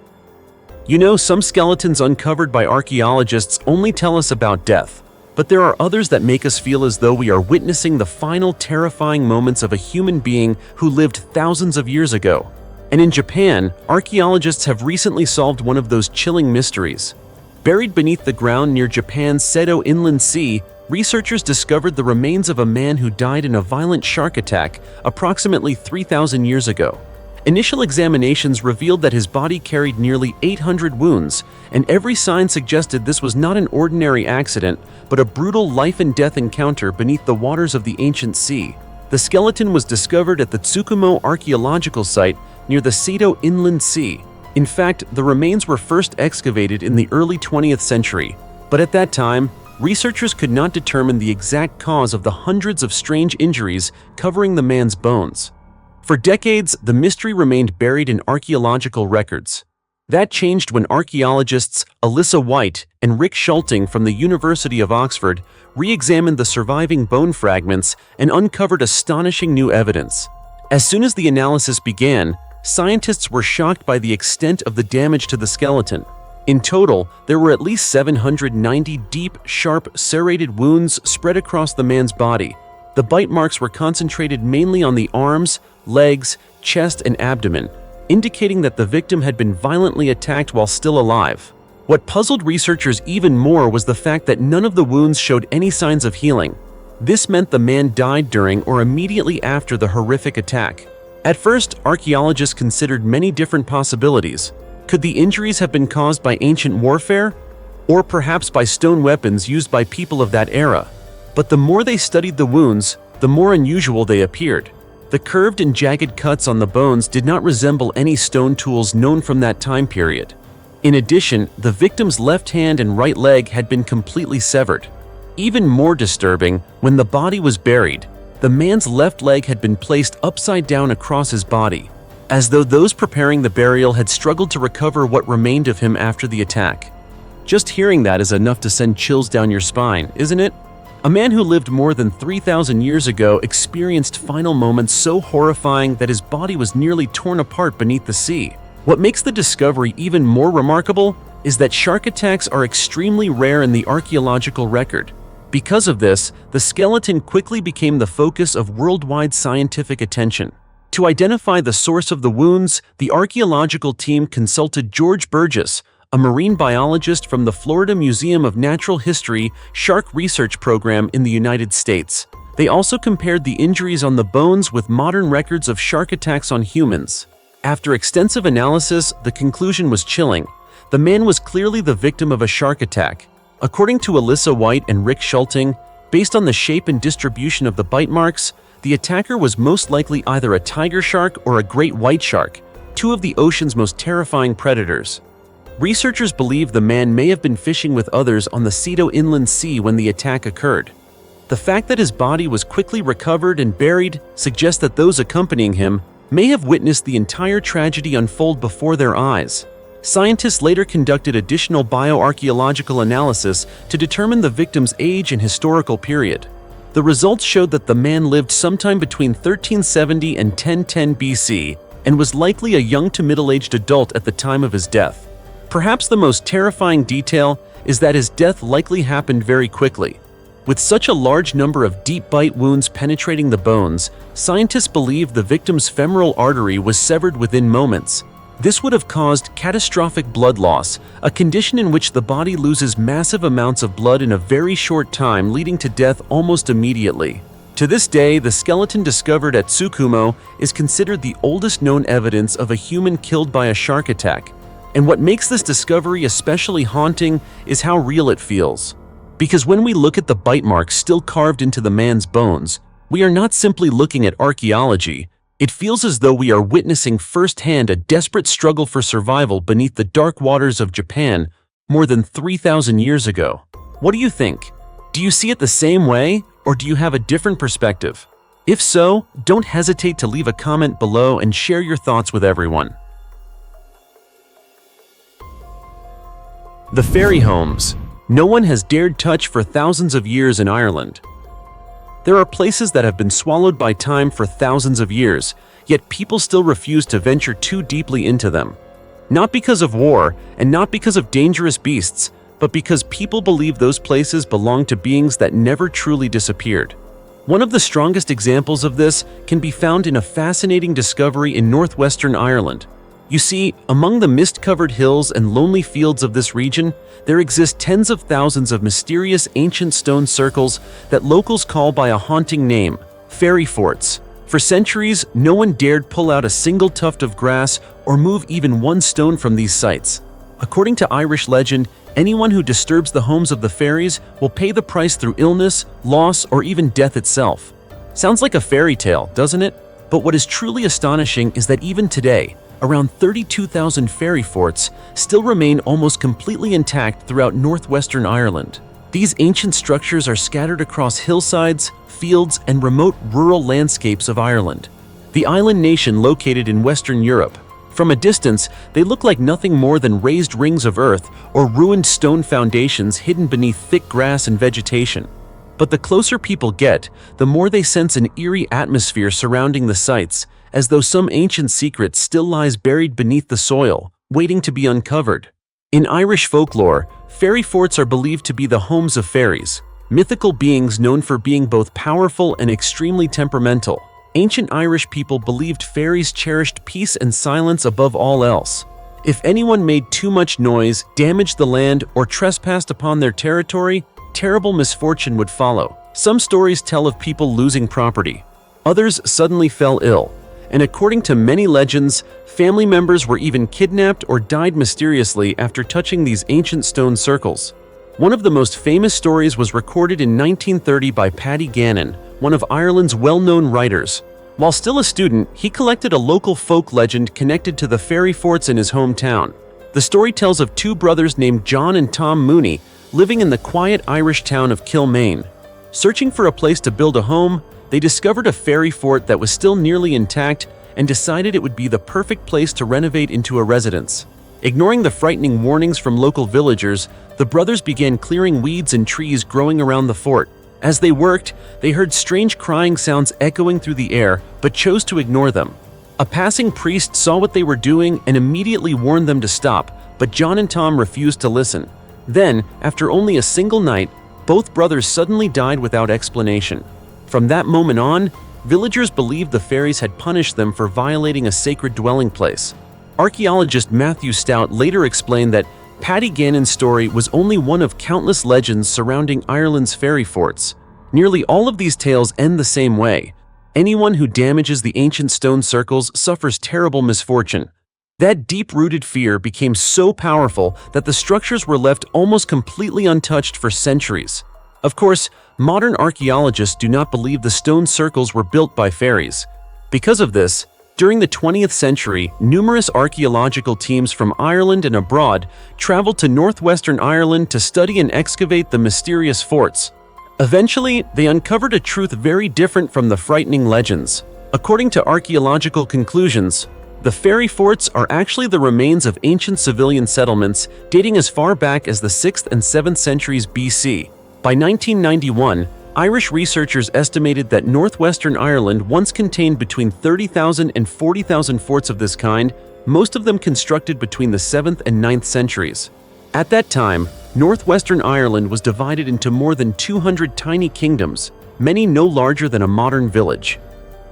You know, some skeletons uncovered by archaeologists only tell us about death, but there are others that make us feel as though we are witnessing the final terrifying moments of a human being who lived thousands of years ago. And in Japan, archaeologists have recently solved one of those chilling mysteries. Buried beneath the ground near Japan's Seto Inland Sea, researchers discovered the remains of a man who died in a violent shark attack approximately 3,000 years ago. Initial examinations revealed that his body carried nearly 800 wounds, and every sign suggested this was not an ordinary accident, but a brutal life-and-death encounter beneath the waters of the ancient sea. The skeleton was discovered at the Tsukumo Archaeological site near the Seto Inland Sea. In fact, the remains were first excavated in the early 20th century, but at that time, researchers could not determine the exact cause of the hundreds of strange injuries covering the man's bones. For decades, the mystery remained buried in archaeological records. That changed when archaeologists Alyssa White and Rick Schulting from the University of Oxford re-examined the surviving bone fragments and uncovered astonishing new evidence. As soon as the analysis began, scientists were shocked by the extent of the damage to the skeleton. In total, there were at least 790 deep, sharp, serrated wounds spread across the man's body. The bite marks were concentrated mainly on the arms, legs, chest, and abdomen, indicating that the victim had been violently attacked while still alive. What puzzled researchers even more was the fact that none of the wounds showed any signs of healing. This meant the man died during or immediately after the horrific attack. At first, archaeologists considered many different possibilities. Could the injuries have been caused by ancient warfare? Or perhaps by stone weapons used by people of that era? But the more they studied the wounds, the more unusual they appeared. The curved and jagged cuts on the bones did not resemble any stone tools known from that time period. In addition, the victim's left hand and right leg had been completely severed. Even more disturbing, when the body was buried, the man's left leg had been placed upside down across his body, as though those preparing the burial had struggled to recover what remained of him after the attack. Just hearing that is enough to send chills down your spine, isn't it? A man who lived more than 3,000 years ago experienced final moments so horrifying that his body was nearly torn apart beneath the sea. What makes the discovery even more remarkable is that shark attacks are extremely rare in the archaeological record. Because of this, the skeleton quickly became the focus of worldwide scientific attention. To identify the source of the wounds, the archaeological team consulted George Burgess, a marine biologist from the Florida Museum of Natural History Shark Research Program in the United States. They also compared the injuries on the bones with modern records of shark attacks on humans. After extensive analysis, the conclusion was chilling. The man was clearly the victim of a shark attack. According to Alyssa White and Rick Schulting, based on the shape and distribution of the bite marks, the attacker was most likely either a tiger shark or a great white shark, two of the ocean's most terrifying predators. Researchers believe the man may have been fishing with others on the Ceto Inland Sea when the attack occurred. The fact that his body was quickly recovered and buried suggests that those accompanying him may have witnessed the entire tragedy unfold before their eyes. Scientists later conducted additional bioarchaeological analysis to determine the victim's age and historical period. The results showed that the man lived sometime between 1370 and 1010 BC and was likely a young to middle-aged adult at the time of his death. Perhaps the most terrifying detail is that his death likely happened very quickly. With such a large number of deep bite wounds penetrating the bones, scientists believe the victim's femoral artery was severed within moments. This would have caused catastrophic blood loss, a condition in which the body loses massive amounts of blood in a very short time, leading to death almost immediately. To this day, the skeleton discovered at Tsukumo is considered the oldest known evidence of a human killed by a shark attack. And what makes this discovery especially haunting is how real it feels. Because when we look at the bite marks still carved into the man's bones, we are not simply looking at archaeology. It feels as though we are witnessing firsthand a desperate struggle for survival beneath the dark waters of Japan more than 3,000 years ago. What do you think? Do you see it the same way, or do you have a different perspective? If so, don't hesitate to leave a comment below and share your thoughts with everyone. The fairy homes. No one has dared touch for thousands of years in Ireland. There are places that have been swallowed by time for thousands of years, yet people still refuse to venture too deeply into them. Not because of war, and not because of dangerous beasts, but because people believe those places belong to beings that never truly disappeared. One of the strongest examples of this can be found in a fascinating discovery in northwestern Ireland. You see, among the mist-covered hills and lonely fields of this region, there exist tens of thousands of mysterious ancient stone circles that locals call by a haunting name, fairy forts. For centuries, no one dared pull out a single tuft of grass or move even one stone from these sites. According to Irish legend, anyone who disturbs the homes of the fairies will pay the price through illness, loss, or even death itself. Sounds like a fairy tale, doesn't it? But what is truly astonishing is that even today, around 32,000 fairy forts still remain almost completely intact throughout northwestern Ireland. These ancient structures are scattered across hillsides, fields, and remote rural landscapes of Ireland, the island nation located in Western Europe. From a distance, they look like nothing more than raised rings of earth or ruined stone foundations hidden beneath thick grass and vegetation. But the closer people get, the more they sense an eerie atmosphere surrounding the sites, as though some ancient secret still lies buried beneath the soil, waiting to be uncovered. In Irish folklore, fairy forts are believed to be the homes of fairies, mythical beings known for being both powerful and extremely temperamental. Ancient Irish people believed fairies cherished peace and silence above all else. If anyone made too much noise, damaged the land, or trespassed upon their territory, terrible misfortune would follow. Some stories tell of people losing property. Others suddenly fell ill. And according to many legends, family members were even kidnapped or died mysteriously after touching these ancient stone circles. One of the most famous stories was recorded in 1930 by Paddy Gannon, one of Ireland's well-known writers. While still a student, he collected a local folk legend connected to the fairy forts in his hometown. The story tells of two brothers named John and Tom Mooney living in the quiet Irish town of Kilmaine. Searching for a place to build a home, they discovered a fairy fort that was still nearly intact and decided it would be the perfect place to renovate into a residence. Ignoring the frightening warnings from local villagers, the brothers began clearing weeds and trees growing around the fort. As they worked, they heard strange crying sounds echoing through the air, but chose to ignore them. A passing priest saw what they were doing and immediately warned them to stop, but John and Tom refused to listen. Then, after only a single night, both brothers suddenly died without explanation. From that moment on, villagers believed the fairies had punished them for violating a sacred dwelling place. Archaeologist Matthew Stout later explained that Paddy Gannon's story was only one of countless legends surrounding Ireland's fairy forts. Nearly all of these tales end the same way. Anyone who damages the ancient stone circles suffers terrible misfortune. That deep-rooted fear became so powerful that the structures were left almost completely untouched for centuries. Of course, modern archaeologists do not believe the stone circles were built by fairies. Because of this, during the 20th century, numerous archaeological teams from Ireland and abroad traveled to northwestern Ireland to study and excavate the mysterious forts. Eventually, they uncovered a truth very different from the frightening legends. According to archaeological conclusions, the fairy forts are actually the remains of ancient civilian settlements dating as far back as the 6th and 7th centuries BC. By 1991, Irish researchers estimated that northwestern Ireland once contained between 30,000 and 40,000 forts of this kind, most of them constructed between the 7th and 9th centuries. At that time, northwestern Ireland was divided into more than 200 tiny kingdoms, many no larger than a modern village.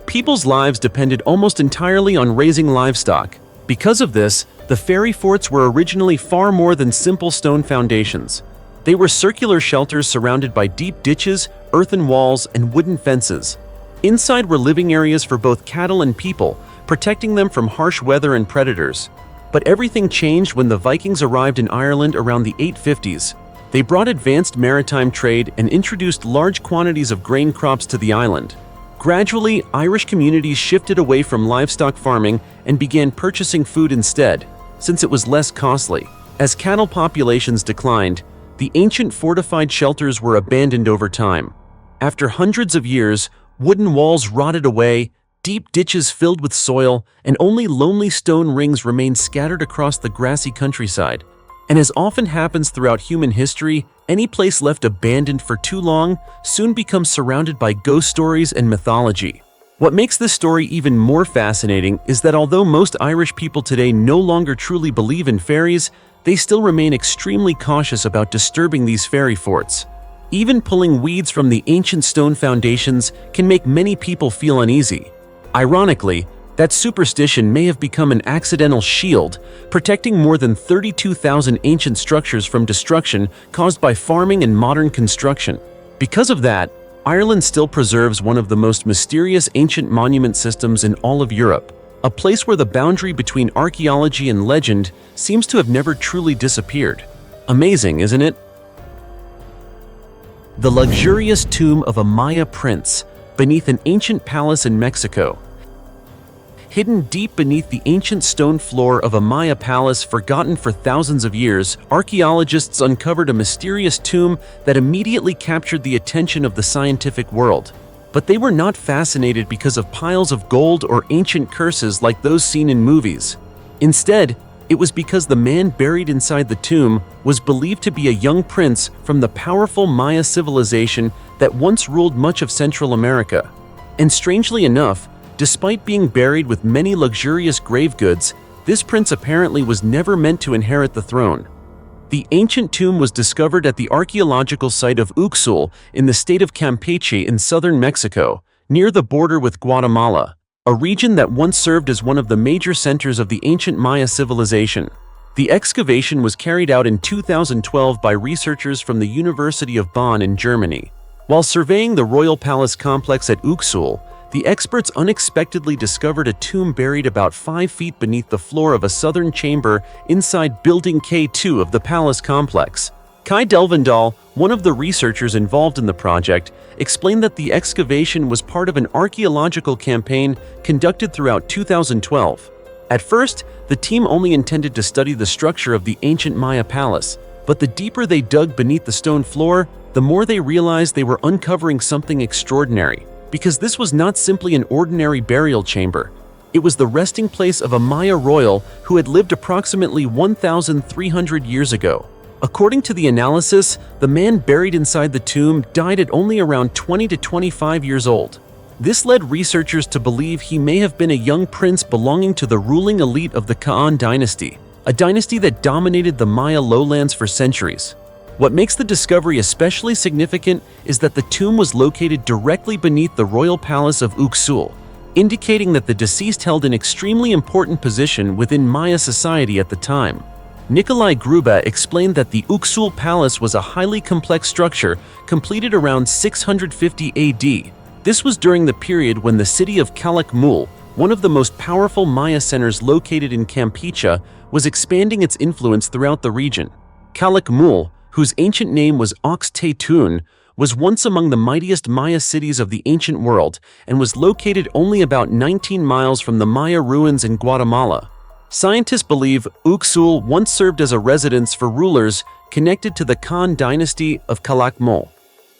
People's lives depended almost entirely on raising livestock. Because of this, the fairy forts were originally far more than simple stone foundations. They were circular shelters surrounded by deep ditches, earthen walls, and wooden fences. Inside were living areas for both cattle and people, protecting them from harsh weather and predators. But everything changed when the Vikings arrived in Ireland around the 850s. They brought advanced maritime trade and introduced large quantities of grain crops to the island. Gradually, Irish communities shifted away from livestock farming and began purchasing food instead, since it was less costly. As cattle populations declined, the ancient fortified shelters were abandoned over time. After hundreds of years, wooden walls rotted away, deep ditches filled with soil, and only lonely stone rings remained scattered across the grassy countryside. And as often happens throughout human history, any place left abandoned for too long soon becomes surrounded by ghost stories and mythology. What makes this story even more fascinating is that although most Irish people today no longer truly believe in fairies, they still remain extremely cautious about disturbing these fairy forts. Even pulling weeds from the ancient stone foundations can make many people feel uneasy. Ironically, that superstition may have become an accidental shield, protecting more than 32,000 ancient structures from destruction caused by farming and modern construction. Because of that, Ireland still preserves one of the most mysterious ancient monument systems in all of Europe, a place where the boundary between archaeology and legend seems to have never truly disappeared. Amazing, isn't it? The luxurious tomb of a Maya prince beneath an ancient palace in Mexico. Hidden deep beneath the ancient stone floor of a Maya palace forgotten for thousands of years, archaeologists uncovered a mysterious tomb that immediately captured the attention of the scientific world. But they were not fascinated because of piles of gold or ancient curses like those seen in movies. Instead, it was because the man buried inside the tomb was believed to be a young prince from the powerful Maya civilization that once ruled much of Central America. And strangely enough, despite being buried with many luxurious grave goods, this prince apparently was never meant to inherit the throne. The ancient tomb was discovered at the archaeological site of Uxmal in the state of Campeche in southern Mexico, near the border with Guatemala, a region that once served as one of the major centers of the ancient Maya civilization. The excavation was carried out in 2012 by researchers from the University of Bonn in Germany. While surveying the royal palace complex at Uxmal, the experts unexpectedly discovered a tomb buried about 5 feet beneath the floor of a southern chamber inside Building K2 of the palace complex. Kai Delvendahl, one of the researchers involved in the project, explained that the excavation was part of an archaeological campaign conducted throughout 2012. At first, the team only intended to study the structure of the ancient Maya palace, but the deeper they dug beneath the stone floor, the more they realized they were uncovering something extraordinary. Because this was not simply an ordinary burial chamber. It was the resting place of a Maya royal who had lived approximately 1,300 years ago. According to the analysis, the man buried inside the tomb died at only around 20 to 25 years old. This led researchers to believe he may have been a young prince belonging to the ruling elite of the Ka'an dynasty, a dynasty that dominated the Maya lowlands for centuries. What makes the discovery especially significant is that the tomb was located directly beneath the royal palace of Uxul, indicating that the deceased held an extremely important position within Maya society at the time. Nikolai Gruba explained that the Uxul Palace was a highly complex structure completed around 650 AD. This was during the period when the city of Calakmul, one of the most powerful Maya centers located in Kampeche, was expanding its influence throughout the region. Calakmul, whose ancient name was Ox-Tetun, was once among the mightiest Maya cities of the ancient world and was located only about 19 miles from the Maya ruins in Guatemala. Scientists believe Uxul once served as a residence for rulers connected to the Khan dynasty of Calakmul.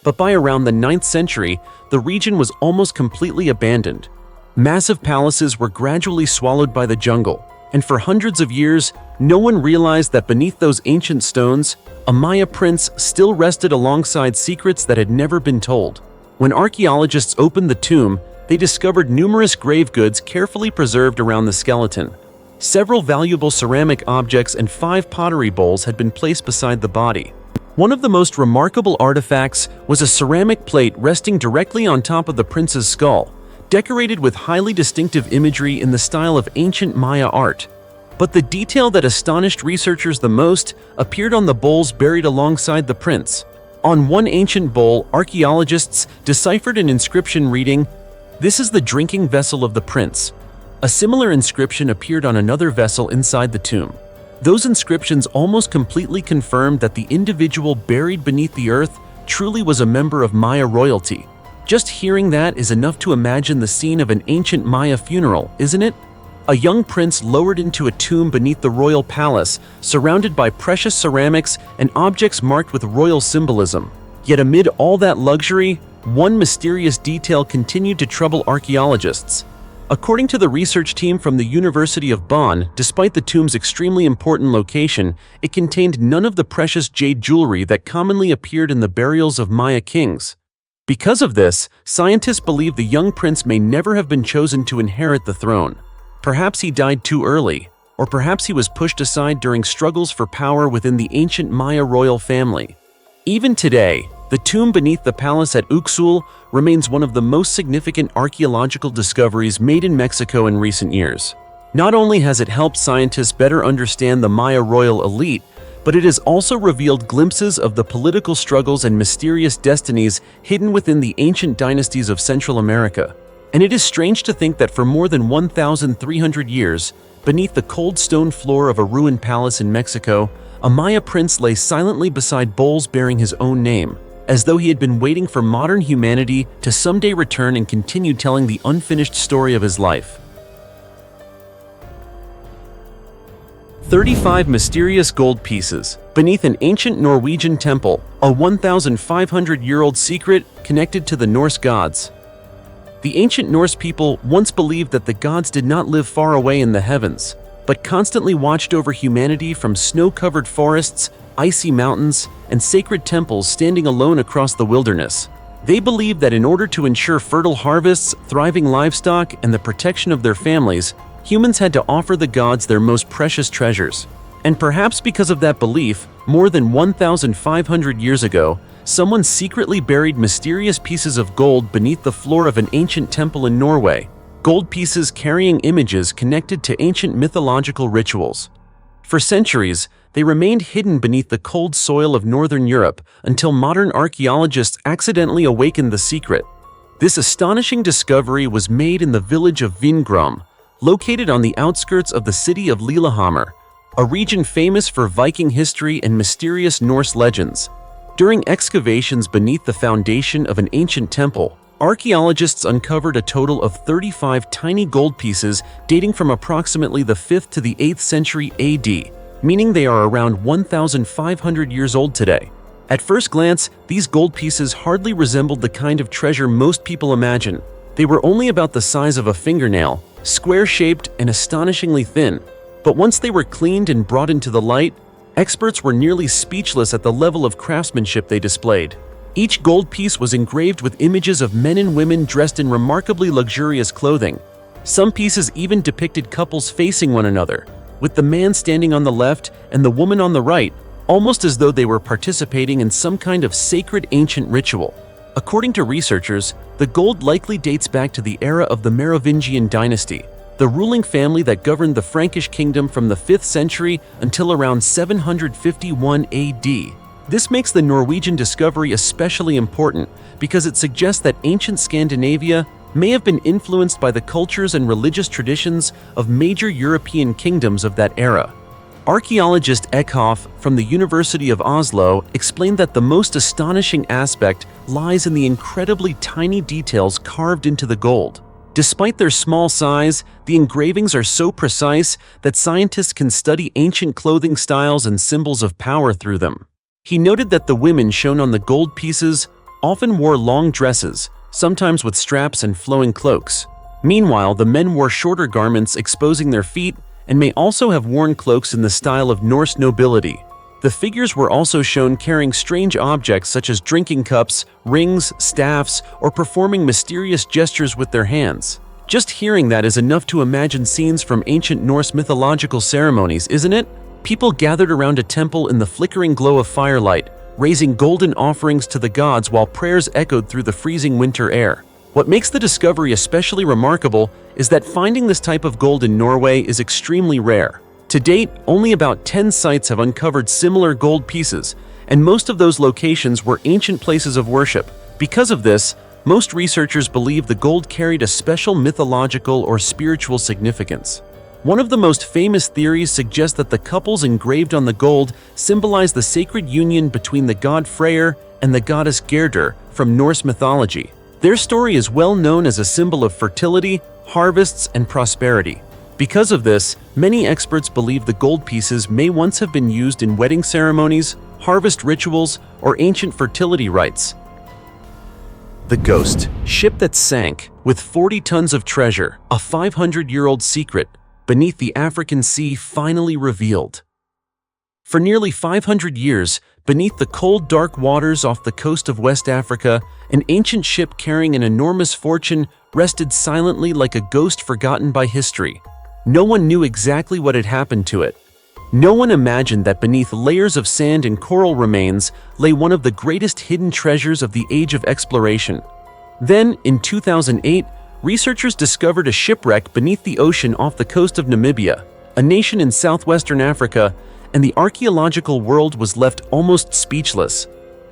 But by around the 9th century, the region was almost completely abandoned. Massive palaces were gradually swallowed by the jungle, and for hundreds of years, no one realized that beneath those ancient stones, a Maya prince still rested alongside secrets that had never been told. When archaeologists opened the tomb, they discovered numerous grave goods carefully preserved around the skeleton. Several valuable ceramic objects and 5 pottery bowls had been placed beside the body. One of the most remarkable artifacts was a ceramic plate resting directly on top of the prince's skull, decorated with highly distinctive imagery in the style of ancient Maya art. But the detail that astonished researchers the most appeared on the bowls buried alongside the prince. On one ancient bowl, archaeologists deciphered an inscription reading, "This is the drinking vessel of the prince." A similar inscription appeared on another vessel inside the tomb. Those inscriptions almost completely confirmed that the individual buried beneath the earth truly was a member of Maya royalty. Just hearing that is enough to imagine the scene of an ancient Maya funeral, isn't it? A young prince lowered into a tomb beneath the royal palace, surrounded by precious ceramics and objects marked with royal symbolism. Yet amid all that luxury, one mysterious detail continued to trouble archaeologists. According to the research team from the University of Bonn, despite the tomb's extremely important location, it contained none of the precious jade jewelry that commonly appeared in the burials of Maya kings. Because of this, scientists believe the young prince may never have been chosen to inherit the throne. Perhaps he died too early, or perhaps he was pushed aside during struggles for power within the ancient Maya royal family. Even today, the tomb beneath the palace at Uxul remains one of the most significant archaeological discoveries made in Mexico in recent years. Not only has it helped scientists better understand the Maya royal elite, but it has also revealed glimpses of the political struggles and mysterious destinies hidden within the ancient dynasties of Central America. And it is strange to think that for more than 1,300 years, beneath the cold stone floor of a ruined palace in Mexico, a Maya prince lay silently beside bowls bearing his own name, as though he had been waiting for modern humanity to someday return and continue telling the unfinished story of his life. 35 mysterious gold pieces beneath an ancient Norwegian temple, a 1,500-year-old secret connected to the Norse gods. The ancient Norse people once believed that the gods did not live far away in the heavens, but constantly watched over humanity from snow-covered forests, icy mountains, and sacred temples standing alone across the wilderness. They believed that in order to ensure fertile harvests, thriving livestock, and the protection of their families, humans had to offer the gods their most precious treasures. And perhaps because of that belief, more than 1,500 years ago, someone secretly buried mysterious pieces of gold beneath the floor of an ancient temple in Norway, gold pieces carrying images connected to ancient mythological rituals. For centuries, they remained hidden beneath the cold soil of northern Europe until modern archaeologists accidentally awakened the secret. This astonishing discovery was made in the village of Vingrom, located on the outskirts of the city of Lillehammer, a region famous for Viking history and mysterious Norse legends. During excavations beneath the foundation of an ancient temple, archaeologists uncovered a total of 35 tiny gold pieces dating from approximately the 5th to the 8th century AD, meaning they are around 1,500 years old today. At first glance, these gold pieces hardly resembled the kind of treasure most people imagine. They were only about the size of a fingernail, square-shaped and astonishingly thin. But once they were cleaned and brought into the light, experts were nearly speechless at the level of craftsmanship they displayed. Each gold piece was engraved with images of men and women dressed in remarkably luxurious clothing. Some pieces even depicted couples facing one another, with the man standing on the left and the woman on the right, almost as though they were participating in some kind of sacred ancient ritual. According to researchers, the gold likely dates back to the era of the Merovingian dynasty, the ruling family that governed the Frankish kingdom from the 5th century until around 751 AD. This makes the Norwegian discovery especially important because it suggests that ancient Scandinavia may have been influenced by the cultures and religious traditions of major European kingdoms of that era. Archaeologist Eckhoff from the University of Oslo explained that the most astonishing aspect lies in the incredibly tiny details carved into the gold. Despite their small size, the engravings are so precise that scientists can study ancient clothing styles and symbols of power through them. He noted that the women shown on the gold pieces often wore long dresses, sometimes with straps and flowing cloaks. Meanwhile, the men wore shorter garments exposing their feet and may also have worn cloaks in the style of Norse nobility. The figures were also shown carrying strange objects such as drinking cups, rings, staffs, or performing mysterious gestures with their hands. Just hearing that is enough to imagine scenes from ancient Norse mythological ceremonies, isn't it? People gathered around a temple in the flickering glow of firelight, raising golden offerings to the gods while prayers echoed through the freezing winter air. What makes the discovery especially remarkable is that finding this type of gold in Norway is extremely rare. To date, only about 10 sites have uncovered similar gold pieces, and most of those locations were ancient places of worship. Because of this, most researchers believe the gold carried a special mythological or spiritual significance. One of the most famous theories suggests that the couples engraved on the gold symbolize the sacred union between the god Freyr and the goddess Gerdur from Norse mythology. Their story is well known as a symbol of fertility, harvests, and prosperity. Because of this, many experts believe the gold pieces may once have been used in wedding ceremonies, harvest rituals, or ancient fertility rites. The Ghost, ship that sank, with 40 tons of treasure, a 500-year-old secret, beneath the African Sea finally revealed. For nearly 500 years, beneath the cold, dark waters off the coast of West Africa, an ancient ship carrying an enormous fortune rested silently like a ghost forgotten by history. No one knew exactly what had happened to it. No one imagined that beneath layers of sand and coral remains lay one of the greatest hidden treasures of the age of exploration. Then, in 2008, researchers discovered a shipwreck beneath the ocean off the coast of Namibia, a nation in southwestern Africa, and the archaeological world was left almost speechless.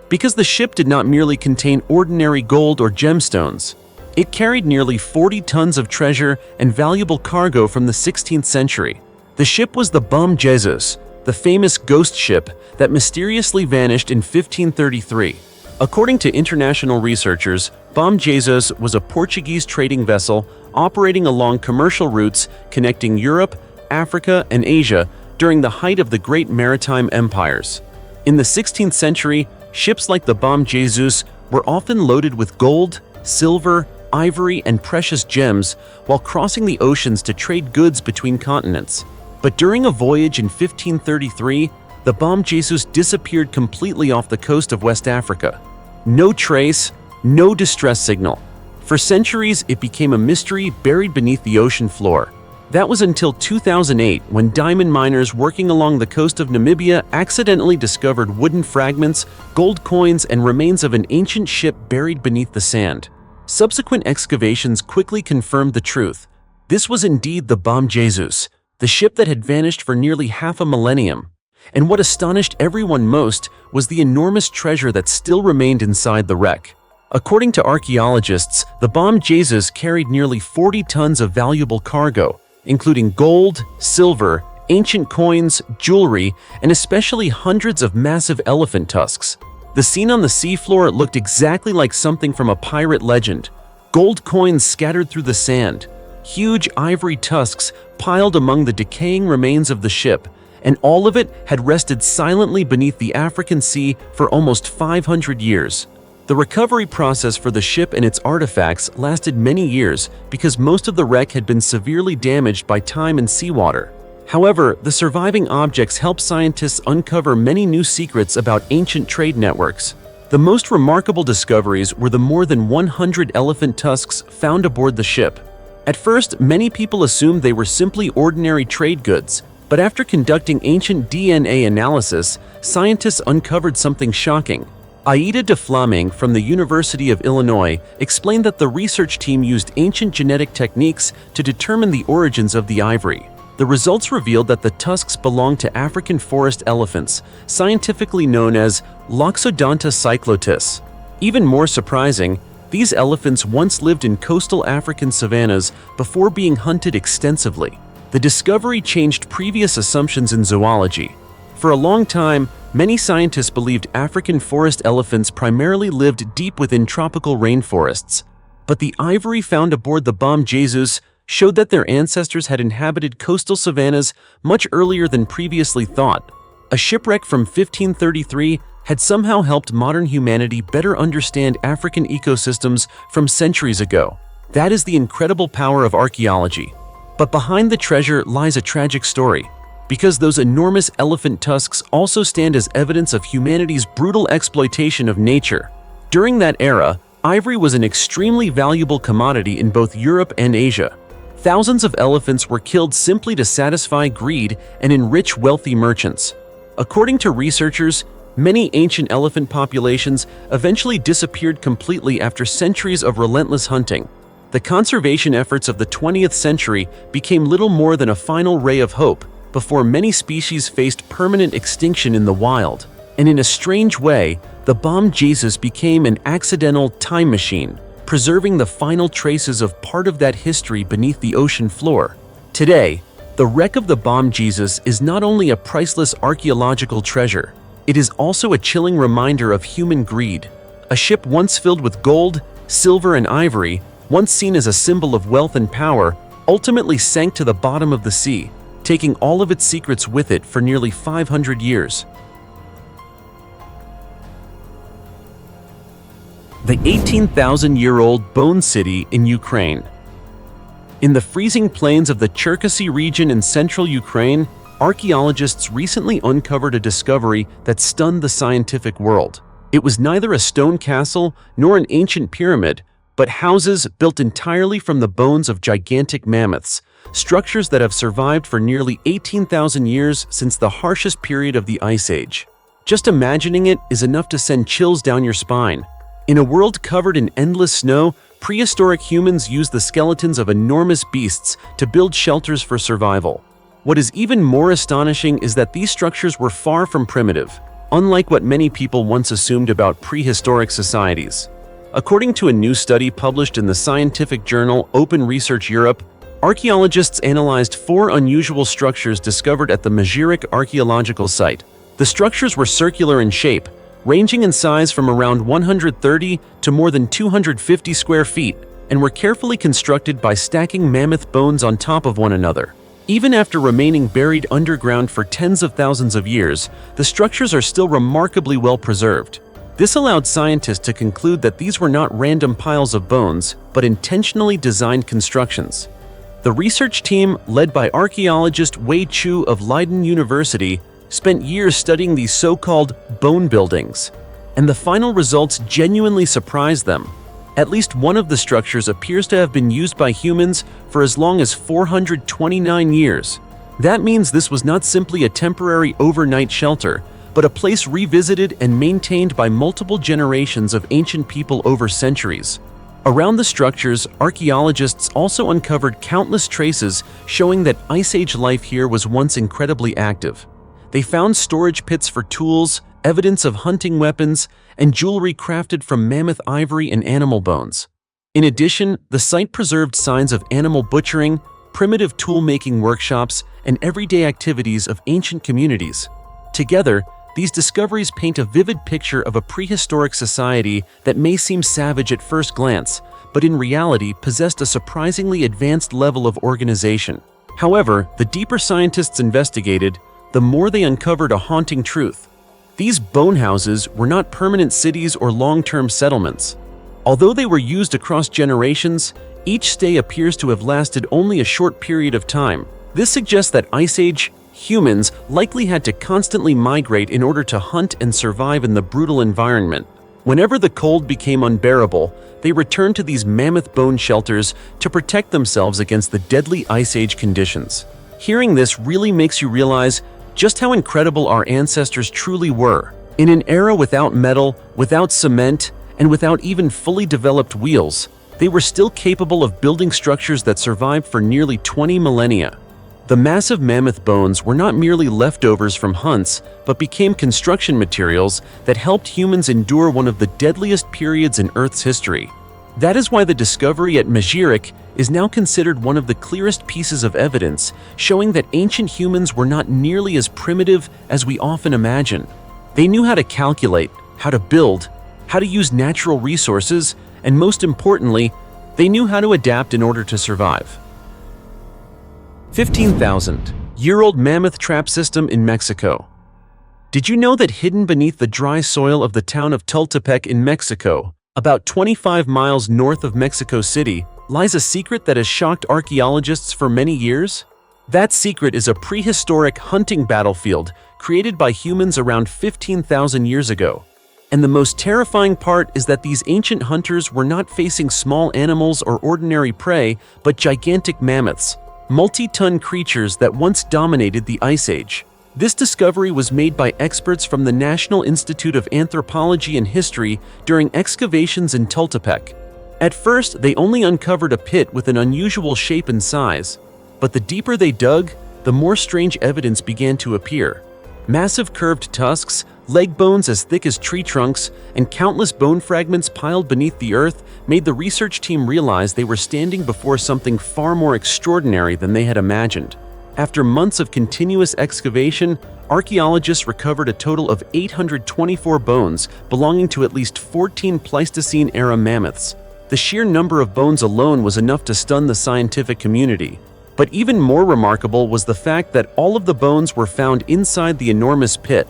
Because the ship did not merely contain ordinary gold or gemstones. It carried nearly 40 tons of treasure and valuable cargo from the 16th century. The ship was the Bom Jesus, the famous ghost ship that mysteriously vanished in 1533. According to international researchers, Bom Jesus was a Portuguese trading vessel operating along commercial routes connecting Europe, Africa, and Asia during the height of the great maritime empires. In the 16th century, ships like the Bom Jesus were often loaded with gold, silver, ivory, and precious gems while crossing the oceans to trade goods between continents. But during a voyage in 1533, the Bom Jesus disappeared completely off the coast of West Africa. No trace, no distress signal. For centuries, it became a mystery buried beneath the ocean floor. That was until 2008, when diamond miners working along the coast of Namibia accidentally discovered wooden fragments, gold coins, and remains of an ancient ship buried beneath the sand. Subsequent excavations quickly confirmed the truth. This was indeed the Bom Jesus, the ship that had vanished for nearly half a millennium. And what astonished everyone most was the enormous treasure that still remained inside the wreck. According to archaeologists, the Bom Jesus carried nearly 40 tons of valuable cargo, including gold, silver, ancient coins, jewelry, and especially hundreds of massive elephant tusks. The scene on the seafloor looked exactly like something from a pirate legend. Gold coins scattered through the sand, huge ivory tusks piled among the decaying remains of the ship, and all of it had rested silently beneath the African Sea for almost 500 years. The recovery process for the ship and its artifacts lasted many years because most of the wreck had been severely damaged by time and seawater. However, the surviving objects helped scientists uncover many new secrets about ancient trade networks. The most remarkable discoveries were the more than 100 elephant tusks found aboard the ship. At first, many people assumed they were simply ordinary trade goods, But after conducting ancient DNA analysis, scientists uncovered something shocking. Aida de Flaming from the University of Illinois explained that the research team used ancient genetic techniques to determine the origins of the ivory. The results revealed that the tusks belonged to African forest elephants, scientifically known as Loxodonta cyclotis. Even more surprising, these elephants once lived in coastal African savannas before being hunted extensively. The discovery changed previous assumptions in zoology. For a long time, many scientists believed African forest elephants primarily lived deep within tropical rainforests. But the ivory found aboard the Bom Jesus showed that their ancestors had inhabited coastal savannas much earlier than previously thought. A shipwreck from 1533 had somehow helped modern humanity better understand African ecosystems from centuries ago. That is the incredible power of archaeology. But behind the treasure lies a tragic story, because those enormous elephant tusks also stand as evidence of humanity's brutal exploitation of nature. During that era, ivory was an extremely valuable commodity in both Europe and Asia. Thousands of elephants were killed simply to satisfy greed and enrich wealthy merchants. According to researchers, many ancient elephant populations eventually disappeared completely after centuries of relentless hunting. The conservation efforts of the 20th century became little more than a final ray of hope before many species faced permanent extinction in the wild. And in a strange way, the Bom Jesus became an accidental time machine, preserving the final traces of part of that history beneath the ocean floor. Today, the wreck of the Bom Jesus is not only a priceless archaeological treasure, it is also a chilling reminder of human greed. A ship once filled with gold, silver, and ivory, once seen as a symbol of wealth and power, ultimately sank to the bottom of the sea, taking all of its secrets with it for nearly 500 years. The 18,000-year-old Bone City in Ukraine. In the freezing plains of the Cherkasy region in central Ukraine, archaeologists recently uncovered a discovery that stunned the scientific world. It was neither a stone castle nor an ancient pyramid, but houses built entirely from the bones of gigantic mammoths, structures that have survived for nearly 18,000 years since the harshest period of the Ice Age. Just imagining it is enough to send chills down your spine. In a world covered in endless snow, prehistoric humans used the skeletons of enormous beasts to build shelters for survival. What is even more astonishing is that these structures were far from primitive, unlike what many people once assumed about prehistoric societies. According to a new study published in the scientific journal Open Research Europe, archaeologists analyzed 4 unusual structures discovered at the Mazirek archaeological site. The structures were circular in shape, ranging in size from around 130 to more than 250 square feet, and were carefully constructed by stacking mammoth bones on top of one another. Even after remaining buried underground for tens of thousands of years, the structures are still remarkably well preserved. This allowed scientists to conclude that these were not random piles of bones, but intentionally designed constructions. The research team, led by archaeologist Wei Chu of Leiden University, spent years studying these so-called bone buildings, and the final results genuinely surprised them. At least one of the structures appears to have been used by humans for as long as 429 years. That means this was not simply a temporary overnight shelter, but a place revisited and maintained by multiple generations of ancient people over centuries. Around the structures, archaeologists also uncovered countless traces showing that Ice Age life here was once incredibly active. They found storage pits for tools, evidence of hunting weapons, and jewelry crafted from mammoth ivory and animal bones. In addition, the site preserved signs of animal butchering, primitive tool-making workshops, and everyday activities of ancient communities. Together, these discoveries paint a vivid picture of a prehistoric society that may seem savage at first glance, but in reality possessed a surprisingly advanced level of organization. However, the deeper scientists investigated, the more they uncovered a haunting truth. These bone houses were not permanent cities or long-term settlements. Although they were used across generations, each stay appears to have lasted only a short period of time. This suggests that Ice Age humans likely had to constantly migrate in order to hunt and survive in the brutal environment. Whenever the cold became unbearable, they returned to these mammoth bone shelters to protect themselves against the deadly Ice Age conditions. Hearing this really makes you realize just how incredible our ancestors truly were. In an era without metal, without cement, and without even fully developed wheels, they were still capable of building structures that survived for nearly 20 millennia. The massive mammoth bones were not merely leftovers from hunts, but became construction materials that helped humans endure one of the deadliest periods in Earth's history. That is why the discovery at Mezhirich is now considered one of the clearest pieces of evidence, showing that ancient humans were not nearly as primitive as we often imagine. They knew how to calculate, how to build, how to use natural resources, and most importantly, they knew how to adapt in order to survive. 15,000-year-old mammoth trap system in Mexico. Did you know that hidden beneath the dry soil of the town of Tultepec in Mexico, about 25 miles north of Mexico City, lies a secret that has shocked archaeologists for many years? That secret is a prehistoric hunting battlefield created by humans around 15,000 years ago. And the most terrifying part is that these ancient hunters were not facing small animals or ordinary prey, but gigantic mammoths, multi-ton creatures that once dominated the Ice Age. This discovery was made by experts from the National Institute of Anthropology and History during excavations in Tultepec. At first, they only uncovered a pit with an unusual shape and size, but the deeper they dug, the more strange evidence began to appear. Massive curved tusks, leg bones as thick as tree trunks, and countless bone fragments piled beneath the earth made the research team realize they were standing before something far more extraordinary than they had imagined. After months of continuous excavation, archaeologists recovered a total of 824 bones belonging to at least 14 Pleistocene-era mammoths. The sheer number of bones alone was enough to stun the scientific community. But even more remarkable was the fact that all of the bones were found inside the enormous pit.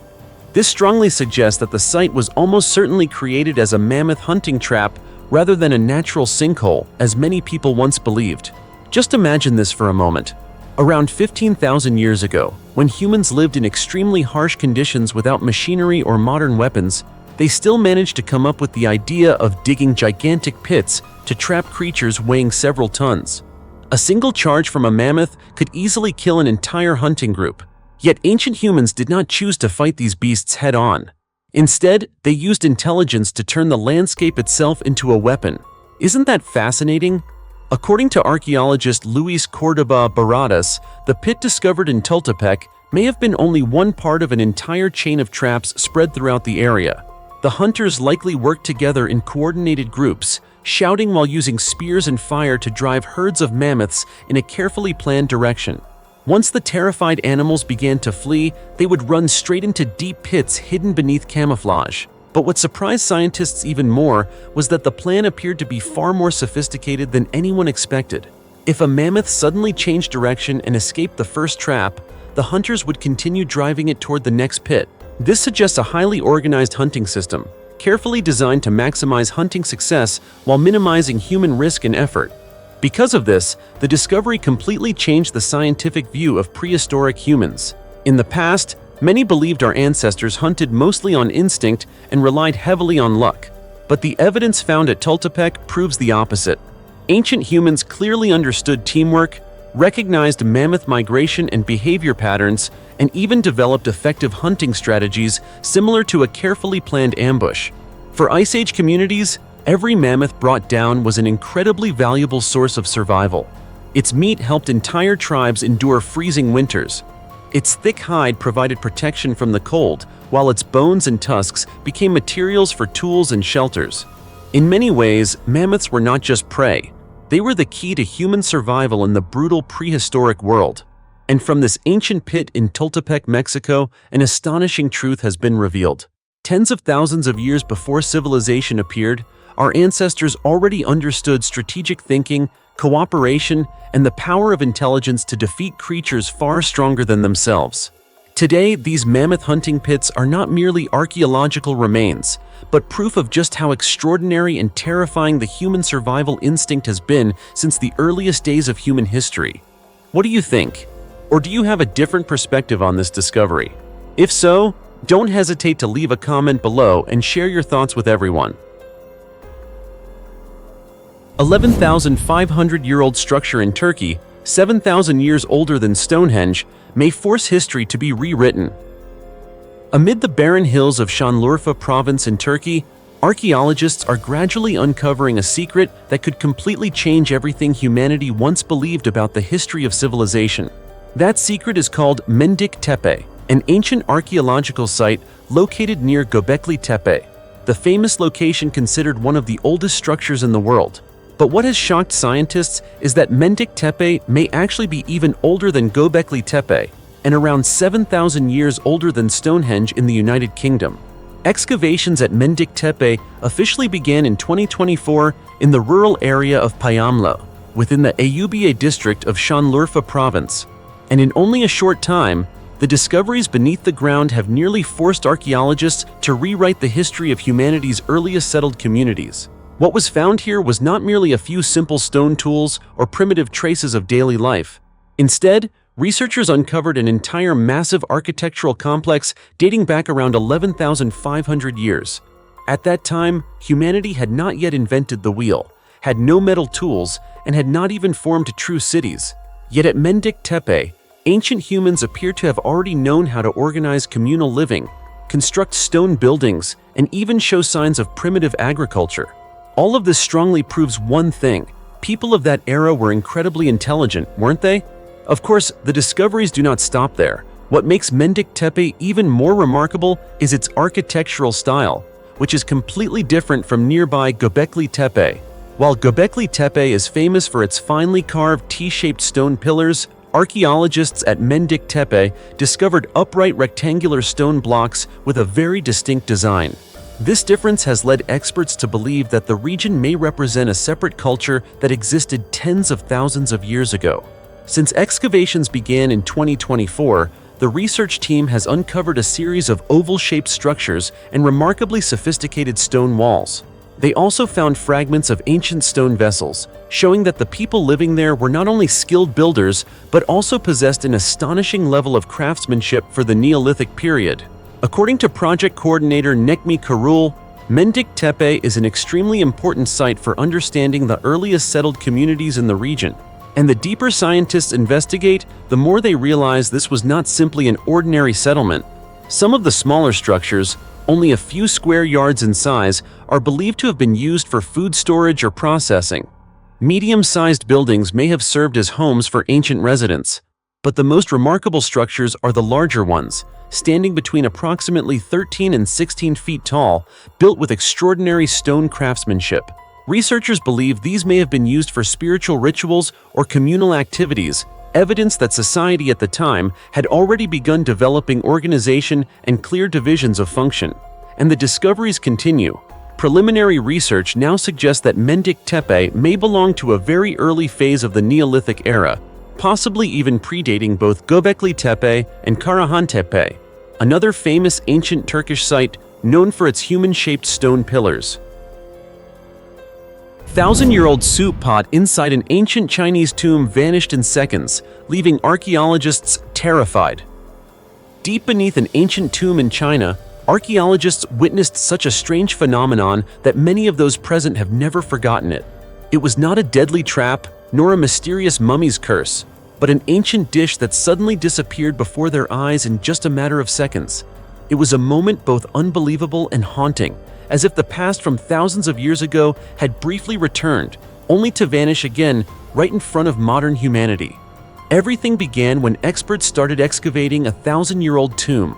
This strongly suggests that the site was almost certainly created as a mammoth hunting trap rather than a natural sinkhole, as many people once believed. Just imagine this for a moment. Around 15,000 years ago, when humans lived in extremely harsh conditions without machinery or modern weapons, they still managed to come up with the idea of digging gigantic pits to trap creatures weighing several tons. A single charge from a mammoth could easily kill an entire hunting group. Yet ancient humans did not choose to fight these beasts head-on. Instead, they used intelligence to turn the landscape itself into a weapon. Isn't that fascinating? According to archaeologist Luis Cordoba Baradas, the pit discovered in Tultepec may have been only one part of an entire chain of traps spread throughout the area. The hunters likely worked together in coordinated groups, shouting while using spears and fire to drive herds of mammoths in a carefully planned direction. Once the terrified animals began to flee, they would run straight into deep pits hidden beneath camouflage. But what surprised scientists even more was that the plan appeared to be far more sophisticated than anyone expected. If a mammoth suddenly changed direction and escaped the first trap, the hunters would continue driving it toward the next pit. This suggests a highly organized hunting system, carefully designed to maximize hunting success while minimizing human risk and effort. Because of this, the discovery completely changed the scientific view of prehistoric humans. In the past, many believed our ancestors hunted mostly on instinct and relied heavily on luck. But the evidence found at Tultepec proves the opposite. Ancient humans clearly understood teamwork, recognized mammoth migration and behavior patterns, and even developed effective hunting strategies similar to a carefully planned ambush. For Ice Age communities, every mammoth brought down was an incredibly valuable source of survival. Its meat helped entire tribes endure freezing winters. Its thick hide provided protection from the cold, while its bones and tusks became materials for tools and shelters. In many ways, mammoths were not just prey. They were the key to human survival in the brutal prehistoric world. And from this ancient pit in Tultepec, Mexico, an astonishing truth has been revealed. Tens of thousands of years before civilization appeared, our ancestors already understood strategic thinking, cooperation, and the power of intelligence to defeat creatures far stronger than themselves. Today, these mammoth hunting pits are not merely archaeological remains, but proof of just how extraordinary and terrifying the human survival instinct has been since the earliest days of human history. What do you think? Or do you have a different perspective on this discovery? If so, don't hesitate to leave a comment below and share your thoughts with everyone. 11,500-year-old structure in Turkey, 7,000 years older than Stonehenge, may force history to be rewritten. Amid the barren hills of Şanlıurfa province in Turkey, archaeologists are gradually uncovering a secret that could completely change everything humanity once believed about the history of civilization. That secret is called Mendik Tepe, an ancient archaeological site located near Göbekli Tepe, the famous location considered one of the oldest structures in the world. But what has shocked scientists is that Mendik Tepe may actually be even older than Göbekli Tepe, and around 7,000 years older than Stonehenge in the United Kingdom. Excavations at Mendik Tepe officially began in 2024 in the rural area of Payamlı, within the Ayubiye district of Şanlıurfa province. And in only a short time, the discoveries beneath the ground have nearly forced archaeologists to rewrite the history of humanity's earliest settled communities. What was found here was not merely a few simple stone tools or primitive traces of daily life. Instead, researchers uncovered an entire massive architectural complex dating back around 11,500 years. At that time, humanity had not yet invented the wheel, had no metal tools, and had not even formed true cities. Yet at Mendik Tepe, ancient humans appear to have already known how to organize communal living, construct stone buildings, and even show signs of primitive agriculture. All of this strongly proves one thing: people of that era were incredibly intelligent, weren't they? Of course, the discoveries do not stop there. What makes Mendik Tepe even more remarkable is its architectural style, which is completely different from nearby Göbekli Tepe. While Göbekli Tepe is famous for its finely carved T-shaped stone pillars, archaeologists at Mendik Tepe discovered upright rectangular stone blocks with a very distinct design. This difference has led experts to believe that the region may represent a separate culture that existed tens of thousands of years ago. Since excavations began in 2024, the research team has uncovered a series of oval-shaped structures and remarkably sophisticated stone walls. They also found fragments of ancient stone vessels, showing that the people living there were not only skilled builders, but also possessed an astonishing level of craftsmanship for the Neolithic period. According to project coordinator Necmi Karul, Mendik Tepe is an extremely important site for understanding the earliest settled communities in the region. And the deeper scientists investigate, the more they realize this was not simply an ordinary settlement. Some of the smaller structures, only a few square yards in size, are believed to have been used for food storage or processing. Medium-sized buildings may have served as homes for ancient residents. But the most remarkable structures are the larger ones, standing between approximately 13 and 16 feet tall, built with extraordinary stone craftsmanship. Researchers believe these may have been used for spiritual rituals or communal activities, evidence that society at the time had already begun developing organization and clear divisions of function. And the discoveries continue. Preliminary research now suggests that Mendik Tepe may belong to a very early phase of the Neolithic era, possibly even predating both Göbekli Tepe and Karahan Tepe, another famous ancient Turkish site known for its human-shaped stone pillars. Thousand-year-old soup pot inside an ancient Chinese tomb vanished in seconds, leaving archaeologists terrified. Deep beneath an ancient tomb in China, archaeologists witnessed such a strange phenomenon that many of those present have never forgotten it. It was not a deadly trap, nor a mysterious mummy's curse, but an ancient dish that suddenly disappeared before their eyes in just a matter of seconds. It was a moment both unbelievable and haunting, as if the past from thousands of years ago had briefly returned, only to vanish again right in front of modern humanity. Everything began when experts started excavating a thousand-year-old tomb.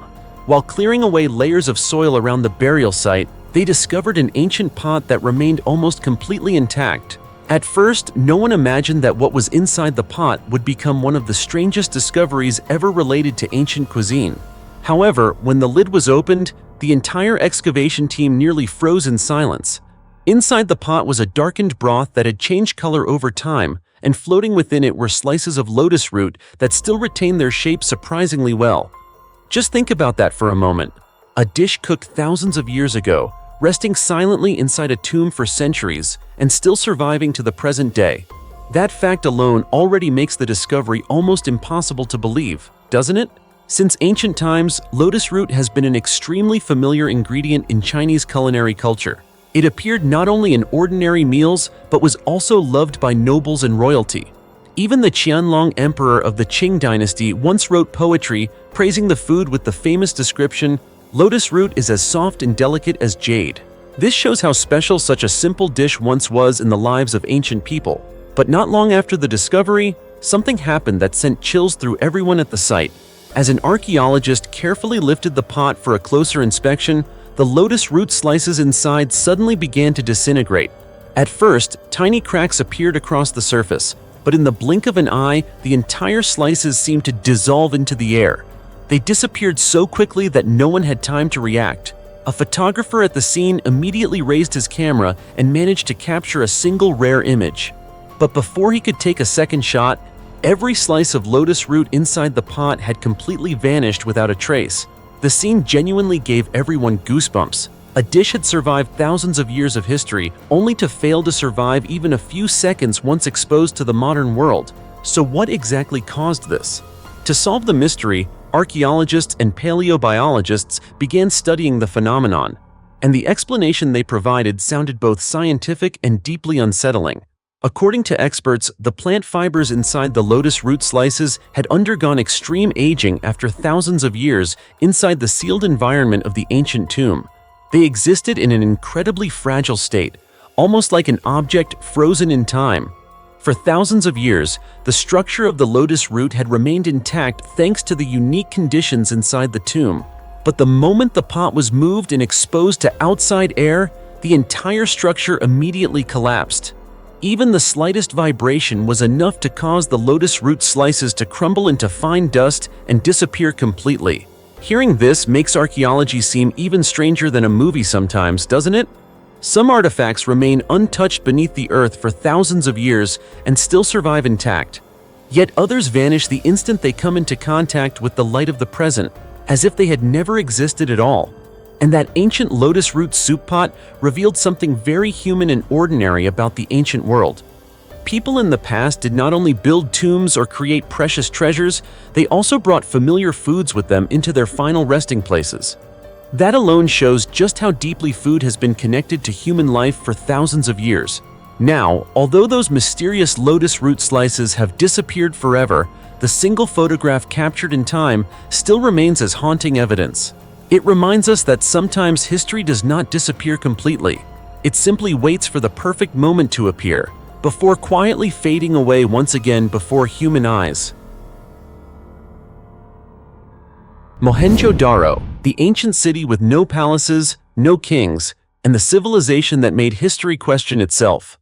While clearing away layers of soil around the burial site, they discovered an ancient pot that remained almost completely intact. At first, no one imagined that what was inside the pot would become one of the strangest discoveries ever related to ancient cuisine. However, when the lid was opened, the entire excavation team nearly froze in silence. Inside the pot was a darkened broth that had changed color over time, and floating within it were slices of lotus root that still retained their shape surprisingly well. Just think about that for a moment. A dish cooked thousands of years ago, resting silently inside a tomb for centuries, and still surviving to the present day. That fact alone already makes the discovery almost impossible to believe, doesn't it? Since ancient times, lotus root has been an extremely familiar ingredient in Chinese culinary culture. It appeared not only in ordinary meals, but was also loved by nobles and royalty. Even the Qianlong emperor of the Qing dynasty once wrote poetry praising the food with the famous description, "Lotus root is as soft and delicate as jade." This shows how special such a simple dish once was in the lives of ancient people. But not long after the discovery, something happened that sent chills through everyone at the site. As an archaeologist carefully lifted the pot for a closer inspection, the lotus root slices inside suddenly began to disintegrate. At first, tiny cracks appeared across the surface, but in the blink of an eye, the entire slices seemed to dissolve into the air. They disappeared so quickly that no one had time to react. A photographer at the scene immediately raised his camera and managed to capture a single rare image. But before he could take a second shot, every slice of lotus root inside the pot had completely vanished without a trace. The scene genuinely gave everyone goosebumps. A dish had survived thousands of years of history, only to fail to survive even a few seconds once exposed to the modern world. So what exactly caused this? To solve the mystery, archaeologists and paleobiologists began studying the phenomenon, and the explanation they provided sounded both scientific and deeply unsettling. According to experts, the plant fibers inside the lotus root slices had undergone extreme aging after thousands of years inside the sealed environment of the ancient tomb. They existed in an incredibly fragile state, almost like an object frozen in time. For thousands of years, the structure of the lotus root had remained intact thanks to the unique conditions inside the tomb. But the moment the pot was moved and exposed to outside air, the entire structure immediately collapsed. Even the slightest vibration was enough to cause the lotus root slices to crumble into fine dust and disappear completely. Hearing this makes archaeology seem even stranger than a movie sometimes, doesn't it? Some artifacts remain untouched beneath the earth for thousands of years and still survive intact. Yet others vanish the instant they come into contact with the light of the present, as if they had never existed at all. And that ancient lotus root soup pot revealed something very human and ordinary about the ancient world. People in the past did not only build tombs or create precious treasures, they also brought familiar foods with them into their final resting places. That alone shows just how deeply food has been connected to human life for thousands of years. Now, although those mysterious lotus root slices have disappeared forever, the single photograph captured in time still remains as haunting evidence. It reminds us that sometimes history does not disappear completely. It simply waits for the perfect moment to appear, before quietly fading away once again before human eyes. Mohenjo-Daro, the ancient city with no palaces, no kings, and the civilization that made history question itself.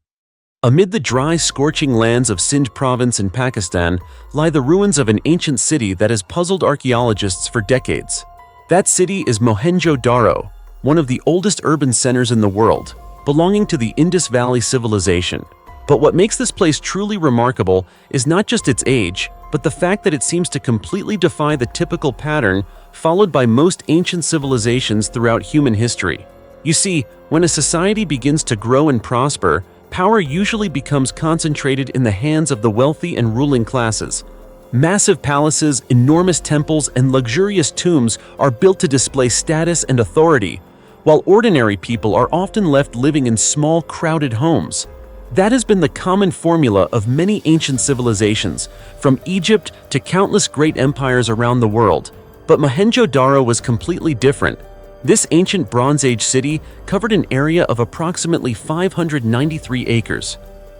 Amid the dry, scorching lands of Sindh province in Pakistan lie the ruins of an ancient city that has puzzled archaeologists for decades. That city is Mohenjo-Daro, one of the oldest urban centers in the world, belonging to the Indus Valley civilization. But what makes this place truly remarkable is not just its age, but the fact that it seems to completely defy the typical pattern followed by most ancient civilizations throughout human history. You see, when a society begins to grow and prosper, power usually becomes concentrated in the hands of the wealthy and ruling classes. Massive palaces, enormous temples, and luxurious tombs are built to display status and authority, while ordinary people are often left living in small, crowded homes. That has been the common formula of many ancient civilizations, from Egypt to countless great empires around the world. But Mohenjo-Daro was completely different. This ancient Bronze Age city covered an area of approximately 593 acres.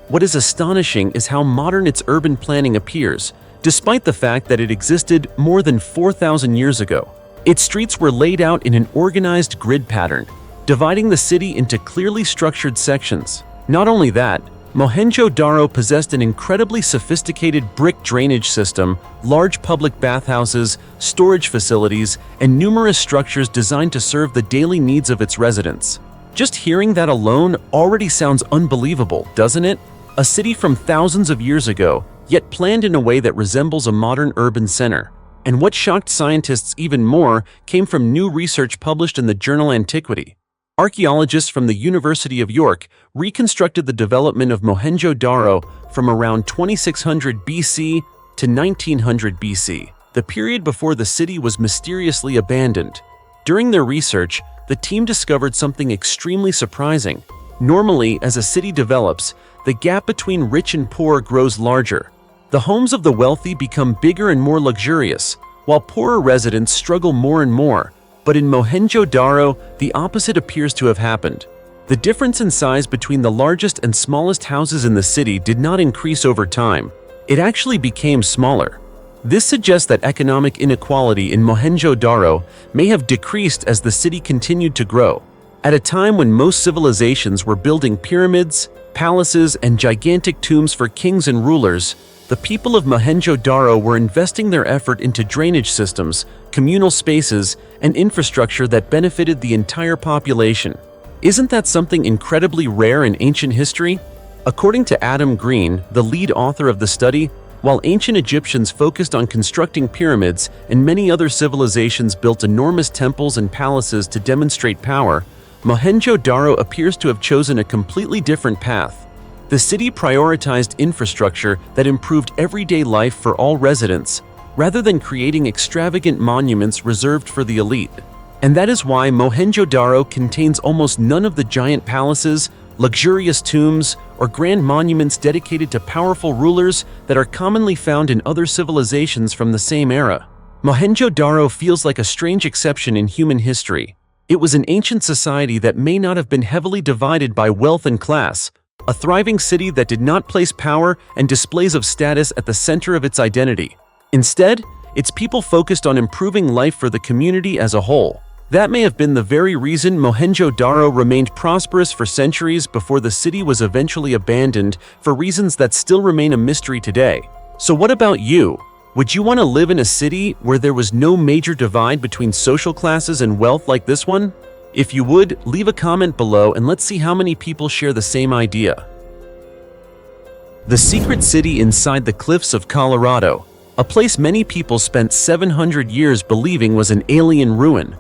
What is astonishing is how modern its urban planning appears, despite the fact that it existed more than 4,000 years ago. Its streets were laid out in an organized grid pattern, dividing the city into clearly structured sections. Not only that, Mohenjo-Daro possessed an incredibly sophisticated brick drainage system, large public bathhouses, storage facilities, and numerous structures designed to serve the daily needs of its residents. Just hearing that alone already sounds unbelievable, doesn't it? A city from thousands of years ago, yet planned in a way that resembles a modern urban center. And what shocked scientists even more came from new research published in the journal Antiquity. Archaeologists from the University of York reconstructed the development of Mohenjo-Daro from around 2600 BC to 1900 BC, the period before the city was mysteriously abandoned. During their research, the team discovered something extremely surprising. Normally, as a city develops, the gap between rich and poor grows larger. The homes of the wealthy become bigger and more luxurious, while poorer residents struggle more and more. But in Mohenjo-Daro, the opposite appears to have happened. The difference in size between the largest and smallest houses in the city did not increase over time. It actually became smaller. This suggests that economic inequality in Mohenjo-Daro may have decreased as the city continued to grow. At a time when most civilizations were building pyramids, palaces, and gigantic tombs for kings and rulers, the people of Mohenjo-Daro were investing their effort into drainage systems, communal spaces, and infrastructure that benefited the entire population. Isn't that something incredibly rare in ancient history? According to Adam Green, the lead author of the study, while ancient Egyptians focused on constructing pyramids and many other civilizations built enormous temples and palaces to demonstrate power, Mohenjo-Daro appears to have chosen a completely different path. The city prioritized infrastructure that improved everyday life for all residents, rather than creating extravagant monuments reserved for the elite. And that is why Mohenjo-Daro contains almost none of the giant palaces, luxurious tombs, or grand monuments dedicated to powerful rulers that are commonly found in other civilizations from the same era. Mohenjo-Daro feels like a strange exception in human history. It was an ancient society that may not have been heavily divided by wealth and class, a thriving city that did not place power and displays of status at the center of its identity. Instead, its people focused on improving life for the community as a whole. That may have been the very reason Mohenjo-Daro remained prosperous for centuries before the city was eventually abandoned for reasons that still remain a mystery today. So what about you? Would you want to live in a city where there was no major divide between social classes and wealth like this one? If you would, leave a comment below and let's see how many people share the same idea. The secret city inside the cliffs of Colorado, a place many people spent 700 years believing was an alien ruin.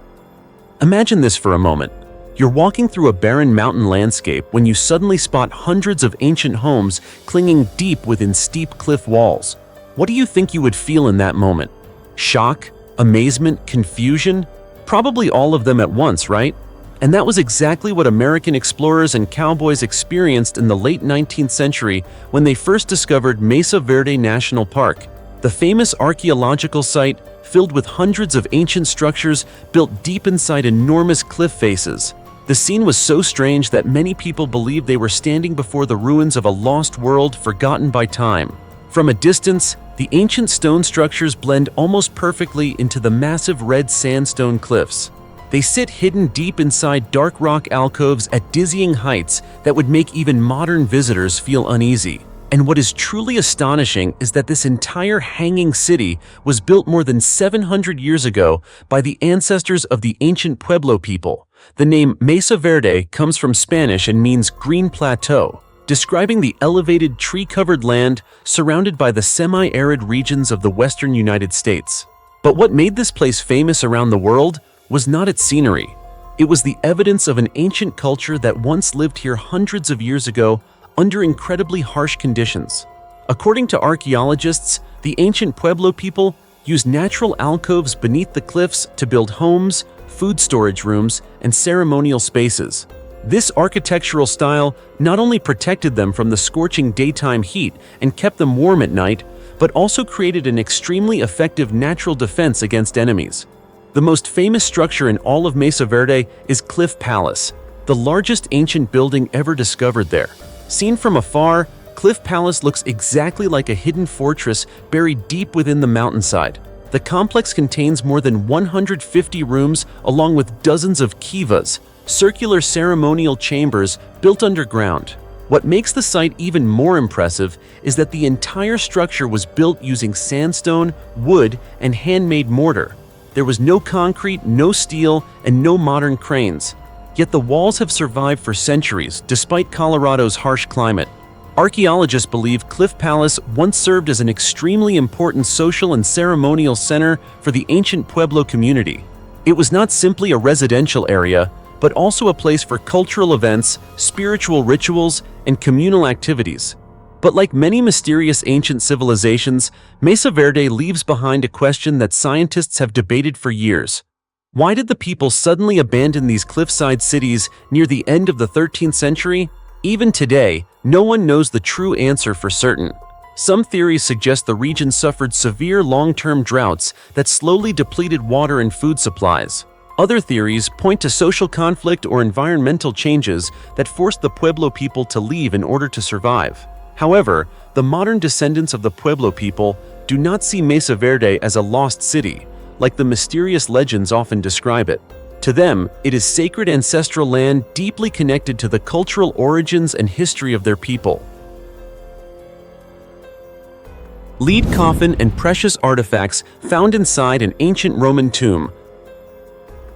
Imagine this for a moment. You're walking through a barren mountain landscape when you suddenly spot hundreds of ancient homes clinging deep within steep cliff walls. What do you think you would feel in that moment? Shock? Amazement? Confusion? Probably all of them at once, right? And that was exactly what American explorers and cowboys experienced in the late 19th century when they first discovered Mesa Verde National Park, the famous archaeological site filled with hundreds of ancient structures built deep inside enormous cliff faces. The scene was so strange that many people believed they were standing before the ruins of a lost world forgotten by time. From a distance, the ancient stone structures blend almost perfectly into the massive red sandstone cliffs. They sit hidden deep inside dark rock alcoves at dizzying heights that would make even modern visitors feel uneasy. And what is truly astonishing is that this entire hanging city was built more than 700 years ago by the ancestors of the ancient Pueblo people. The name Mesa Verde comes from Spanish and means green plateau, describing the elevated tree-covered land surrounded by the semi-arid regions of the western United States. But what made this place famous around the world was not its scenery. It was the evidence of an ancient culture that once lived here hundreds of years ago under incredibly harsh conditions. According to archaeologists, the ancient Pueblo people used natural alcoves beneath the cliffs to build homes, food storage rooms, and ceremonial spaces. This architectural style not only protected them from the scorching daytime heat and kept them warm at night, but also created an extremely effective natural defense against enemies. The most famous structure in all of Mesa Verde is Cliff Palace, the largest ancient building ever discovered there. Seen from afar, Cliff Palace looks exactly like a hidden fortress buried deep within the mountainside. The complex contains more than 150 rooms along with dozens of kivas, circular ceremonial chambers built underground. What makes the site even more impressive is that the entire structure was built using sandstone, wood, and handmade mortar. There was no concrete, no steel, and no modern cranes. Yet the walls have survived for centuries despite Colorado's harsh climate. Archaeologists believe Cliff Palace once served as an extremely important social and ceremonial center for the ancient Pueblo community. It was not simply a residential area, but also a place for cultural events, spiritual rituals, and communal activities. But like many mysterious ancient civilizations, Mesa Verde leaves behind a question that scientists have debated for years. Why did the people suddenly abandon these cliffside cities near the end of the 13th century? Even today, no one knows the true answer for certain. Some theories suggest the region suffered severe long-term droughts that slowly depleted water and food supplies. Other theories point to social conflict or environmental changes that forced the Pueblo people to leave in order to survive. However, the modern descendants of the Pueblo people do not see Mesa Verde as a lost city, like the mysterious legends often describe it. To them, it is sacred ancestral land deeply connected to the cultural origins and history of their people. Lead coffin and precious artifacts found inside an ancient Roman tomb.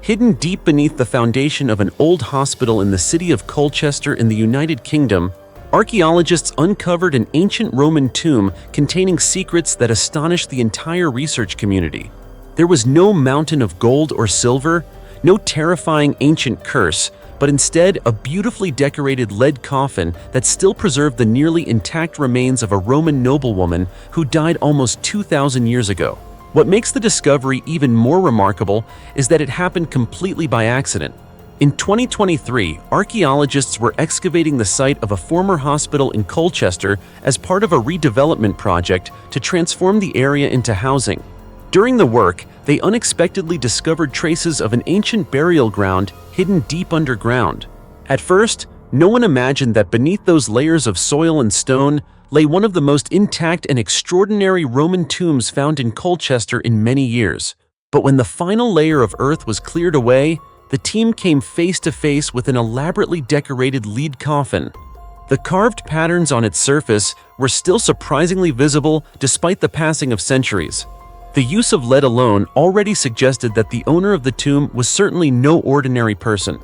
Hidden deep beneath the foundation of an old hospital in the city of Colchester in the United Kingdom, archaeologists uncovered an ancient Roman tomb containing secrets that astonished the entire research community. There was no mountain of gold or silver, no terrifying ancient curse, but instead a beautifully decorated lead coffin that still preserved the nearly intact remains of a Roman noblewoman who died almost 2,000 years ago. What makes the discovery even more remarkable is that it happened completely by accident. In 2023, archaeologists were excavating the site of a former hospital in Colchester as part of a redevelopment project to transform the area into housing. During the work, they unexpectedly discovered traces of an ancient burial ground hidden deep underground. At first, no one imagined that beneath those layers of soil and stone lay one of the most intact and extraordinary Roman tombs found in Colchester in many years. But when the final layer of earth was cleared away, the team came face to face with an elaborately decorated lead coffin. The carved patterns on its surface were still surprisingly visible despite the passing of centuries. The use of lead alone already suggested that the owner of the tomb was certainly no ordinary person.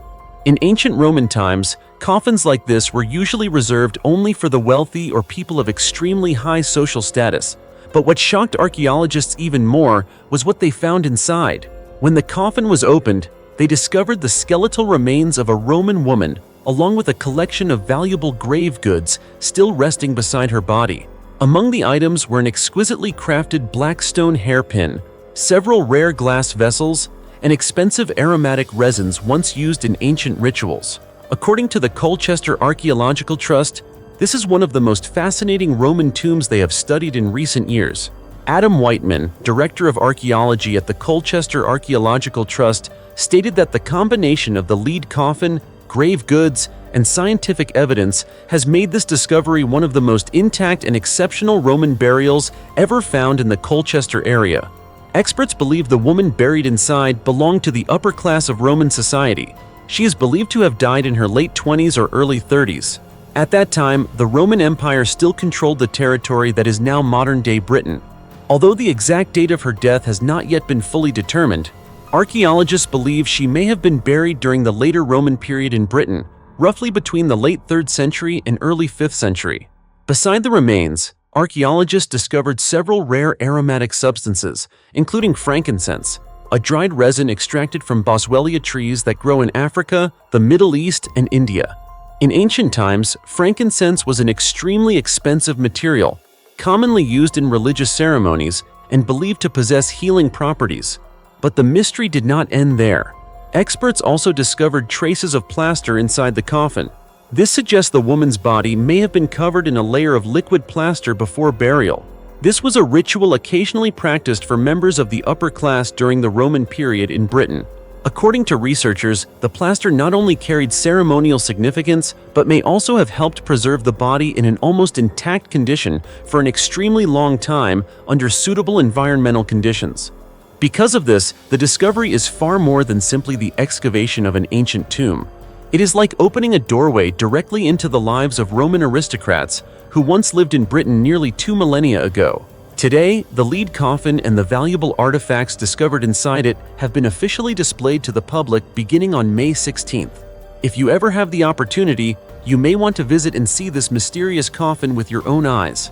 In ancient Roman times, coffins like this were usually reserved only for the wealthy or people of extremely high social status. But what shocked archaeologists even more was what they found inside. When the coffin was opened, they discovered the skeletal remains of a Roman woman, along with a collection of valuable grave goods still resting beside her body. Among the items were an exquisitely crafted black stone hairpin, several rare glass vessels, and expensive aromatic resins once used in ancient rituals. According to the Colchester Archaeological Trust, this is one of the most fascinating Roman tombs they have studied in recent years. Adam Whiteman, director of archaeology at the Colchester Archaeological Trust, stated that the combination of the lead coffin, grave goods, and scientific evidence has made this discovery one of the most intact and exceptional Roman burials ever found in the Colchester area. Experts believe the woman buried inside belonged to the upper class of Roman society. She is believed to have died in her late 20s or early 30s. At that time, the Roman Empire still controlled the territory that is now modern-day Britain. Although the exact date of her death has not yet been fully determined, archaeologists believe she may have been buried during the later Roman period in Britain, roughly between the late 3rd century and early 5th century. Beside the remains, archaeologists discovered several rare aromatic substances, including frankincense, a dried resin extracted from boswellia trees that grow in Africa, the Middle East, and India. In ancient times, frankincense was an extremely expensive material, commonly used in religious ceremonies and believed to possess healing properties. But the mystery did not end there. Experts also discovered traces of plaster inside the coffin. This suggests the woman's body may have been covered in a layer of liquid plaster before burial. This was a ritual occasionally practiced for members of the upper class during the Roman period in Britain. According to researchers, the plaster not only carried ceremonial significance, but may also have helped preserve the body in an almost intact condition for an extremely long time under suitable environmental conditions. Because of this, the discovery is far more than simply the excavation of an ancient tomb. It is like opening a doorway directly into the lives of Roman aristocrats who once lived in Britain nearly 2 millennia ago. Today, the lead coffin and the valuable artifacts discovered inside it have been officially displayed to the public beginning on May 16th. If you ever have the opportunity, you may want to visit and see this mysterious coffin with your own eyes.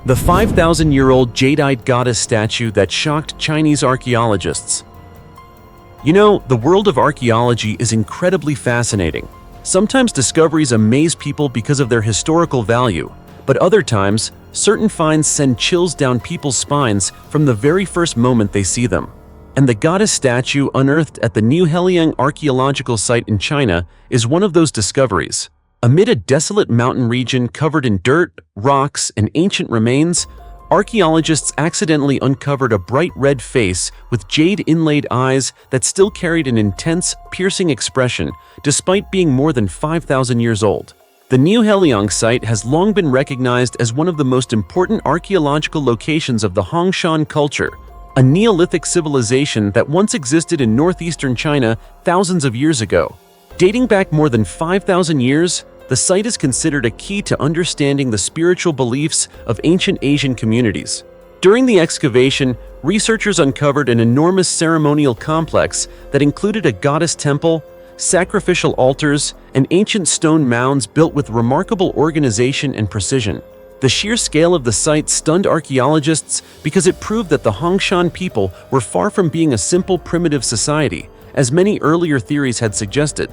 The 5,000-year-old jadeite goddess statue that shocked Chinese archaeologists. You know, the world of archaeology is incredibly fascinating. Sometimes discoveries amaze people because of their historical value, but other times, certain finds send chills down people's spines from the very first moment they see them. And the goddess statue unearthed at the New Heliang archaeological site in China is one of those discoveries. Amid a desolate mountain region covered in dirt, rocks, and ancient remains, archaeologists accidentally uncovered a bright red face with jade-inlaid eyes that still carried an intense, piercing expression, despite being more than 5,000 years old. The New Heliang site has long been recognized as one of the most important archaeological locations of the Hongshan culture, a Neolithic civilization that once existed in northeastern China thousands of years ago. Dating back more than 5,000 years, the site is considered a key to understanding the spiritual beliefs of ancient Asian communities. During the excavation, researchers uncovered an enormous ceremonial complex that included a goddess temple, sacrificial altars, and ancient stone mounds built with remarkable organization and precision. The sheer scale of the site stunned archaeologists because it proved that the Hongshan people were far from being a simple primitive society, as many earlier theories had suggested.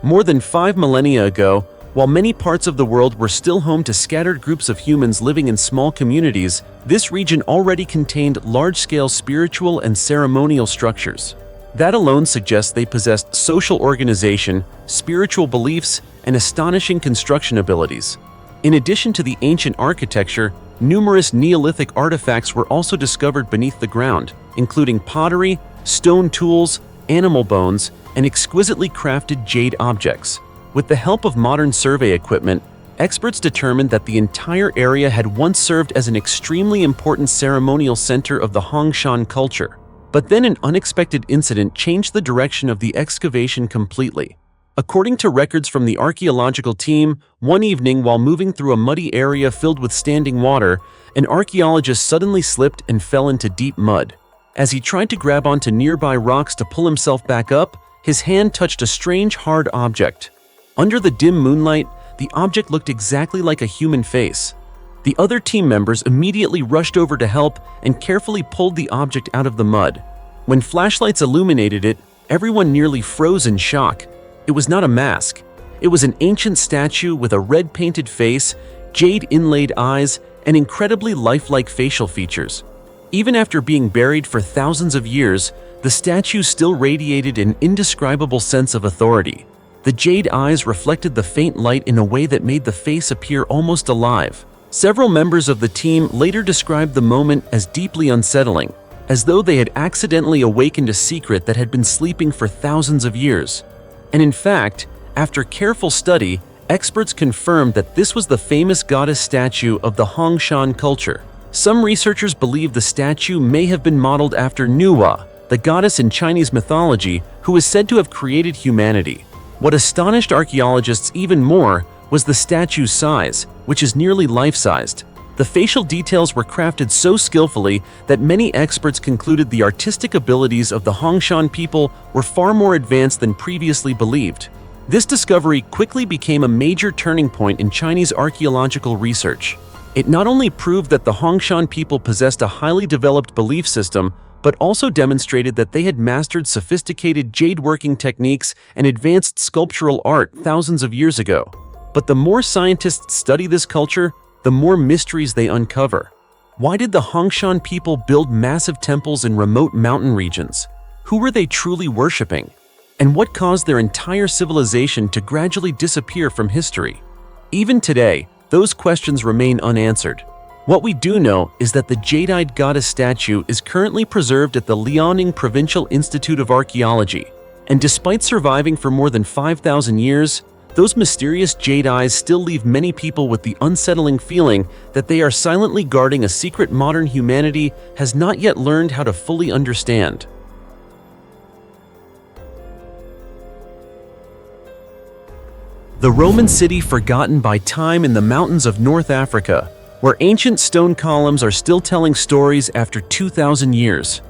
More than 5 millennia ago, while many parts of the world were still home to scattered groups of humans living in small communities, this region already contained large-scale spiritual and ceremonial structures. That alone suggests they possessed social organization, spiritual beliefs, and astonishing construction abilities. In addition to the ancient architecture, numerous Neolithic artifacts were also discovered beneath the ground, including pottery, stone tools, animal bones, and exquisitely crafted jade objects. With the help of modern survey equipment, experts determined that the entire area had once served as an extremely important ceremonial center of the Hongshan culture. But then an unexpected incident changed the direction of the excavation completely. According to records from the archaeological team, one evening while moving through a muddy area filled with standing water, an archaeologist suddenly slipped and fell into deep mud. As he tried to grab onto nearby rocks to pull himself back up, his hand touched a strange, hard object. Under the dim moonlight, the object looked exactly like a human face. The other team members immediately rushed over to help and carefully pulled the object out of the mud. When flashlights illuminated it, everyone nearly froze in shock. It was not a mask. It was an ancient statue with a red-painted face, jade-inlaid eyes, and incredibly lifelike facial features. Even after being buried for thousands of years, the statue still radiated an indescribable sense of authority. The jade eyes reflected the faint light in a way that made the face appear almost alive. Several members of the team later described the moment as deeply unsettling, as though they had accidentally awakened a secret that had been sleeping for thousands of years. And in fact, after careful study, experts confirmed that this was the famous goddess statue of the Hongshan culture. Some researchers believe the statue may have been modeled after Nuwa, the goddess in Chinese mythology who is said to have created humanity. What astonished archaeologists even more was the statue's size, which is nearly life-sized. The facial details were crafted so skillfully that many experts concluded the artistic abilities of the Hongshan people were far more advanced than previously believed. This discovery quickly became a major turning point in Chinese archaeological research. It not only proved that the Hongshan people possessed a highly developed belief system, but also demonstrated that they had mastered sophisticated jade-working techniques and advanced sculptural art thousands of years ago. But the more scientists study this culture, the more mysteries they uncover. Why did the Hongshan people build massive temples in remote mountain regions? Who were they truly worshipping? And what caused their entire civilization to gradually disappear from history? Even today, those questions remain unanswered. What we do know is that the jade-eyed goddess statue is currently preserved at the Liaoning Provincial Institute of Archaeology, and despite surviving for more than 5,000 years, those mysterious jade eyes still leave many people with the unsettling feeling that they are silently guarding a secret modern humanity has not yet learned how to fully understand. The Roman city forgotten by time in the mountains of North Africa, where ancient stone columns are still telling stories after 2,000 years.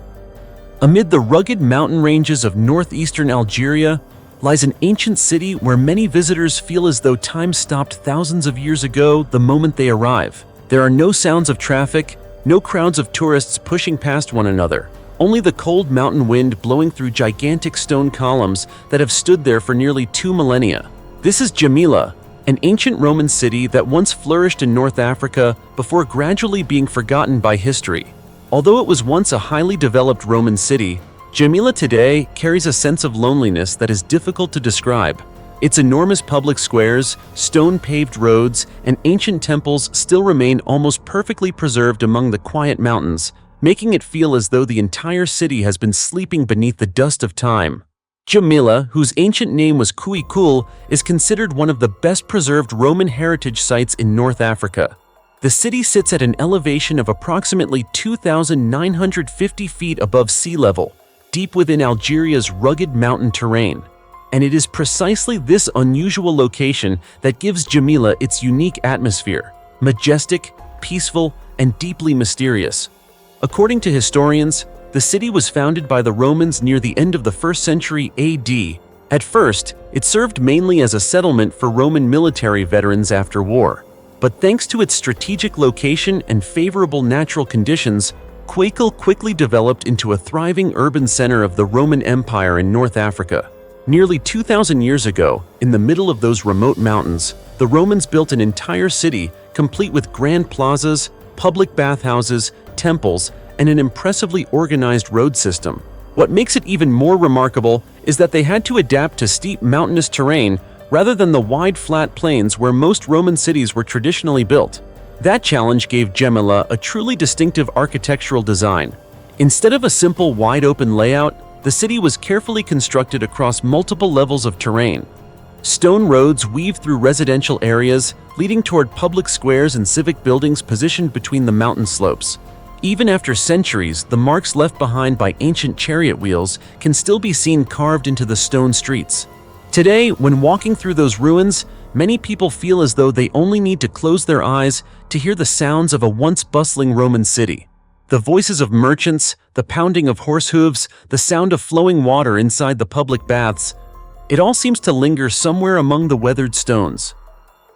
Amid the rugged mountain ranges of northeastern Algeria lies an ancient city where many visitors feel as though time stopped thousands of years ago the moment they arrive. There are no sounds of traffic, no crowds of tourists pushing past one another, only the cold mountain wind blowing through gigantic stone columns that have stood there for nearly 2 millennia. This is Jamila, an ancient Roman city that once flourished in North Africa before gradually being forgotten by history. Although it was once a highly developed Roman city, Jamila today carries a sense of loneliness that is difficult to describe. Its enormous public squares, stone-paved roads, and ancient temples still remain almost perfectly preserved among the quiet mountains, making it feel as though the entire city has been sleeping beneath the dust of time. Jamila, whose ancient name was Kuikul, is considered one of the best-preserved Roman heritage sites in North Africa. The city sits at an elevation of approximately 2,950 feet above sea level, deep within Algeria's rugged mountain terrain. And it is precisely this unusual location that gives Jamila its unique atmosphere: majestic, peaceful, and deeply mysterious. According to historians, the city was founded by the Romans near the end of the 1st century AD. At first, it served mainly as a settlement for Roman military veterans after war. But thanks to its strategic location and favorable natural conditions, Kuikul quickly developed into a thriving urban center of the Roman Empire in North Africa. Nearly 2,000 years ago, in the middle of those remote mountains, the Romans built an entire city complete with grand plazas, public bathhouses, temples, and an impressively organized road system. What makes it even more remarkable is that they had to adapt to steep mountainous terrain rather than the wide flat plains where most Roman cities were traditionally built. That challenge gave Jamila a truly distinctive architectural design. Instead of a simple wide-open layout, the city was carefully constructed across multiple levels of terrain. Stone roads weave through residential areas, leading toward public squares and civic buildings positioned between the mountain slopes. Even after centuries, the marks left behind by ancient chariot wheels can still be seen carved into the stone streets. Today, when walking through those ruins, many people feel as though they only need to close their eyes to hear the sounds of a once bustling Roman city. The voices of merchants, the pounding of horse hooves, the sound of flowing water inside the public baths, it all seems to linger somewhere among the weathered stones.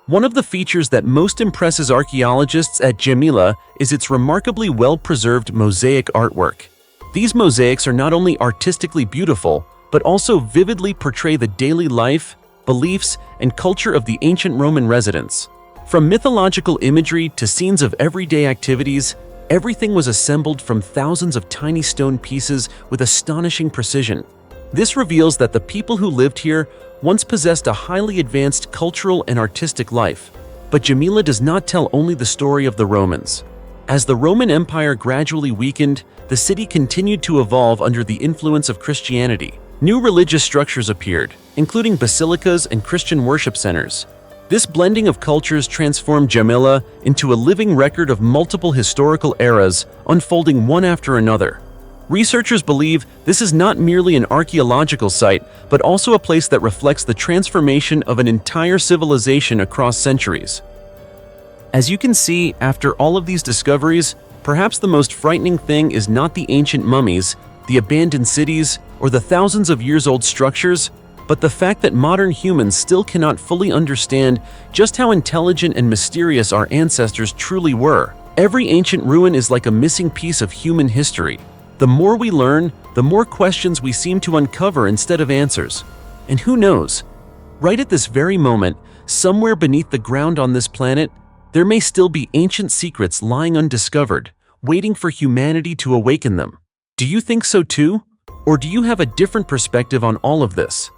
One of the features that most impresses archaeologists at Jamila is its remarkably well-preserved mosaic artwork. These mosaics are not only artistically beautiful, but also vividly portray the daily life, beliefs, and culture of the ancient Roman residents. From mythological imagery to scenes of everyday activities, everything was assembled from thousands of tiny stone pieces with astonishing precision. This reveals that the people who lived here once possessed a highly advanced cultural and artistic life. But Jamila does not tell only the story of the Romans. As the Roman Empire gradually weakened, the city continued to evolve under the influence of Christianity. New religious structures appeared, including basilicas and Christian worship centers. This blending of cultures transformed Jamila into a living record of multiple historical eras, unfolding one after another. Researchers believe this is not merely an archaeological site, but also a place that reflects the transformation of an entire civilization across centuries. As you can see, after all of these discoveries, perhaps the most frightening thing is not the ancient mummies, the abandoned cities, or the thousands of years old structures, but the fact that modern humans still cannot fully understand just how intelligent and mysterious our ancestors truly were. Every ancient ruin is like a missing piece of human history. The more we learn, the more questions we seem to uncover instead of answers. And who knows? Right at this very moment, somewhere beneath the ground on this planet, there may still be ancient secrets lying undiscovered, waiting for humanity to awaken them. Do you think so too? Or do you have a different perspective on all of this?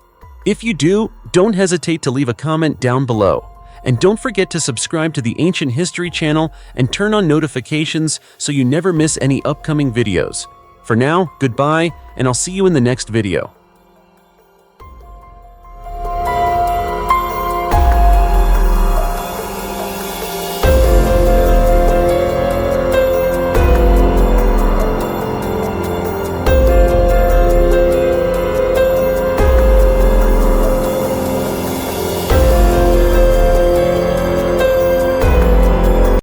If you do, don't hesitate to leave a comment down below. And don't forget to subscribe to the Ancient History channel and turn on notifications so you never miss any upcoming videos. For now, goodbye, and I'll see you in the next video.